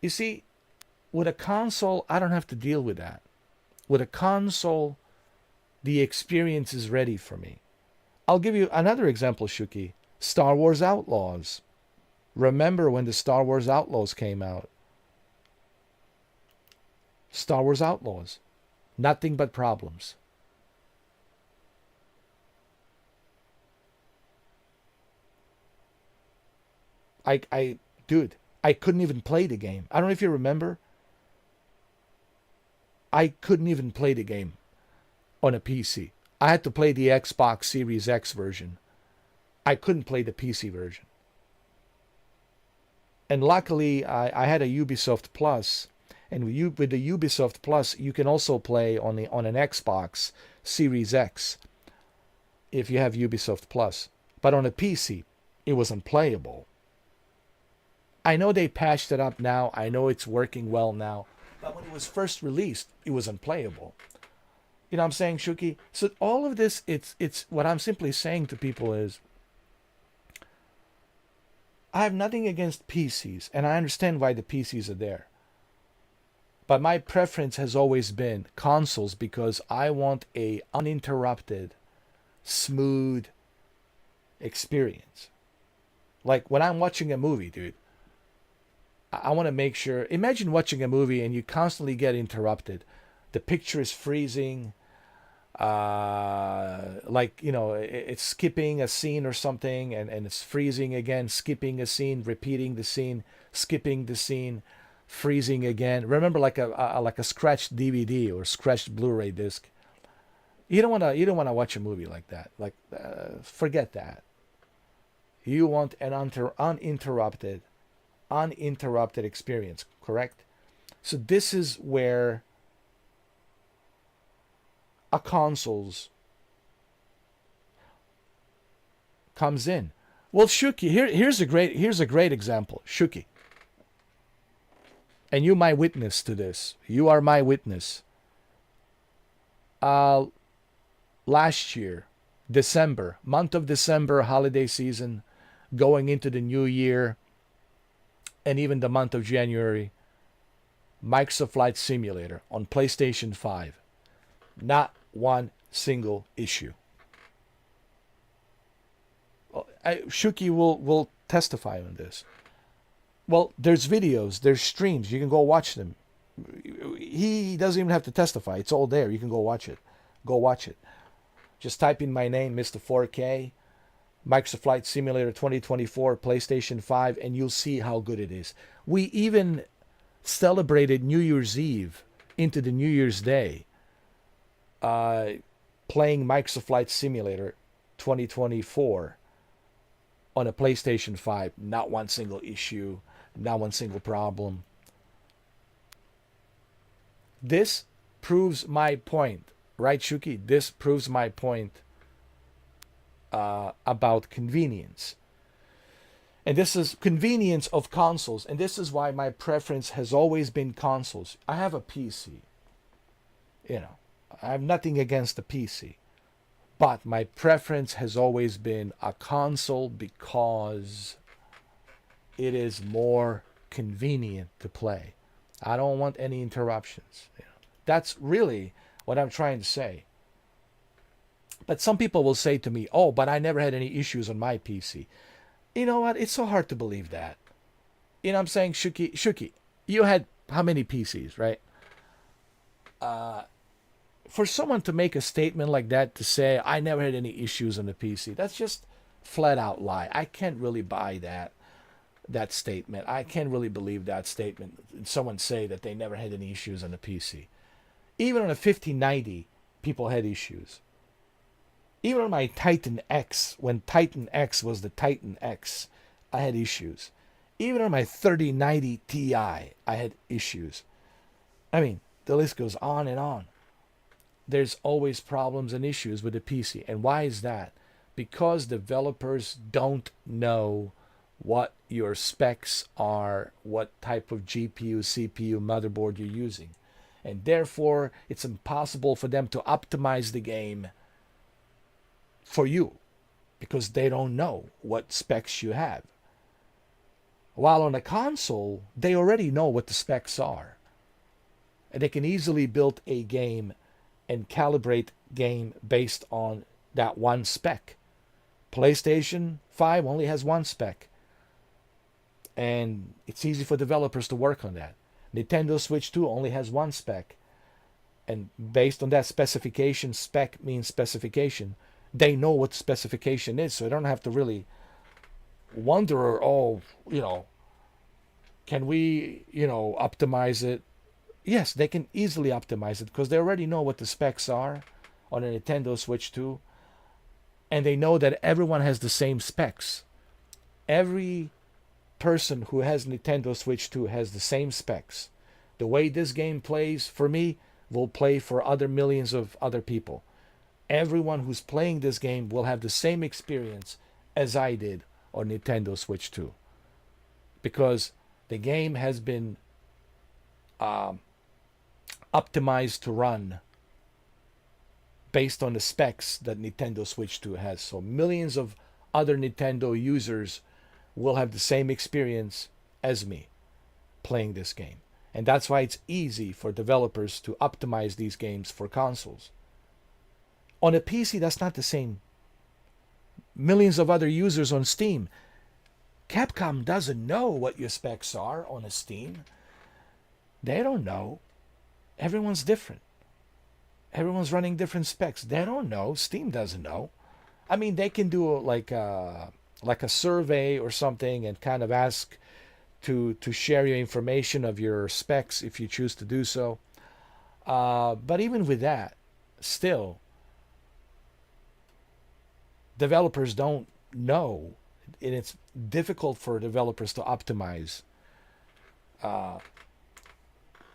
You see, with a console, I don't have to deal with that. With a console, the experience is ready for me. I'll give you another example, Shuki. Star Wars Outlaws. Remember when the Star Wars Outlaws came out? Star Wars Outlaws. Nothing but problems. Dude, I couldn't even play the game. I don't know if you remember. I couldn't even play the game on a PC. I had to play the Xbox Series X version. I couldn't play the PC version. And luckily, I had a Ubisoft Plus, and with the Ubisoft Plus, you can also play on an Xbox Series X if you have Ubisoft Plus. But on a PC, it was unplayable. I know they patched it up now. I know it's working well now. But when it was first released, it was unplayable. You know what I'm saying, Shuki? So all of this, it's what I'm simply saying to people is, I have nothing against PCs, and I understand why the PCs are there. But my preference has always been consoles because I want a uninterrupted, smooth experience. Like when I'm watching a movie, dude, I want to make sure, imagine watching a movie and you constantly get interrupted. The picture is freezing, like, you know, it's skipping a scene or something and it's freezing again, skipping a scene, repeating the scene, skipping the scene, freezing again. Remember like a scratched DVD or scratched Blu-ray disc. You don't want to watch a movie like that. Like, forget that. You want an uninterrupted experience, correct? So this is where a consoles comes in. Well, Shuki, here's a great example. Shuki, and you my witness to this. You are my witness. Last year, December, month of December, holiday season, going into the new year, and even the month of January, Microsoft Flight Simulator on PlayStation 5. Not one single issue. Shuki will testify on this. Well, there's videos, there's streams. You can go watch them. He doesn't even have to testify. It's all there. You can go watch it. Go watch it. Just type in my name, Mr. 4K, Microsoft Flight Simulator 2024, PlayStation 5, and you'll see how good it is. We even celebrated New Year's Eve into the New Year's Day playing Microsoft Flight Simulator 2024 on a PlayStation 5. Not one single issue, not one single problem. This proves my point, right, Shuki? This proves my point about convenience. And this is convenience of consoles. And this is why my preference has always been consoles. I have a PC. You know, I have nothing against the PC. But my preference has always been a console because it is more convenient to play. I don't want any interruptions. You know, that's really what I'm trying to say. But some people will say to me, oh, but I never had any issues on my PC. You know what? It's so hard to believe that. You know what I'm saying? Shuki, you had how many PCs, right? For someone to make a statement like that, to say, I never had any issues on the PC, that's just flat out lie. I can't really buy that statement. I can't really believe that statement. Someone say that they never had any issues on the PC. Even on a 5090, people had issues. Even on my Titan X, when Titan X was the Titan X, I had issues. Even on my 3090 Ti, I had issues. I mean, the list goes on and on. There's always problems and issues with the PC. And why is that? Because developers don't know what your specs are, what type of GPU, CPU, motherboard you're using. And therefore, it's impossible for them to optimize the game for you because they don't know what specs you have. While on a console, they already know what the specs are. And they can easily build a game and calibrate game based on that one spec. PlayStation 5 only has one spec. And it's easy for developers to work on that. Nintendo Switch 2 only has one spec. And based on that specification, spec means specification. They know what specification is, so they don't have to really wonder, oh, you know, can we, you know, optimize it? Yes, they can easily optimize it because they already know what the specs are on a Nintendo Switch 2. And they know that everyone has the same specs. Every person who has Nintendo Switch 2 has the same specs. The way this game plays for me will play for other millions of other people. Everyone who's playing this game will have the same experience as I did on Nintendo Switch 2. Because the game has been optimized to run based on the specs that Nintendo Switch 2 has. So millions of other Nintendo users will have the same experience as me playing this game. And that's why it's easy for developers to optimize these games for consoles. On a PC, that's not the same. Millions of other users on Steam. Capcom doesn't know what your specs are on a Steam. They don't know. Everyone's different. Everyone's running different specs. They don't know. Steam doesn't know. I mean, they can do like a survey or something and kind of ask to share your information of your specs if you choose to do so. But even with that, still, developers don't know, and it's difficult for developers to optimize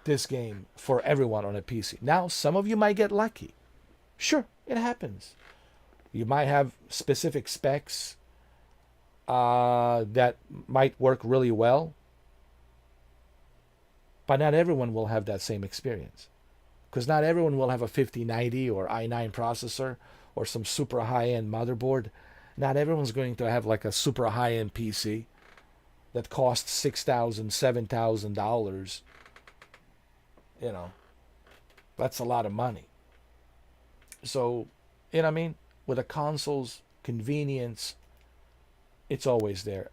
this game for everyone on a PC. Now, some of you might get lucky. Sure, it happens. You might have specific specs that might work really well. But not everyone will have that same experience. Because not everyone will have a 5090 or i9 processor or some super high-end motherboard. Not everyone's going to have like a super high-end PC that costs $6,000, $7,000. You know, that's a lot of money. So, you know what I mean? With the consoles, convenience, it's always there.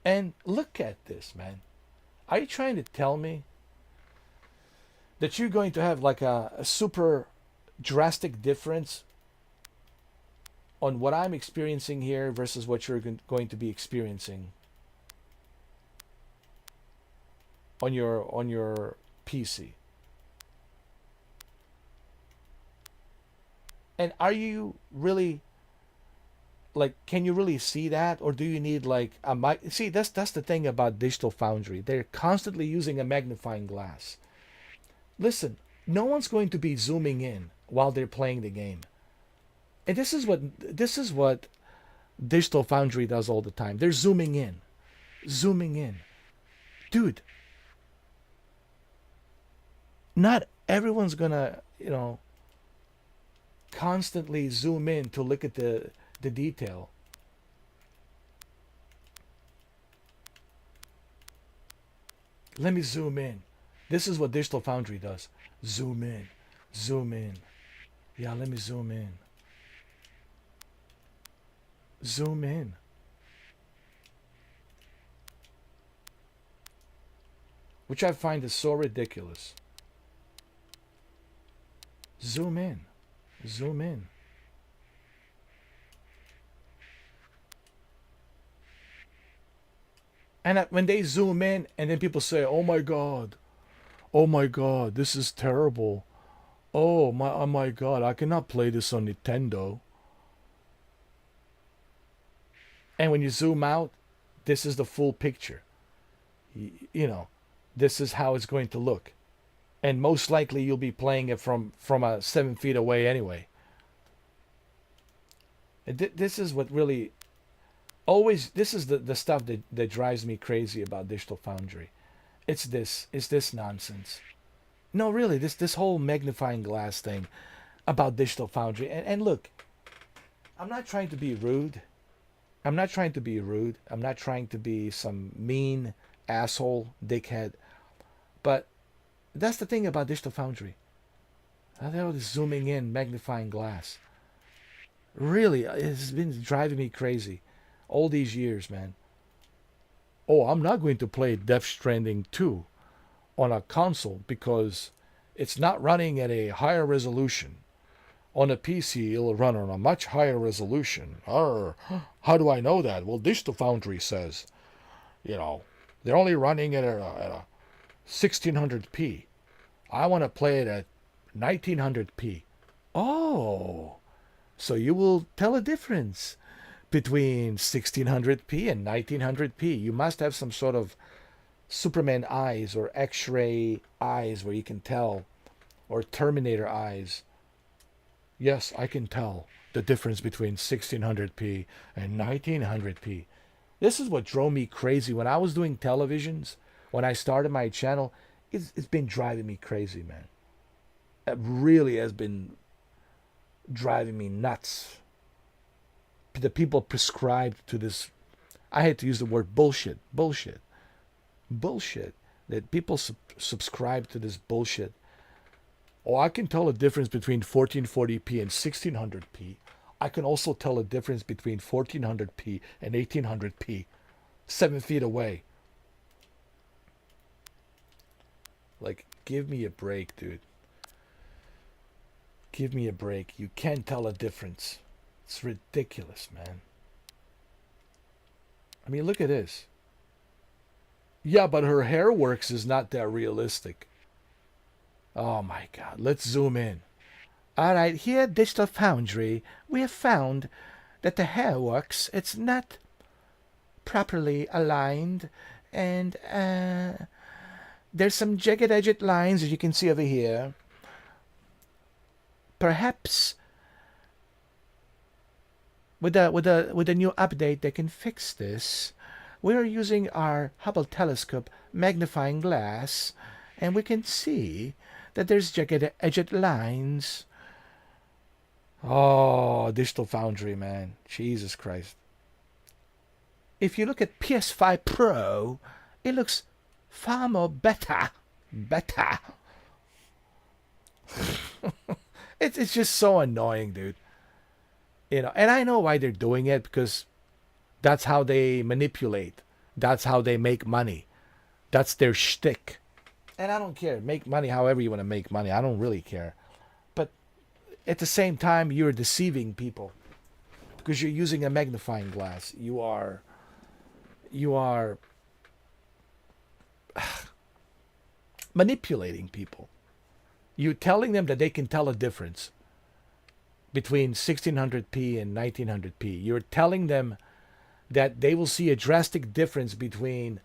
And look at this, man. Are you trying to tell me that you're going to have like a super drastic difference on what I'm experiencing here versus what you're going to be experiencing on your PC? And are you really, like, can you really see that, or do you need like a mic? See, that's the thing about Digital Foundry. They're constantly using a magnifying glass. Listen, no one's going to be zooming in while they're playing the game. And this is what Digital Foundry does all the time. They're zooming in. Zooming in. Dude, not everyone's gonna, you know, constantly zoom in to look at the detail. Let me zoom in. This is what Digital Foundry does. Zoom in. Zoom in. Yeah, let me zoom in. Zoom in. Which I find is so ridiculous. Zoom in. Zoom in. And when they zoom in and then people say, oh my God, this is terrible. Oh my God, I cannot play this on Nintendo. And when you zoom out, this is the full picture. You know, this is how it's going to look. And most likely you'll be playing it from 7 feet away anyway. This is what really always, this is the stuff that drives me crazy about Digital Foundry. It's this nonsense. No, really, this whole magnifying glass thing about Digital Foundry. And look, I'm not trying to be rude. I'm not trying to be some mean asshole, dickhead. But that's the thing about Digital Foundry. They're always zooming in, magnifying glass. Really, it's been driving me crazy all these years, man. Oh, I'm not going to play Death Stranding 2 on a console because it's not running at a higher resolution. On a PC, it'll run on a much higher resolution. How do I know that? Well, Digital Foundry says, you know, they're only running at a 1600p. I want to play it at 1900p. Oh, so you will tell a difference between 1600p and 1900p. You must have some sort of Superman eyes or X-ray eyes where you can tell, or Terminator eyes. Yes, I can tell the difference between 1600p and 1900p. This is what drove me crazy when I was doing televisions. When I started my channel, it's been driving me crazy, man. It really has been driving me nuts. The people prescribed to this, I hate to use the word bullshit, that people subscribe to this bullshit. Oh, I can tell a difference between 1440p and 1600p. I can also tell a difference between 1400p and 1800p, 7 feet away. Like, give me a break, dude. Give me a break. You can't tell a difference. It's ridiculous, man. I mean, look at this. Yeah, but her hair works is not that realistic. Oh my God. Let's zoom in. All right, here at Digital Foundry, we have found that the hair works. It's not properly aligned, and there's some jagged-edged lines, as you can see over here. Perhaps with a new update, they can fix this. We are using our Hubble telescope magnifying glass, and we can see that there's jagged-edged lines. Oh, Digital Foundry, man. Jesus Christ. If you look at PS5 Pro, it looks far more better. Better. It's just so annoying, dude. You know, and I know why they're doing it, because that's how they manipulate. That's how they make money. That's their shtick. And I don't care. Make money however you want to make money. I don't really care. But at the same time, you're deceiving people, because you're using a magnifying glass. You are manipulating people. You're telling them that they can tell a difference between 1600p and 1900p. You're telling them that they will see a drastic difference between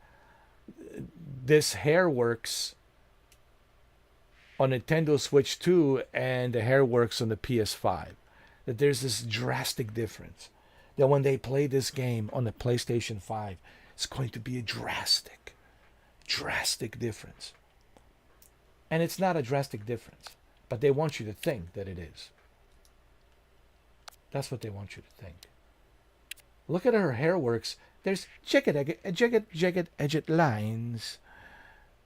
this Hairworks on Nintendo Switch 2 and the Hairworks on the PS5. That there's this drastic difference. That when they play this game on the PlayStation 5, it's going to be a drastic difference. And it's not a drastic difference, but they want you to think that it is. That's what they want you to think. Look at her Hairworks. There's jagged-edged lines.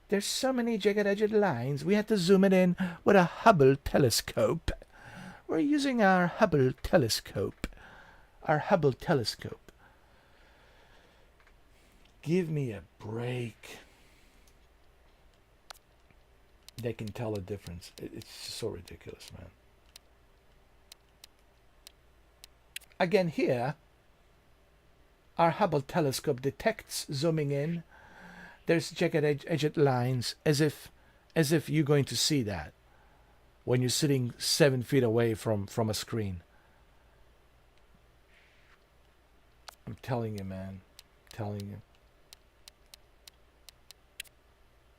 There's so many jagged-edged lines. We had to zoom it in with a Hubble telescope. We're using our Hubble telescope. Give me a break. They can tell a difference. It's just so ridiculous, man. Again, here, our Hubble telescope detects zooming in. There's jagged-edged lines, as if you're going to see that when you're sitting 7 feet away from a screen. I'm telling you, man. I'm telling you.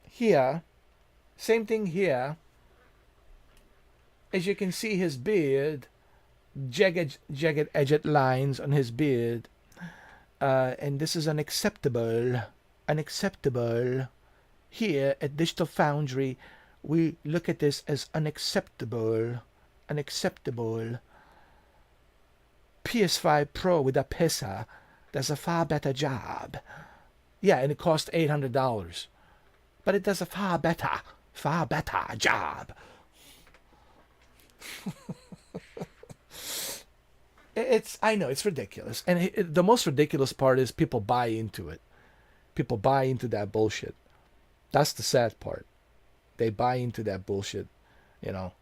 Here, same thing here. As you can see, his beard, jagged-edged lines on his beard. And this is unacceptable. Here at Digital Foundry, we look at this as unacceptable. PS5 Pro with a PESA does a far better job. Yeah, and it costs $800. But it does a far better job. I know, it's ridiculous. And the most ridiculous part is people buy into it. People buy into that bullshit. That's the sad part. They buy into that bullshit, you know.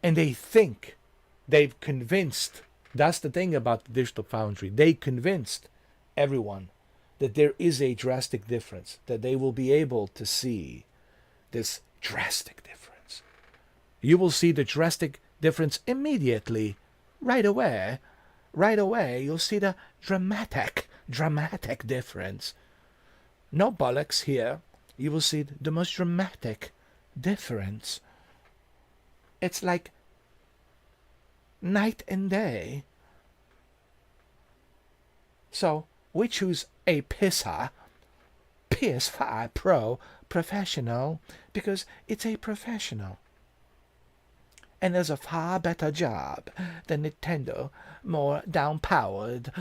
And they think they've convinced. That's the thing about the Digital Foundry. They convinced everyone that there is a drastic difference, that they will be able to see this drastic difference. You will see the drastic difference immediately, right away. Right away, you'll see the dramatic difference. No bollocks here. You will see the most dramatic difference. It's like night and day. So, we choose a PISA, PS5 Pro Professional, because it's a professional. And does a far better job than Nintendo, more down-powered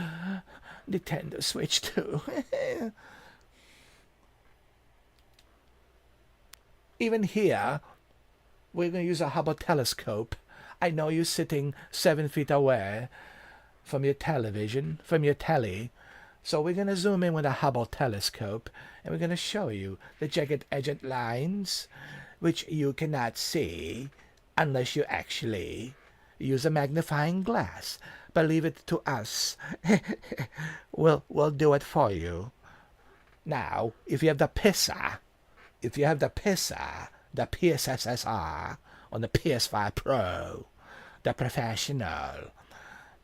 Nintendo Switch 2. Even here, we're going to use a Hubble telescope. I know you're sitting 7 feet away from your television, from your telly. So we're going to zoom in with a Hubble telescope, and we're going to show you the jagged-edged lines, which you cannot see unless you actually use a magnifying glass. But leave it to us. We'll do it for you. Now, if you have the PISA, the PSSR on the PS5 Pro, the Professional,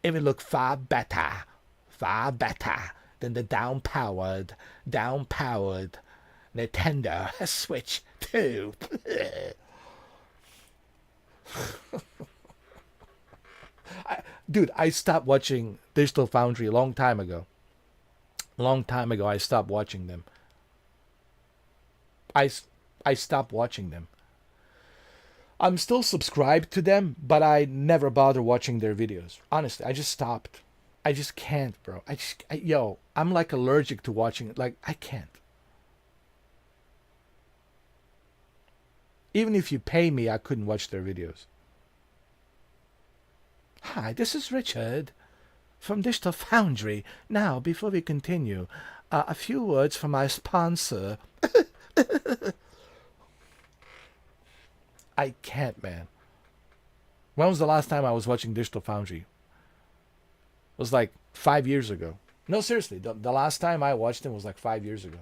it will look far better than the down-powered Nintendo Switch 2. Dude, I stopped watching Digital Foundry a long time ago. I stopped watching them. I I stopped watching them. I'm still subscribed to them, but I never bother watching their videos. Honestly, I just stopped. I just can't, bro. Yo, I'm like allergic to watching it. Like, I can't. Even if you pay me, I couldn't watch their videos. Hi, this is Richard from Digital Foundry. Now, before we continue, a few words from my sponsor. I can't, man. When was the last time I was watching Digital Foundry? It was like 5 years ago. No, seriously, the last time I watched them was like 5 years ago.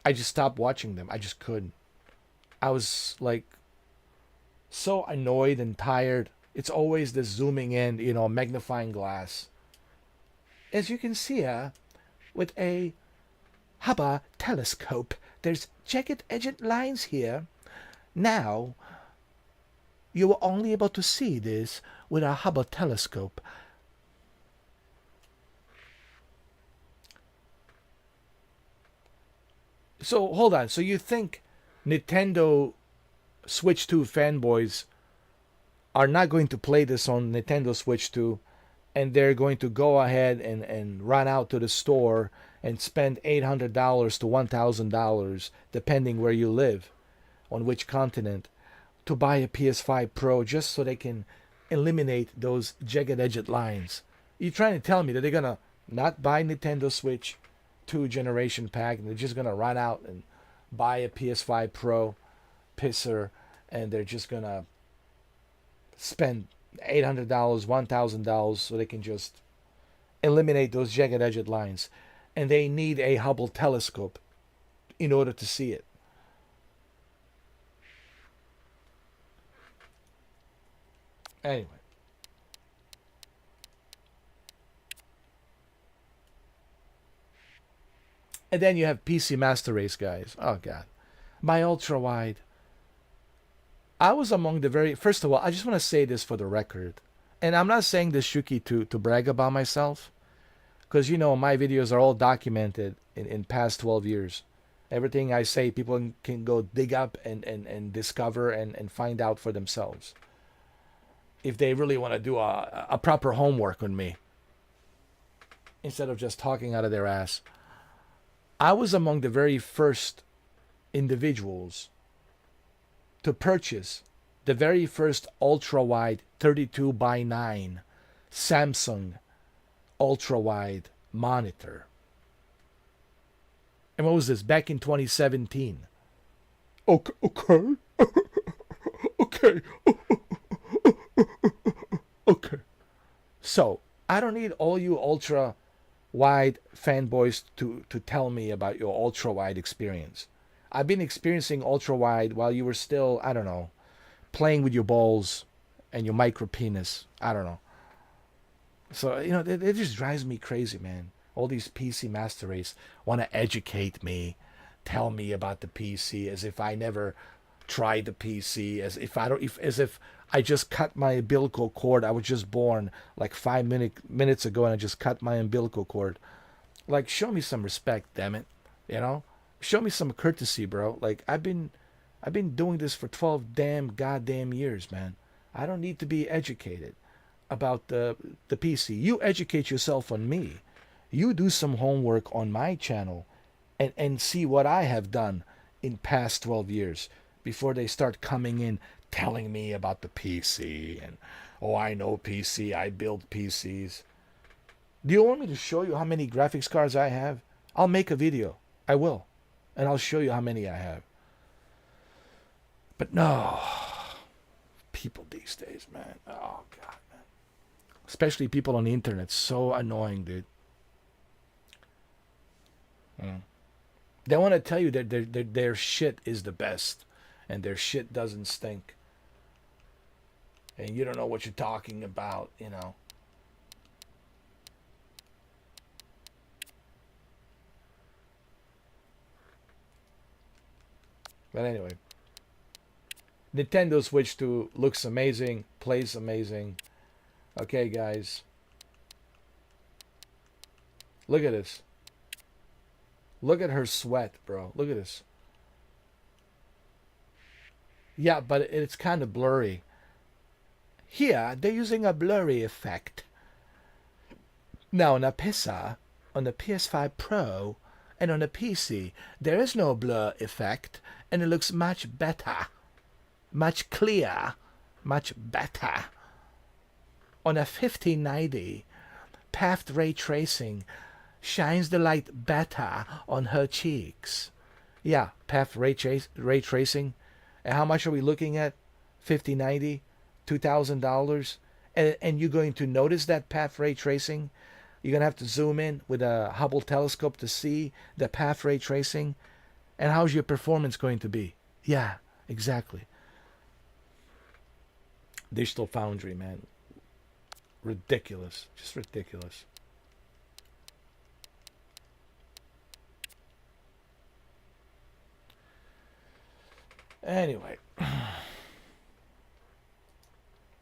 I just stopped watching them. I just couldn't. I was like so annoyed and tired. It's always the zooming in, you know, magnifying glass. As you can see here, with a Hubble telescope, there's jagged-edged lines here. Now, you were only able to see this with a Hubble telescope. So, hold on. So you think Nintendo Switch 2 fanboys are not going to play this on Nintendo Switch 2, and they're going to go ahead and run out to the store and spend $800 to $1,000, depending where you live, on which continent, to buy a PS5 Pro just so they can eliminate those jagged-edged lines. You're trying to tell me that they're going to not buy Nintendo Switch 2 generation pack, and they're just going to run out and buy a PS5 Pro pisser, and they're just going to spend $800, $1,000 so they can just eliminate those jagged-edged lines. And they need a Hubble telescope in order to see it. Anyway. And then you have PC Master Race, guys. Oh, God. My ultra-wide. I was among the very... First of all, I just want to say this for the record. And I'm not saying this, Shuki, to brag about myself. Because, you know, my videos are all documented in past 12 years. Everything I say, people can go dig up and discover and find out for themselves. If they really want to do a proper homework on me. Instead of just talking out of their ass. I was among the very first individuals to purchase the very first ultra-wide 32:9 Samsung ultra-wide monitor. And what was this? Back in 2017. Okay. Okay. Okay. So, I don't need all you ultra-wide fanboys to tell me about your ultra-wide experience. I've been experiencing ultra-wide while you were still, I don't know, playing with your balls and your micro penis. I don't know. So, you know, it just drives me crazy, man. All these PC Master Race want to educate me, tell me about the PC as if I never tried the PC, as if I just cut my umbilical cord. I was just born like 5 minutes ago and I just cut my umbilical cord. Like, show me some respect, damn it. You know? Show me some courtesy, bro. Like, I've been doing this for 12 goddamn years, man. I don't need to be educated about the PC. You educate yourself on me. You do some homework on my channel and see what I have done in past 12 years before they start coming in telling me about the PC and, oh, I know PC, I build PCs. Do you want me to show you how many graphics cards I have? I'll make a video. I will. And I'll show you how many I have. But no. People these days, man. Oh, God, man. Especially people on the internet. So annoying, dude. They want to tell you that their shit is the best. And their shit doesn't stink. And you don't know what you're talking about, you know. But anyway. Nintendo Switch 2 looks amazing. Plays amazing. Okay, guys. Look at this. Look at her sweat, bro. Look at this. Yeah, but it's kind of blurry. Here, they're using a blurry effect. Now, on a PISA, on the PS5 Pro, and on the PC, there is no blur effect, and it looks much better, much clearer, much better. On a 1590, path ray tracing shines the light better on her cheeks. Yeah, path ray tracing. And how much are we looking at? 5090, $2,000, and you're going to notice that path ray tracing. You're going to have to zoom in with a Hubble telescope to see the path ray tracing. And how's your performance going to be? Yeah, exactly. Digital Foundry, man. Ridiculous. Just ridiculous. Anyway.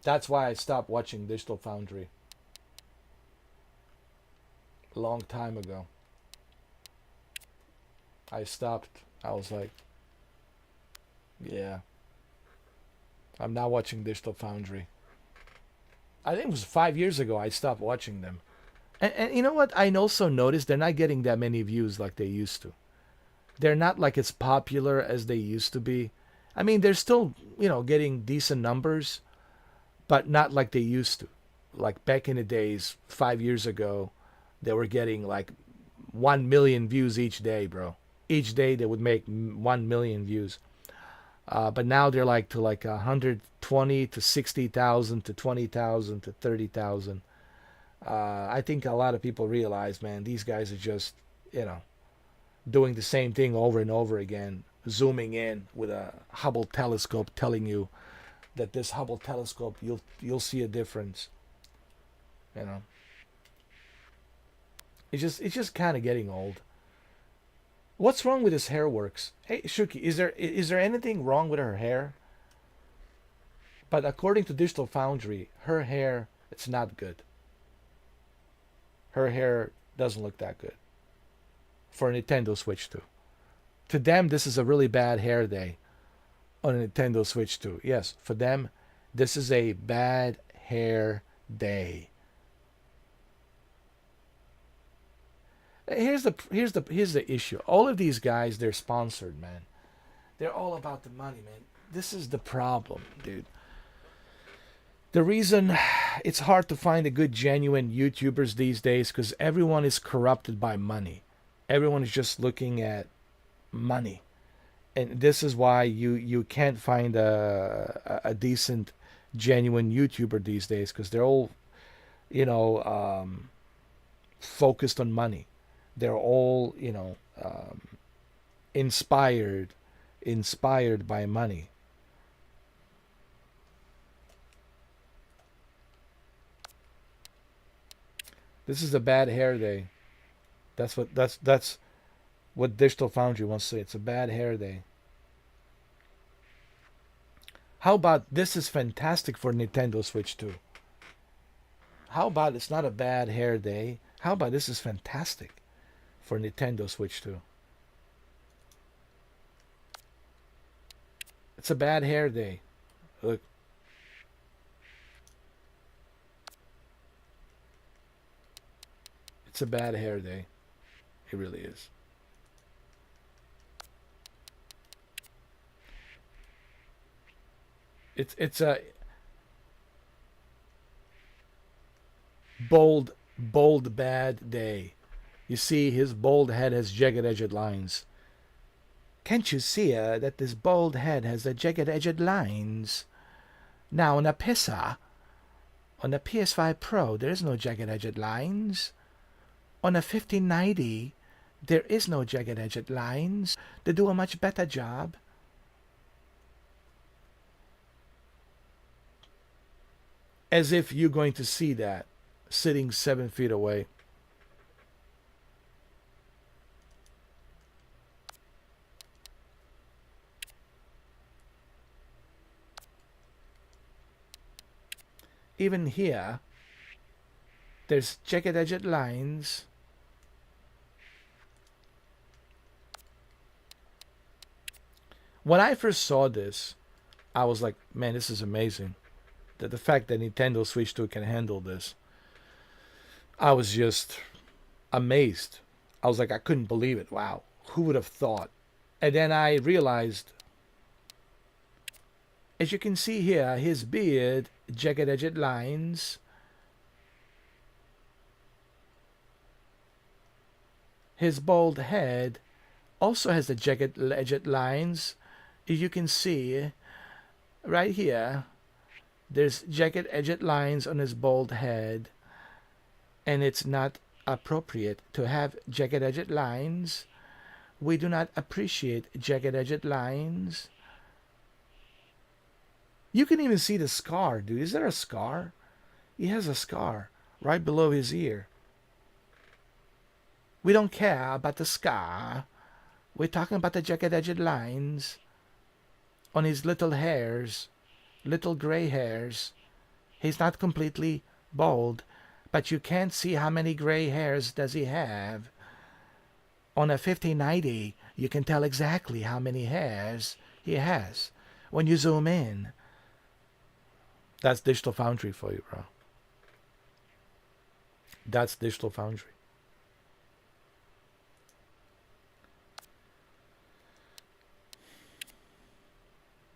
That's why I stopped watching Digital Foundry. A long time ago. I stopped. I was like, yeah. I'm not watching Digital Foundry. I think it was 5 years ago I stopped watching them. And you know what? I also noticed they're not getting that many views like they used to. They're not like as popular as they used to be. I mean, they're still, getting decent numbers, but not like they used to. Like back in the days, 5 years ago, they were getting like 1 million views each day, bro. Each day they would make 1 million views. But now they're like to like 120 to 60,000 to 20,000 to 30,000. I think a lot of people realize, man, these guys are just, doing the same thing over and over again, zooming in with a Hubble telescope, telling you that this Hubble telescope, you'll see a difference. It's just kind of getting old. What's wrong with his hair works? Hey, Shuki, is there anything wrong with her hair? But according to Digital Foundry, her hair, it's not good. Her hair doesn't look that good for a Nintendo Switch 2. To them, this is a really bad hair day on a Nintendo Switch 2. Yes, for them, this is a bad hair day. Here's the issue. All of these guys, they're sponsored, man. They're all about the money, man. This is the problem, dude. The reason it's hard to find a good, genuine YouTubers these days because everyone is corrupted by money. Everyone is just looking at money. And this is why you can't find a decent, genuine YouTuber these days because they're all, focused on money. They're all, inspired by money. This is a bad hair day. That's what Digital Foundry wants to say. It's a bad hair day. How about this is fantastic for Nintendo Switch 2? How about it's not a bad hair day? How about this is fantastic for Nintendo Switch 2? It's a bad hair day. Look. It's a bad hair day. It really is. It's a bold bad day. You see, his bald head has jagged-edged lines. Can't you see that this bald head has the jagged-edged lines? Now on a PISA, on the PS5 Pro, there is no jagged-edged lines. On a 1590, there is no jagged-edged lines. They do a much better job. As if you're going to see that sitting 7 feet away. Even here, there's jagged-edged lines. When I first saw this, I was like, man, this is amazing. The fact that Nintendo Switch 2 can handle this, I was just amazed. I was like, I couldn't believe it. Wow, who would have thought? And then I realized, as you can see here, his beard, jagged-edged lines. His bald head also has the jagged-edged lines. As you can see, right here, there's jagged-edged lines on his bald head. And it's not appropriate to have jagged-edged lines. We do not appreciate jagged-edged lines. You can even see the scar, dude. Is there a scar? He has a scar right below his ear. We don't care about the scar. We're talking about the jagged-edged lines on his little hairs, little gray hairs. He's not completely bald, but you can't see how many gray hairs does he have. On a 5090, you can tell exactly how many hairs he has when you zoom in. That's Digital Foundry for you, bro. That's Digital Foundry.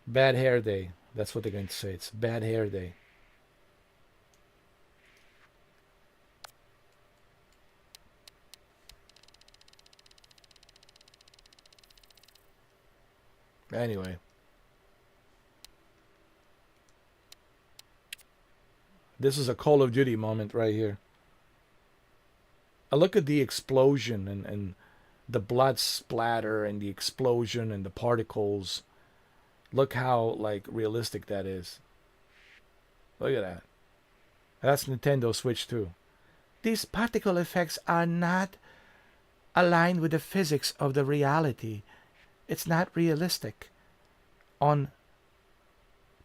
Bad hair day. That's what they're going to say. It's bad hair day. Anyway. This is a Call of Duty moment right here. Look at the explosion and the blood splatter and the explosion and the particles. Look how like realistic that is. Look at that. That's Nintendo Switch 2. These particle effects are not aligned with the physics of the reality. It's not realistic. On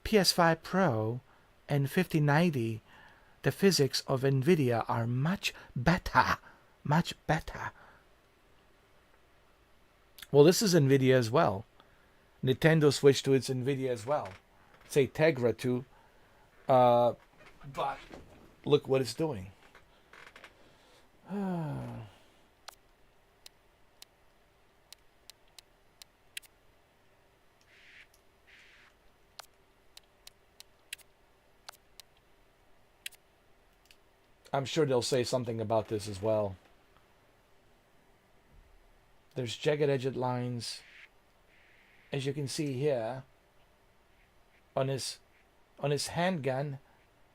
PS5 Pro and 5090, the physics of NVIDIA are much better. Much better. Well, this is NVIDIA as well. Nintendo Switch 2, it's NVIDIA as well. It's a Tegra 2. But look what it's doing. I'm sure they'll say something about this as well. There's jagged-edged lines, as you can see here, on his handgun,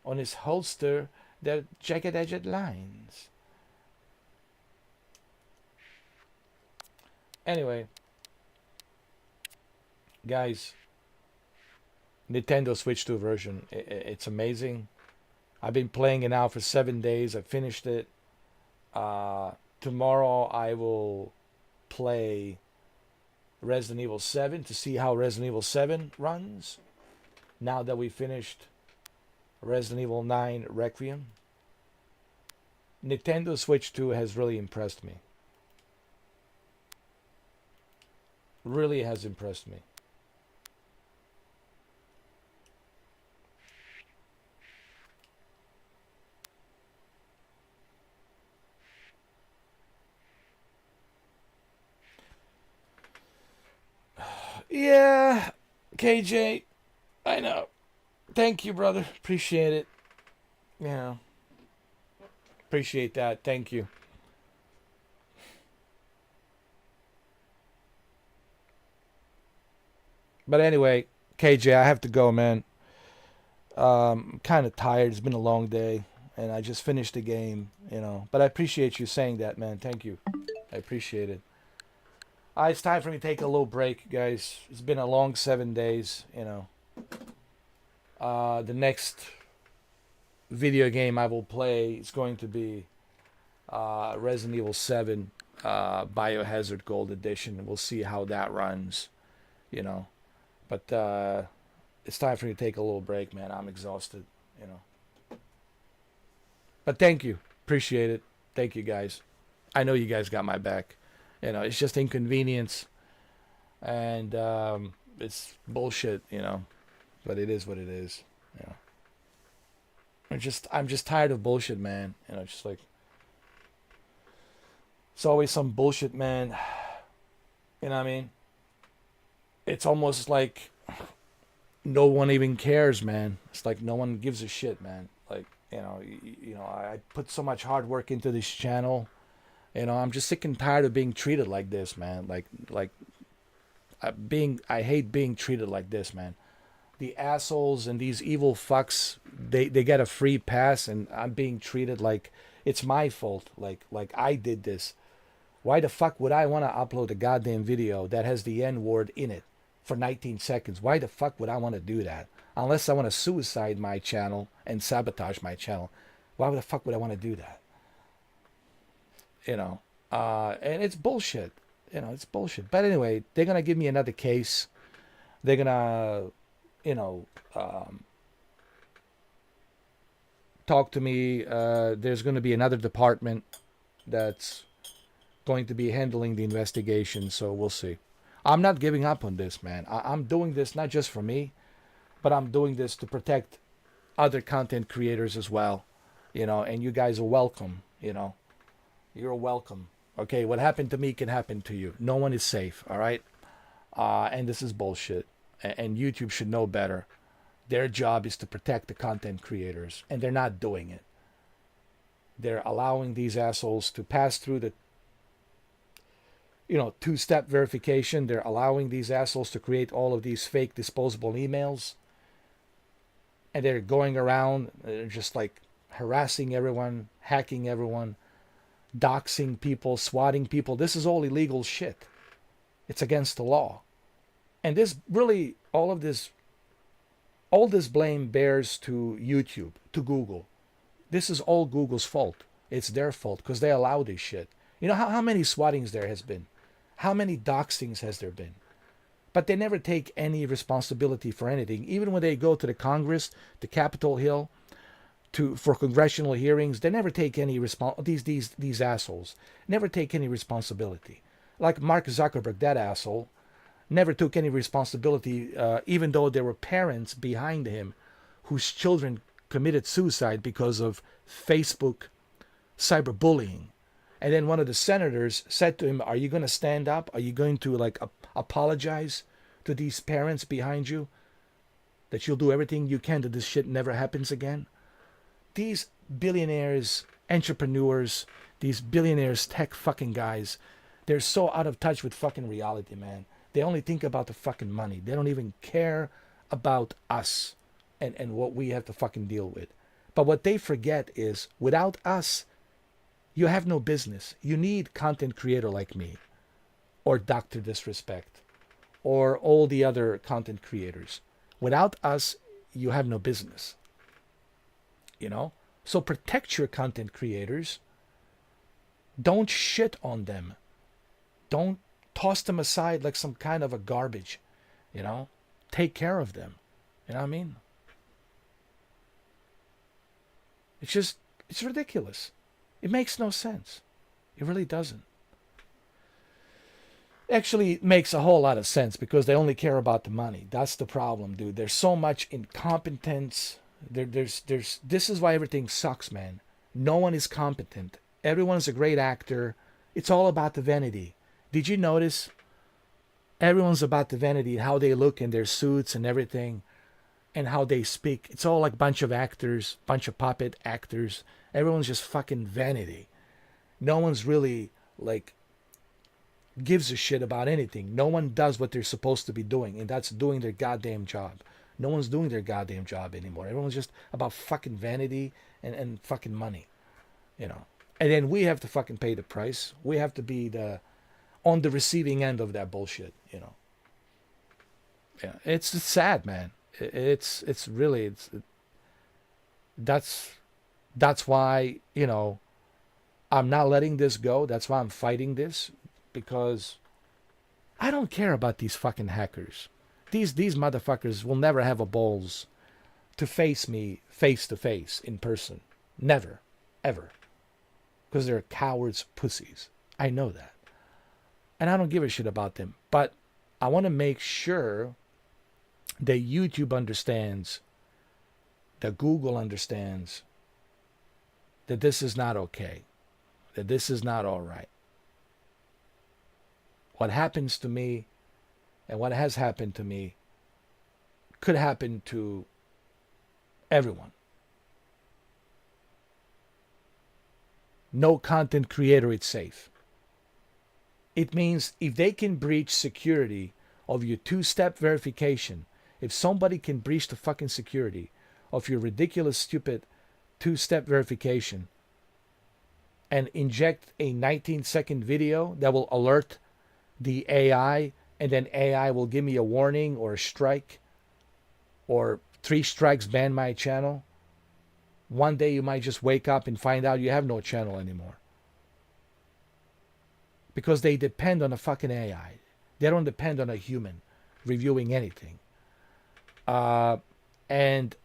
on his holster. There are jagged-edged lines. Anyway, guys, Nintendo Switch 2 version, it's amazing. I've been playing it now for 7 days. I finished it. Tomorrow I will play Resident Evil 7 to see how Resident Evil 7 runs. Now that we finished Resident Evil 9 Requiem. Nintendo Switch 2 has really impressed me. Really has impressed me. Yeah, KJ, I know. Thank you, brother. Appreciate it. Yeah. Appreciate that. Thank you. But anyway, KJ, I have to go, man. I'm kind of tired. It's been a long day, and I just finished the game, you know. But I appreciate you saying that, man. Thank you. I appreciate it. It's time for me to take a little break, guys. It's been a long 7 days, you know. The next video game I will play is going to be Resident Evil 7 Biohazard Gold Edition. We'll see how that runs, you know. But it's time for me to take a little break, man. I'm exhausted, you know. But thank you. Appreciate it. Thank you, guys. I know you guys got my back. You know, it's just inconvenience. And it's bullshit, you know. But it is what it is. You know. I'm just tired of bullshit, man. You know, just like it's always some bullshit, man. You know what I mean? It's almost like no one even cares, man. It's like no one gives a shit, man. Like, I put so much hard work into this channel. You know, I'm just sick and tired of being treated like this, man. I hate being treated like this, man. The assholes and these evil fucks, they get a free pass, and I'm being treated like it's my fault. Like I did this. Why the fuck would I want to upload a goddamn video that has the N-word in it for 19 seconds? Why the fuck would I want to do that? Unless I want to suicide my channel and sabotage my channel. Why the fuck would I want to do that? You know, and it's bullshit. You know, it's bullshit. But anyway, they're going to give me another case. They're going to, talk to me. There's going to be another department that's going to be handling the investigation. So we'll see. I'm not giving up on this, man. I'm doing this not just for me, but I'm doing this to protect other content creators as well. You know, and you guys are welcome, you know. You're welcome. Okay, what happened to me can happen to you. No one is safe, all right? And this is bullshit. And YouTube should know better. Their job is to protect the content creators, and they're not doing it. They're allowing these assholes to pass through the, two-step verification. They're allowing these assholes to create all of these fake disposable emails. And they're going around just like harassing everyone, hacking everyone, doxing people, swatting people. This is all illegal shit. It's against the law. And this really, all this blame bears to YouTube, to Google. This is all Google's fault. It's their fault because they allow this shit. You know how many swattings there has been? How many doxings has there been? But they never take any responsibility for anything. Even when they go to the Congress, to Capitol Hill, for congressional hearings, they never take any these assholes never take any responsibility. Like Mark Zuckerberg, that asshole, never took any responsibility, even though there were parents behind him whose children committed suicide because of Facebook cyberbullying. And then one of the senators said to him, are you going to stand up? Are you going to apologize to these parents behind you? That you'll do everything you can that this shit never happens again? These billionaires, entrepreneurs, these billionaires, tech fucking guys, they're so out of touch with fucking reality, man. They only think about the fucking money. They don't even care about us and what we have to fucking deal with. But what they forget is, without us, you have no business. You need content creator like me, or Dr. Disrespect, or all the other content creators. Without us, you have no business. You know? So protect your content creators. Don't shit on them. Don't toss them aside like some kind of a garbage. You know? Take care of them. You know what I mean? It's ridiculous. It makes no sense. It really doesn't. Actually, it makes a whole lot of sense because they only care about the money. That's the problem, dude. There's so much incompetence. This is why everything sucks, man. No one is competent. Everyone's a great actor. It's all about the vanity. Did you notice? Everyone's about the vanity, how they look in their suits and everything, and how they speak. It's all like a bunch of actors, bunch of puppet actors. Everyone's just fucking vanity. No one's really gives a shit about anything. No one does what they're supposed to be doing, and that's doing their goddamn job. No one's doing their goddamn job anymore. Everyone's just about fucking vanity and fucking money, you know. And then we have to fucking pay the price. We have to be on the receiving end of that bullshit, you know. Yeah, it's sad, man. It's really that's why, you know, I'm not letting this go. That's why I'm fighting this, because I don't care about these fucking hackers. These motherfuckers will never have a balls to face me face to face in person. Never. Ever. Because they're cowards, pussies. I know that. And I don't give a shit about them. But I want to make sure that YouTube understands, that Google understands, that this is not okay, that this is not all right. What happens to me and what has happened to me could happen to everyone. No content creator is safe. It means if they can breach security of your two-step verification, if somebody can breach the fucking security of your ridiculous, stupid two-step verification and inject a 19-second video that will alert the AI, and then AI will give me a warning or a strike or 3 strikes ban my channel, one day you might just wake up and find out you have no channel anymore. Because they depend on a fucking AI. They don't depend on a human reviewing anything. And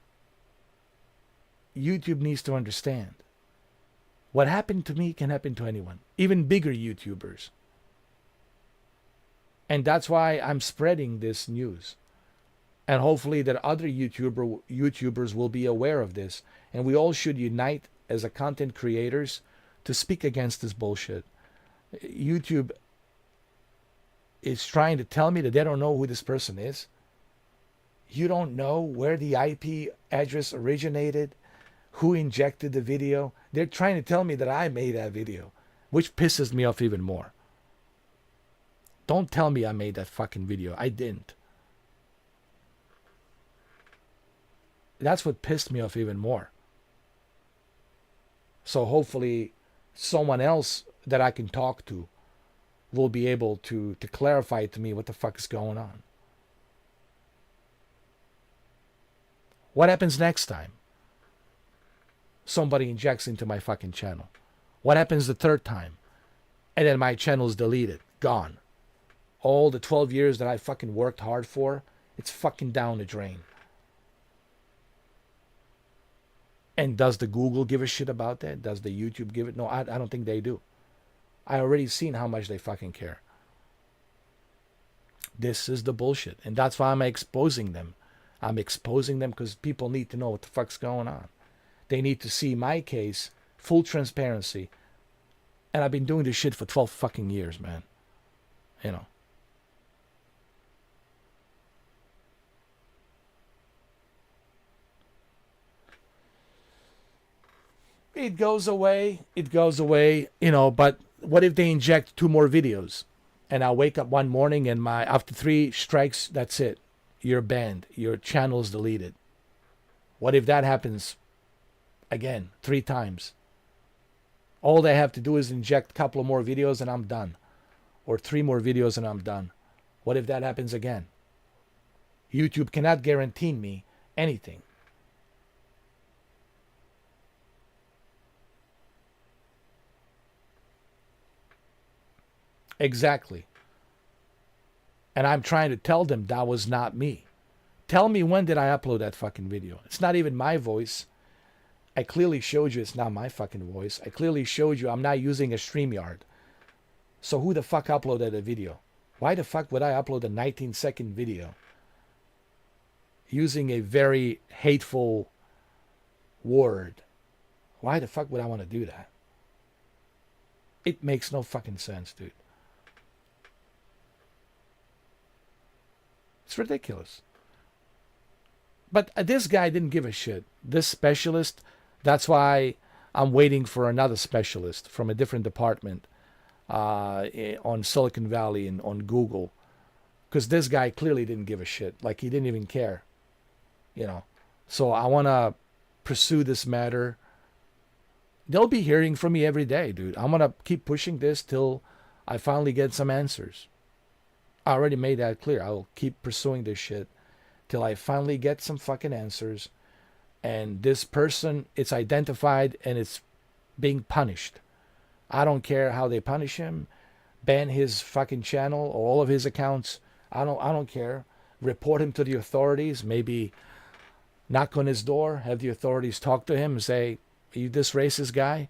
YouTube needs to understand. What happened to me can happen to anyone, even bigger YouTubers. And that's why I'm spreading this news. And hopefully that other YouTubers will be aware of this. And we all should unite as a content creators to speak against this bullshit. YouTube is trying to tell me that they don't know who this person is. You don't know where the IP address originated, who injected the video. They're trying to tell me that I made that video, which pisses me off even more. Don't tell me I made that fucking video. I didn't. That's what pissed me off even more. So hopefully someone else that I can talk to will be able to clarify to me what the fuck is going on. What happens next time somebody injects into my fucking channel? What happens the third time? And then my channel is deleted, gone. All the 12 years that I fucking worked hard for, it's fucking down the drain. And does the Google give a shit about that? Does the YouTube give it? No, I don't think they do. I already seen how much they fucking care. This is the bullshit. And that's why I'm exposing them. I'm exposing them because people need to know what the fuck's going on. They need to see my case, full transparency. And I've been doing this shit for 12 fucking years, man. You know. It goes away, you know, but what if they inject 2 more videos? And I wake up one morning and after 3 strikes, that's it. You're banned. Your channel's deleted. What if that happens again, 3 times? All they have to do is inject a couple of more videos and I'm done. Or 3 more videos and I'm done. What if that happens again? YouTube cannot guarantee me anything. Exactly. And I'm trying to tell them that was not me. Tell me, when did I upload that fucking video? It's not even my voice. I clearly showed you it's not my fucking voice. I clearly showed you I'm not using a StreamYard. So who the fuck uploaded a video? Why the fuck would I upload a 19-second video using a very hateful word? Why the fuck would I want to do that? It makes no fucking sense, dude. It's ridiculous. But this guy didn't give a shit. This specialist, that's why I'm waiting for another specialist from a different department on Silicon Valley and on Google. Because this guy clearly didn't give a shit. Like, he didn't even care. You know. So I want to pursue this matter. They'll be hearing from me every day, dude. I'm going to keep pushing this till I finally get some answers. I already made that clear. I will keep pursuing this shit till I finally get some fucking answers. And this person, it's identified and it's being punished. I don't care how they punish him. Ban his fucking channel or all of his accounts. I don't care. Report him to the authorities. Maybe knock on his door. Have the authorities talk to him and say, are you this racist guy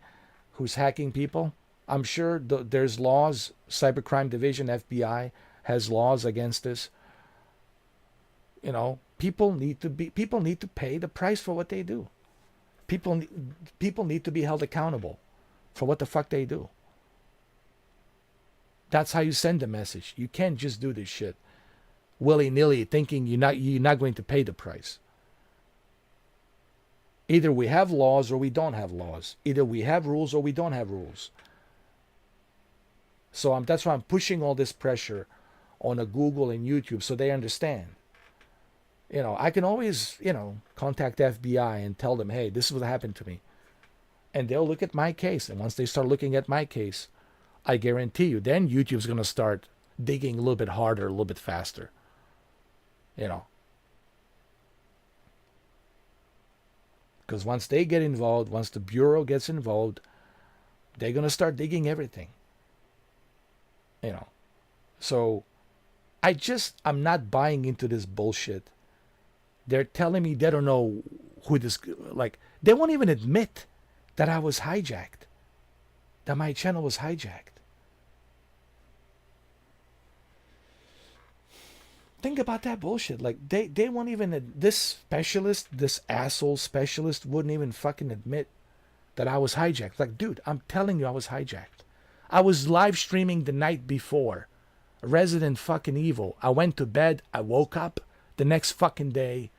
who's hacking people? I'm sure there's laws. Cybercrime Division, FBI, has laws against this. You know, people need to pay the price for what they do. People need to be held accountable for what the fuck they do. That's how you send a message. You can't just do this shit willy-nilly thinking you're not going to pay the price. Either we have laws or we don't have laws. Either we have rules or we don't have rules. So that's why I'm pushing all this pressure on a Google and YouTube so they understand. I can always, contact FBI and tell them, hey, this is what happened to me. And they'll look at my case. And once they start looking at my case, I guarantee you, then YouTube's going to start digging a little bit harder, a little bit faster. Because once they get involved, once the Bureau gets involved, they're going to start digging everything. So I'm not buying into this bullshit. They're telling me they don't know who this, they won't even admit that I was hijacked, that my channel was hijacked. Think about that bullshit. They won't even, this asshole specialist wouldn't even fucking admit that I was hijacked. Dude, I'm telling you I was hijacked. I was live streaming the night before. Resident fucking Evil. I went to bed. I woke up the next fucking day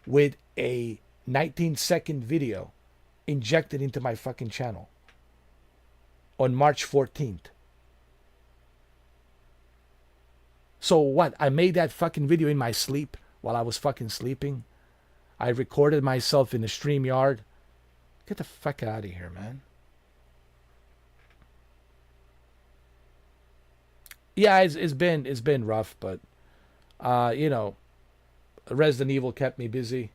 with a 19-second video injected into my fucking channel on March 14th. So what? I made that fucking video in my sleep while I was fucking sleeping. I recorded myself in the StreamYard. Get the fuck out of here, man. Yeah, it's been rough, but Resident Evil kept me busy.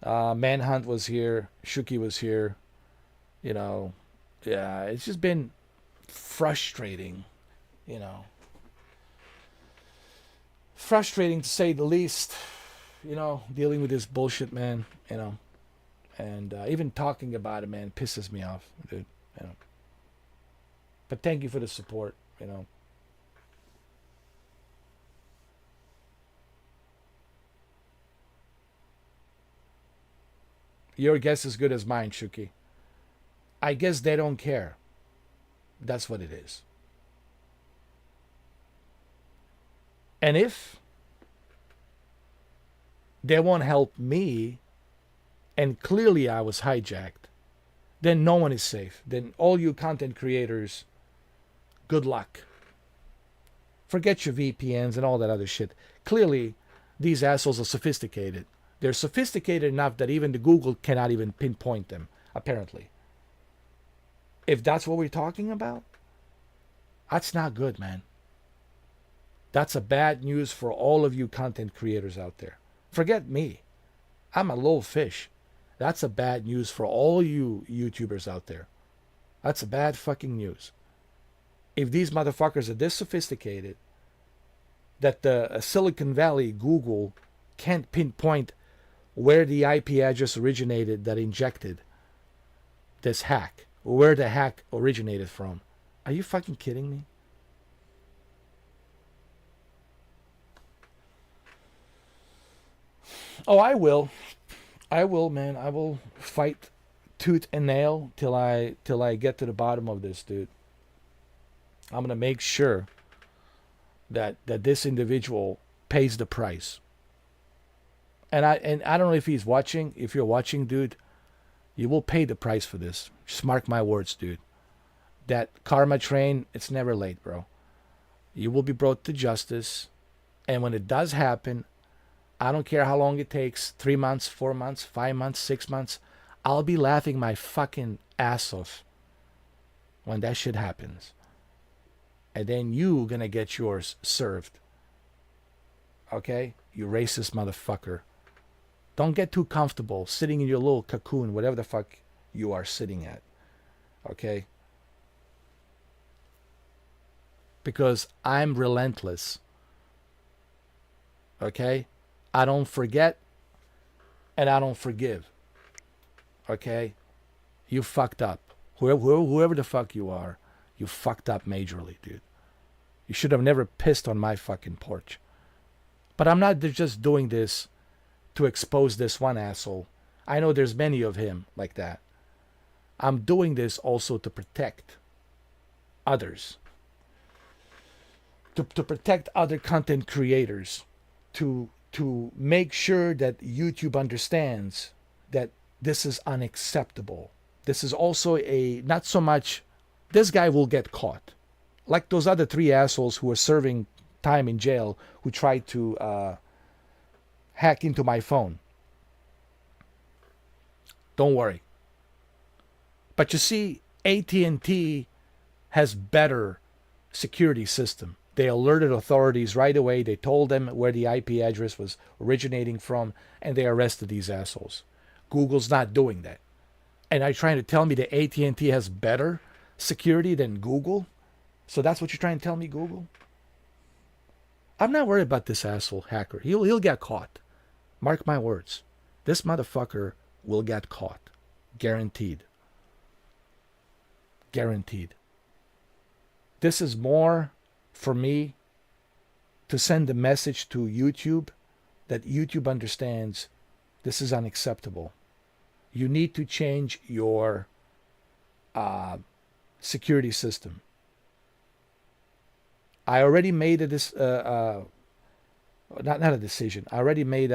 Manhunt was here. Shuki was here. Yeah, it's just been frustrating, Frustrating to say the least, dealing with this bullshit, man, and even talking about it, man, pisses me off, dude, But thank you for the support, Your guess is good as mine, Shuki. I guess they don't care. That's what it is. And if they won't help me, and clearly I was hijacked, then no one is safe. Then all you content creators, good luck. Forget your VPNs and all that other shit. Clearly, these assholes are sophisticated. They're sophisticated enough that even the Google cannot even pinpoint them, apparently. If that's what we're talking about, that's not good, man. That's a bad news for all of you content creators out there. Forget me. I'm a little fish. That's a bad news for all you YouTubers out there. That's a bad fucking news. If these motherfuckers are this sophisticated that the Silicon Valley Google can't pinpoint where the IP address originated that injected this hack, or where the hack originated from. Are you fucking kidding me? Oh, I will. I will, man. I will fight tooth and nail till I get to the bottom of this, dude. I'm gonna make sure that this individual pays the price. And I don't know if he's watching. If you're watching, dude, you will pay the price for this. Just mark my words, dude. That karma train, it's never late, bro. You will be brought to justice. And when it does happen, I don't care how long it takes, 3 months, 4 months, 5 months, 6 months, I'll be laughing my fucking ass off when that shit happens. And then you gonna get yours served. Okay? You racist motherfucker. Don't get too comfortable sitting in your little cocoon, whatever the fuck you are sitting at. Okay? Because I'm relentless. Okay? I don't forget and I don't forgive. Okay? You fucked up. Whoever the fuck you are, you fucked up majorly, dude. You should have never pissed on my fucking porch. But I'm not just doing this to expose this one asshole. I know there's many of him like that. I'm doing this also to protect others. To protect other content creators. To make sure that YouTube understands that this is unacceptable. This is also not so much, this guy will get caught. Like those other 3 assholes who are serving time in jail who tried to hack into my phone. Don't worry. But you see, AT&T has better security system. They alerted authorities right away. They told them where the IP address was originating from, and they arrested these assholes. Google's not doing that. And are you trying to tell me that AT&T has better security than Google? So that's what you're trying to tell me, Google? I'm not worried about this asshole hacker. He'll get caught. Mark my words. This motherfucker will get caught. Guaranteed. Guaranteed. This is more for me to send a message to YouTube that YouTube understands this is unacceptable. You need to change your security system. I already made not a decision. I already made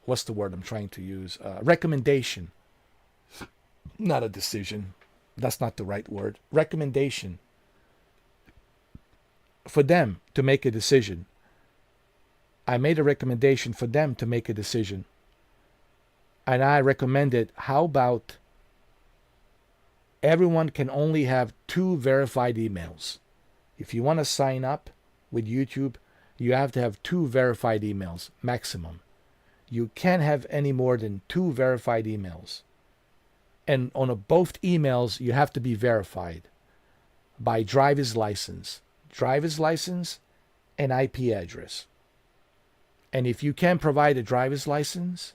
what's the word I'm trying to use? Recommendation. Not a decision. That's not the right word. Recommendation. For them to make a decision. I made a recommendation for them to make a decision. And I recommended, how about everyone can only have 2 verified emails. If you want to sign up with YouTube, you have to have 2 verified emails, maximum. You can't have any more than 2 verified emails. And on both emails, you have to be verified by driver's license and IP address. And if you can provide a driver's license,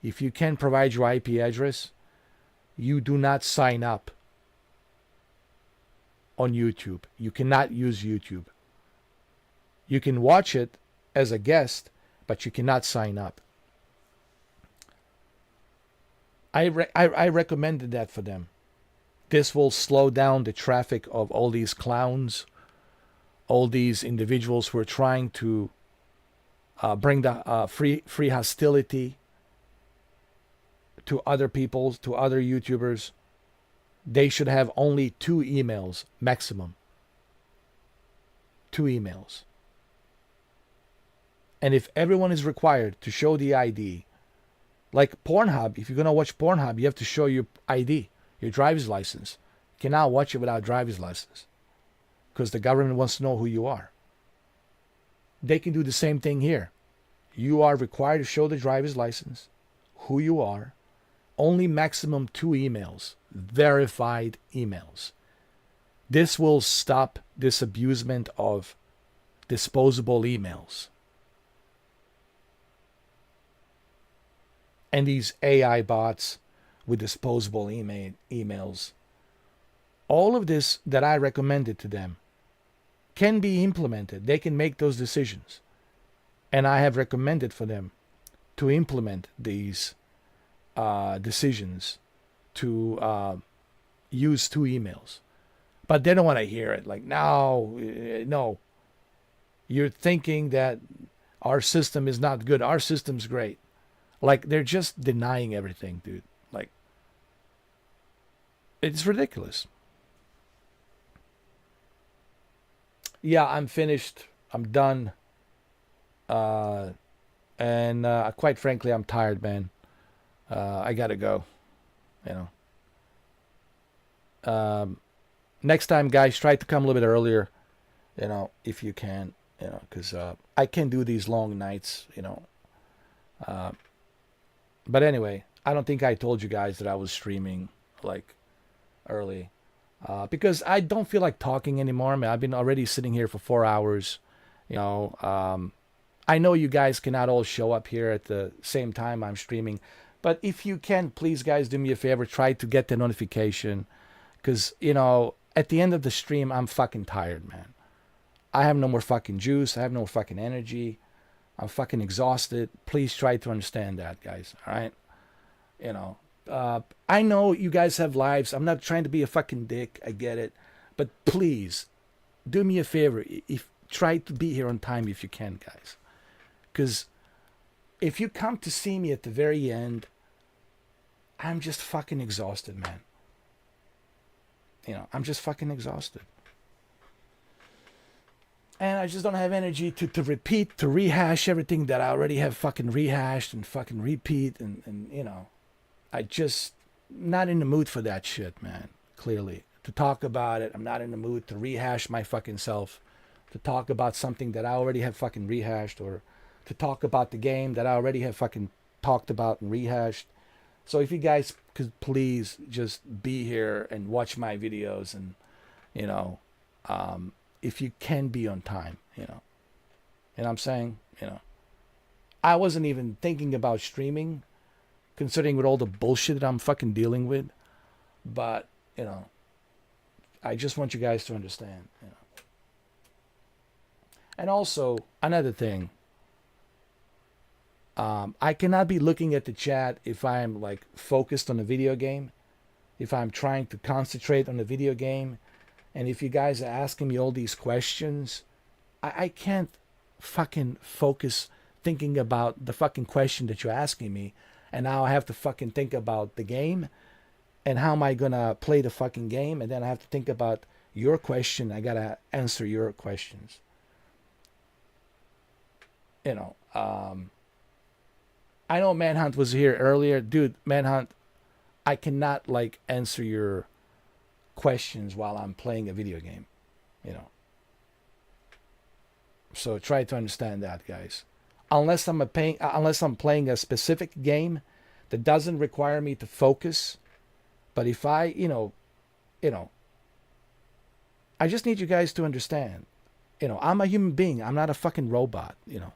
if you can provide your IP address, you do not sign up on YouTube. You cannot use YouTube. You can watch it as a guest, but you cannot sign up. I recommended that for them. This will slow down the traffic of all these clowns, all these individuals who are trying to bring the free hostility to other people, to other YouTubers. They should have only 2 emails maximum. 2 emails. And if everyone is required to show the ID, like Pornhub, if you're going to watch Pornhub, you have to show your ID, your driver's license. You cannot watch it without driver's license because the government wants to know who you are. They can do the same thing here. You are required to show the driver's license, who you are, only maximum 2 emails, verified emails. This will stop this abusement of disposable emails. And these AI bots with disposable emails. All of this that I recommended to them can be implemented. They can make those decisions. And I have recommended for them to implement these decisions to use 2 emails. But they don't want to hear it. Like, no. You're thinking that our system is not good. Our system's great. Like, they're just denying everything, dude. Like, it's ridiculous. Yeah, I'm finished. I'm done. And quite frankly, I'm tired, man. I gotta go. You know. Next time, guys, try to come a little bit earlier. You know, if you can. You know, because I can do these long nights. You know. But anyway, I don't think I told you guys that I was streaming like early. Because I don't feel like talking anymore. I mean, I've been already sitting here for 4 hours. You know, I know you guys cannot all show up here at the same time I'm streaming. But if you can, please, guys, do me a favor. Try to get the notification. Because, you know, at the end of the stream, I'm fucking tired, man. I have no more fucking juice. I have no fucking energy. I'm fucking exhausted. Please try to understand that, guys. All right? You know, I know you guys have lives. I'm not trying to be a fucking dick. I get it. But please, do me a favor. Try to be here on time if you can, guys. Because if you come to see me at the very end, I'm just fucking exhausted, man. You know, I'm just fucking exhausted. And I just don't have energy to repeat, to rehash everything that I already have fucking rehashed and fucking repeat. And you know, I just not in the mood for that shit, man. Clearly. To talk about it, I'm not in the mood to rehash my fucking self. To talk about something that I already have fucking rehashed, or to talk about the game that I already have fucking talked about and rehashed. So if you guys could please just be here and watch my videos, and you know, if you can be on time, you know. And I'm saying, you know, I wasn't even thinking about streaming, considering with all the bullshit that I'm fucking dealing with. But, you know, I just want you guys to understand, you know. And also, another thing, I cannot be looking at the chat if I'm like focused on a video game, if I'm trying to concentrate on a video game, and if you guys are asking me all these questions, I can't fucking focus thinking about the fucking question that you're asking me, and now I have to fucking think about the game, and how am I gonna play the fucking game, and then I have to think about your question. I gotta answer your questions. You know, I know Manhunt was here earlier. Dude, Manhunt, I cannot like answer your questions while I'm playing a video game, you know. So try to understand that, guys. Unless I'm playing a specific game that doesn't require me to focus. But if I, you know, I just need you guys to understand. You know, I'm a human being. I'm not a fucking robot, you know.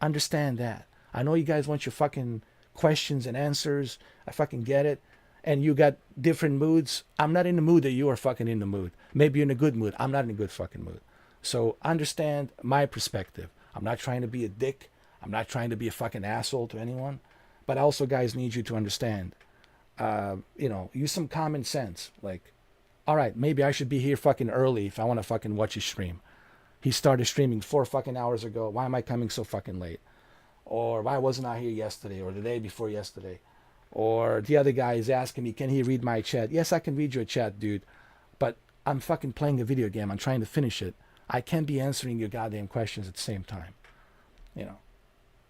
Understand that. I know you guys want your fucking questions and answers. I fucking get it. And you got different moods. I'm not in the mood that you are fucking in the mood. Maybe you're in a good mood. I'm not in a good fucking mood. So understand my perspective. I'm not trying to be a dick. I'm not trying to be a fucking asshole to anyone. But I also, guys, need you to understand. You know, use some common sense. Like, all right, maybe I should be here fucking early if I want to fucking watch his stream. He started streaming 4 fucking hours ago. Why am I coming so fucking late? Or why wasn't I here yesterday or the day before yesterday? Or the other guy is asking me, can he read my chat? Yes, I can read your chat, dude. But I'm fucking playing a video game. I'm trying to finish it. I can't be answering your goddamn questions at the same time. You know.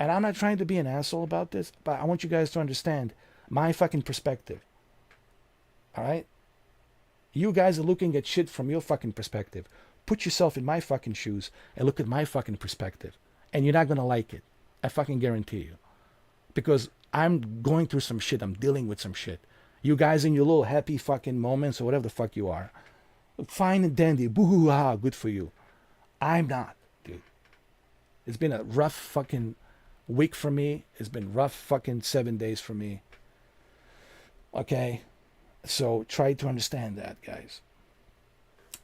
And I'm not trying to be an asshole about this, but I want you guys to understand my fucking perspective. All right? You guys are looking at shit from your fucking perspective. Put yourself in my fucking shoes and look at my fucking perspective. And you're not going to like it. I fucking guarantee you. Because I'm going through some shit. I'm dealing with some shit. You guys in your little happy fucking moments or whatever the fuck you are. Fine and dandy. Boo-hoo-ha. Good for you. I'm not, dude. It's been a rough fucking week for me. It's been rough fucking 7 days for me. Okay? So try to understand that, guys.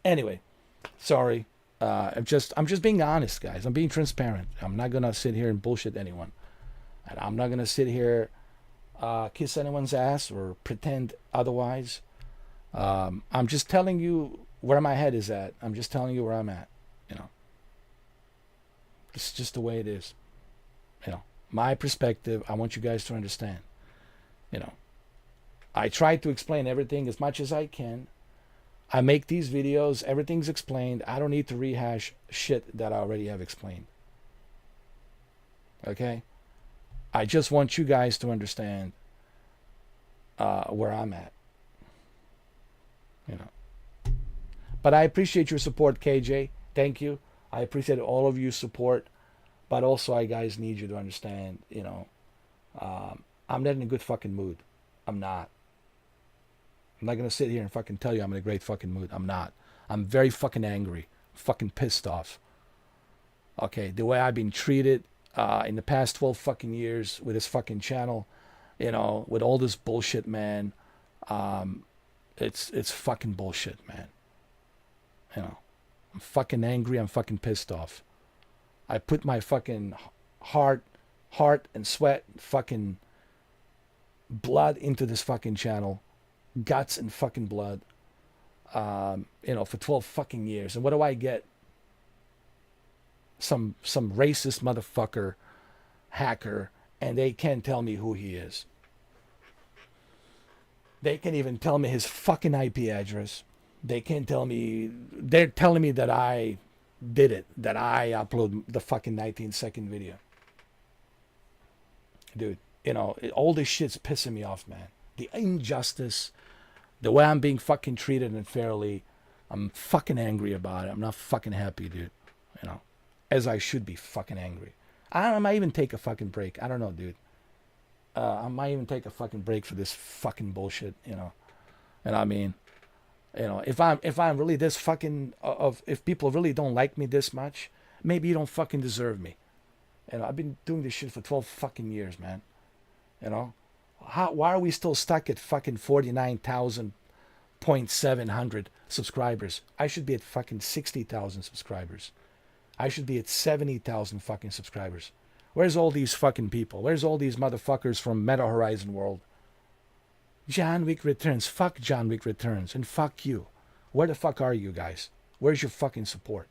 Anyway. Sorry. I'm just being honest, guys. I'm being transparent. I'm not gonna sit here and bullshit anyone. And I'm not gonna sit here kiss anyone's ass or pretend otherwise. I'm just telling you where my head is at. I'm just telling you where I'm at. You know. It's just the way it is. You know. My perspective, I want you guys to understand. You know. I try to explain everything as much as I can. I make these videos, everything's explained. I don't need to rehash shit that I already have explained. Okay? I just want you guys to understand where I'm at. You know. But I appreciate your support, KJ. Thank you. I appreciate all of your support. But also, I guys need you to understand, you know, I'm not in a good fucking mood. I'm not. I'm not going to sit here and fucking tell you I'm in a great fucking mood. I'm not. I'm very fucking angry. Fucking pissed off. Okay, the way I've been treated in the past 12 fucking years with this fucking channel, you know, with all this bullshit, man. It's fucking bullshit, man. You know, I'm fucking angry. I'm fucking pissed off. I put my fucking heart and sweat, fucking blood into this fucking channel, guts and fucking blood, for 12 fucking years. And what do I get? Some racist motherfucker, hacker, and they can't tell me who he is. They can't even tell me his fucking IP address. They can't tell me. They're telling me that I did it, that I upload the fucking 19-second video. Dude, all this shit's pissing me off, man. The injustice, the way I'm being fucking treated unfairly, I'm fucking angry about it. I'm not fucking happy, dude. As I should be fucking angry. I might even take a fucking break. I don't know, dude. I might even take a fucking break for this fucking bullshit, And I mean, if I'm really this fucking if people really don't like me this much, maybe you don't fucking deserve me. I've been doing this shit for 12 fucking years, man. Why are we still stuck at fucking 49,700 subscribers? I should be at fucking 60,000 subscribers. I should be at 70,000 fucking subscribers. Where's all these fucking people? Where's all these motherfuckers from Meta Horizon World? John Wick Returns. Fuck John Wick Returns. And fuck you. Where the fuck are you guys? Where's your fucking support?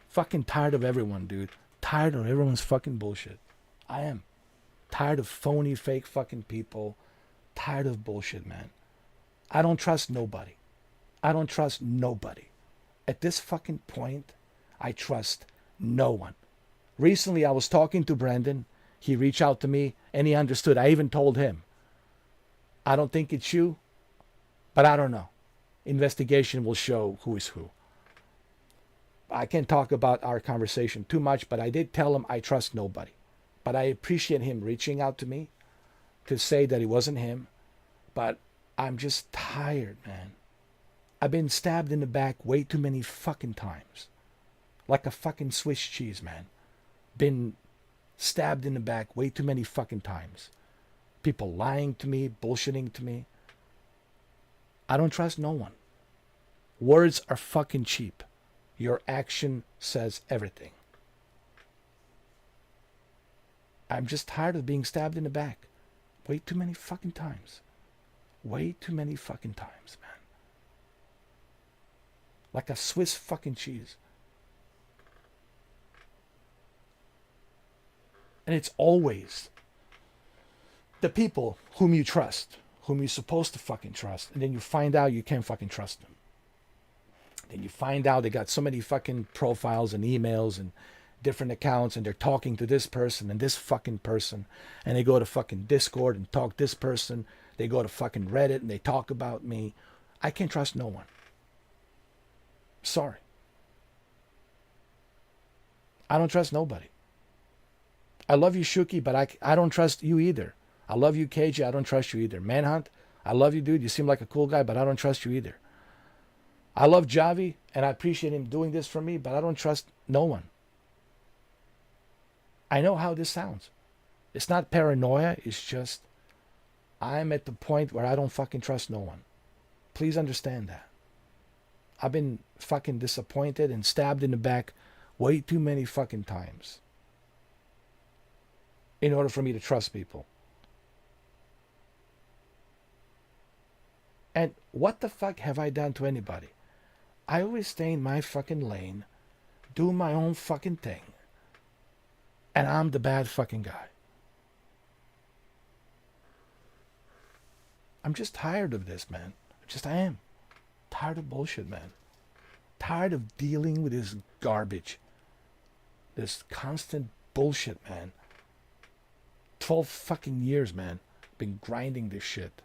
Fucking tired of everyone, dude. Tired of everyone's fucking bullshit. I am. Tired of phony, fake fucking people. Tired of bullshit, man. I don't trust nobody. I don't trust nobody. At this fucking point, I trust no one. Recently, I was talking to Brandon. He reached out to me, and he understood. I even told him, I don't think it's you, but I don't know. Investigation will show who is who. I can't talk about our conversation too much, but I did tell him I trust nobody. But I appreciate him reaching out to me to say that it wasn't him. But I'm just tired, man. I've been stabbed in the back way too many fucking times. Like a fucking Swiss cheese, man. Been stabbed in the back way too many fucking times. People lying to me, bullshitting to me. I don't trust no one. Words are fucking cheap. Your action says everything. I'm just tired of being stabbed in the back. Way too many fucking times. Way too many fucking times, man. Like a Swiss fucking cheese. And it's always the people whom you trust, whom you're supposed to fucking trust, and then you find out you can't fucking trust them. Then you find out they got so many fucking profiles and emails and different accounts, and they're talking to this person and this fucking person, and they go to fucking Discord and talk this person. They go to fucking Reddit and they talk about me. I can't trust no one. Sorry. I don't trust nobody. I love you, Shuki, but I don't trust you either. I love you, KJ. I don't trust you either. Manhunt, I love you, dude. You seem like a cool guy, but I don't trust you either. I love Javi, and I appreciate him doing this for me, but I don't trust no one. I know how this sounds. It's not paranoia. It's just I'm at the point where I don't fucking trust no one. Please understand that. I've been fucking disappointed and stabbed in the back way too many fucking times in order for me to trust people. And what the fuck have I done to anybody? I always stay in my fucking lane, do my own fucking thing, and I'm the bad fucking guy. I'm just tired of this, man. I am. Tired of bullshit, man. Tired of dealing with this garbage. This constant bullshit, man. 12 fucking years, man. Been grinding this shit.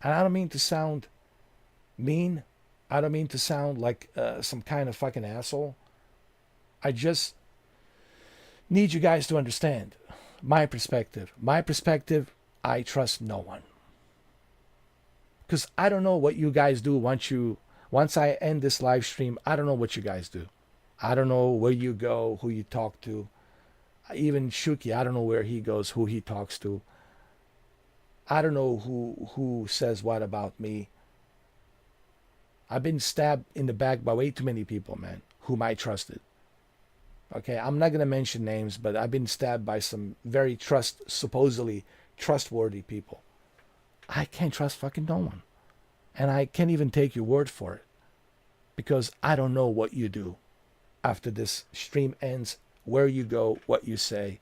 And I don't mean to sound mean. I don't mean to sound like some kind of fucking asshole. I just need you guys to understand my perspective. My perspective, I trust no one. Because I don't know what you guys do once I end this live stream. I don't know what you guys do. I don't know where you go, who you talk to. Even Shuki, I don't know where he goes, who he talks to. I don't know who says what about me. I've been stabbed in the back by way too many people, man, whom I trusted. Okay, I'm not gonna mention names, but I've been stabbed by some very supposedly trustworthy people. I can't trust fucking no one. And I can't even take your word for it. Because I don't know what you do after this stream ends, where you go, what you say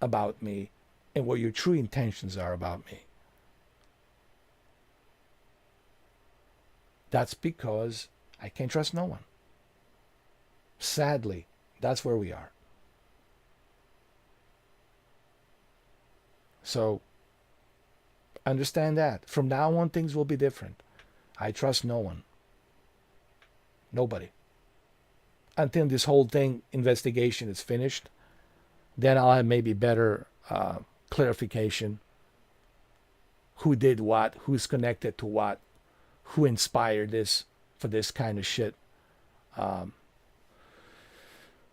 about me, and what your true intentions are about me. That's because I can't trust no one. Sadly, that's where we are. So, understand that. From now on, things will be different. I trust no one. Nobody. Until this whole investigation is finished, then I'll have maybe better clarification. Who did what, who's connected to what, who inspired this for this kind of shit.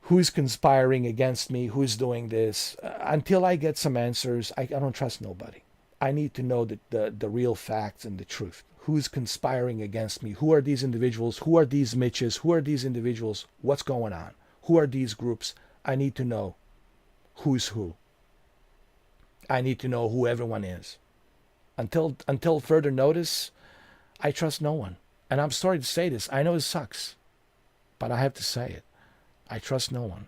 Who's conspiring against me, who's doing this. Until I get some answers, I don't trust nobody. I need to know the real facts and the truth. Who's conspiring against me? Who are these individuals? Who are these Mitches? Who are these individuals? What's going on? Who are these groups? I need to know who's who. I need to know who everyone is. Until further notice, I trust no one. And I'm sorry to say this. I know it sucks, but I have to say it. I trust no one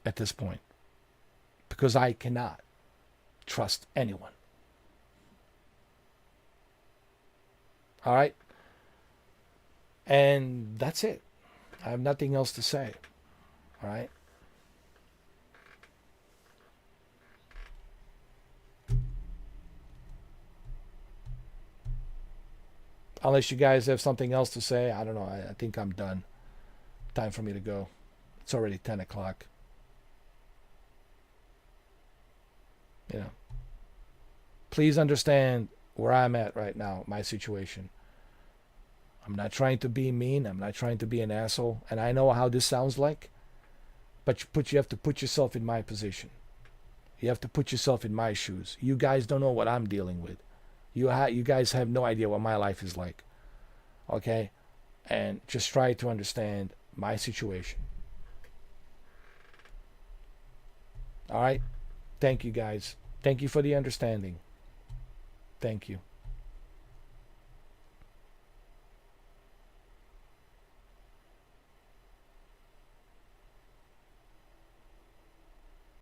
at this point because I cannot trust anyone. All right? And that's it. I have nothing else to say. All right? Unless you guys have something else to say, I don't know. I think I'm done. Time for me to go. It's already 10 o'clock. You know. Please understand where I'm at right now, my situation. I'm not trying to be mean. I'm not trying to be an asshole. And I know how this sounds like. But you have to put yourself in my position. You have to put yourself in my shoes. You guys don't know what I'm dealing with. You guys have no idea what my life is like. Okay? And just try to understand my situation. All right? Thank you, guys. Thank you for the understanding. Thank you.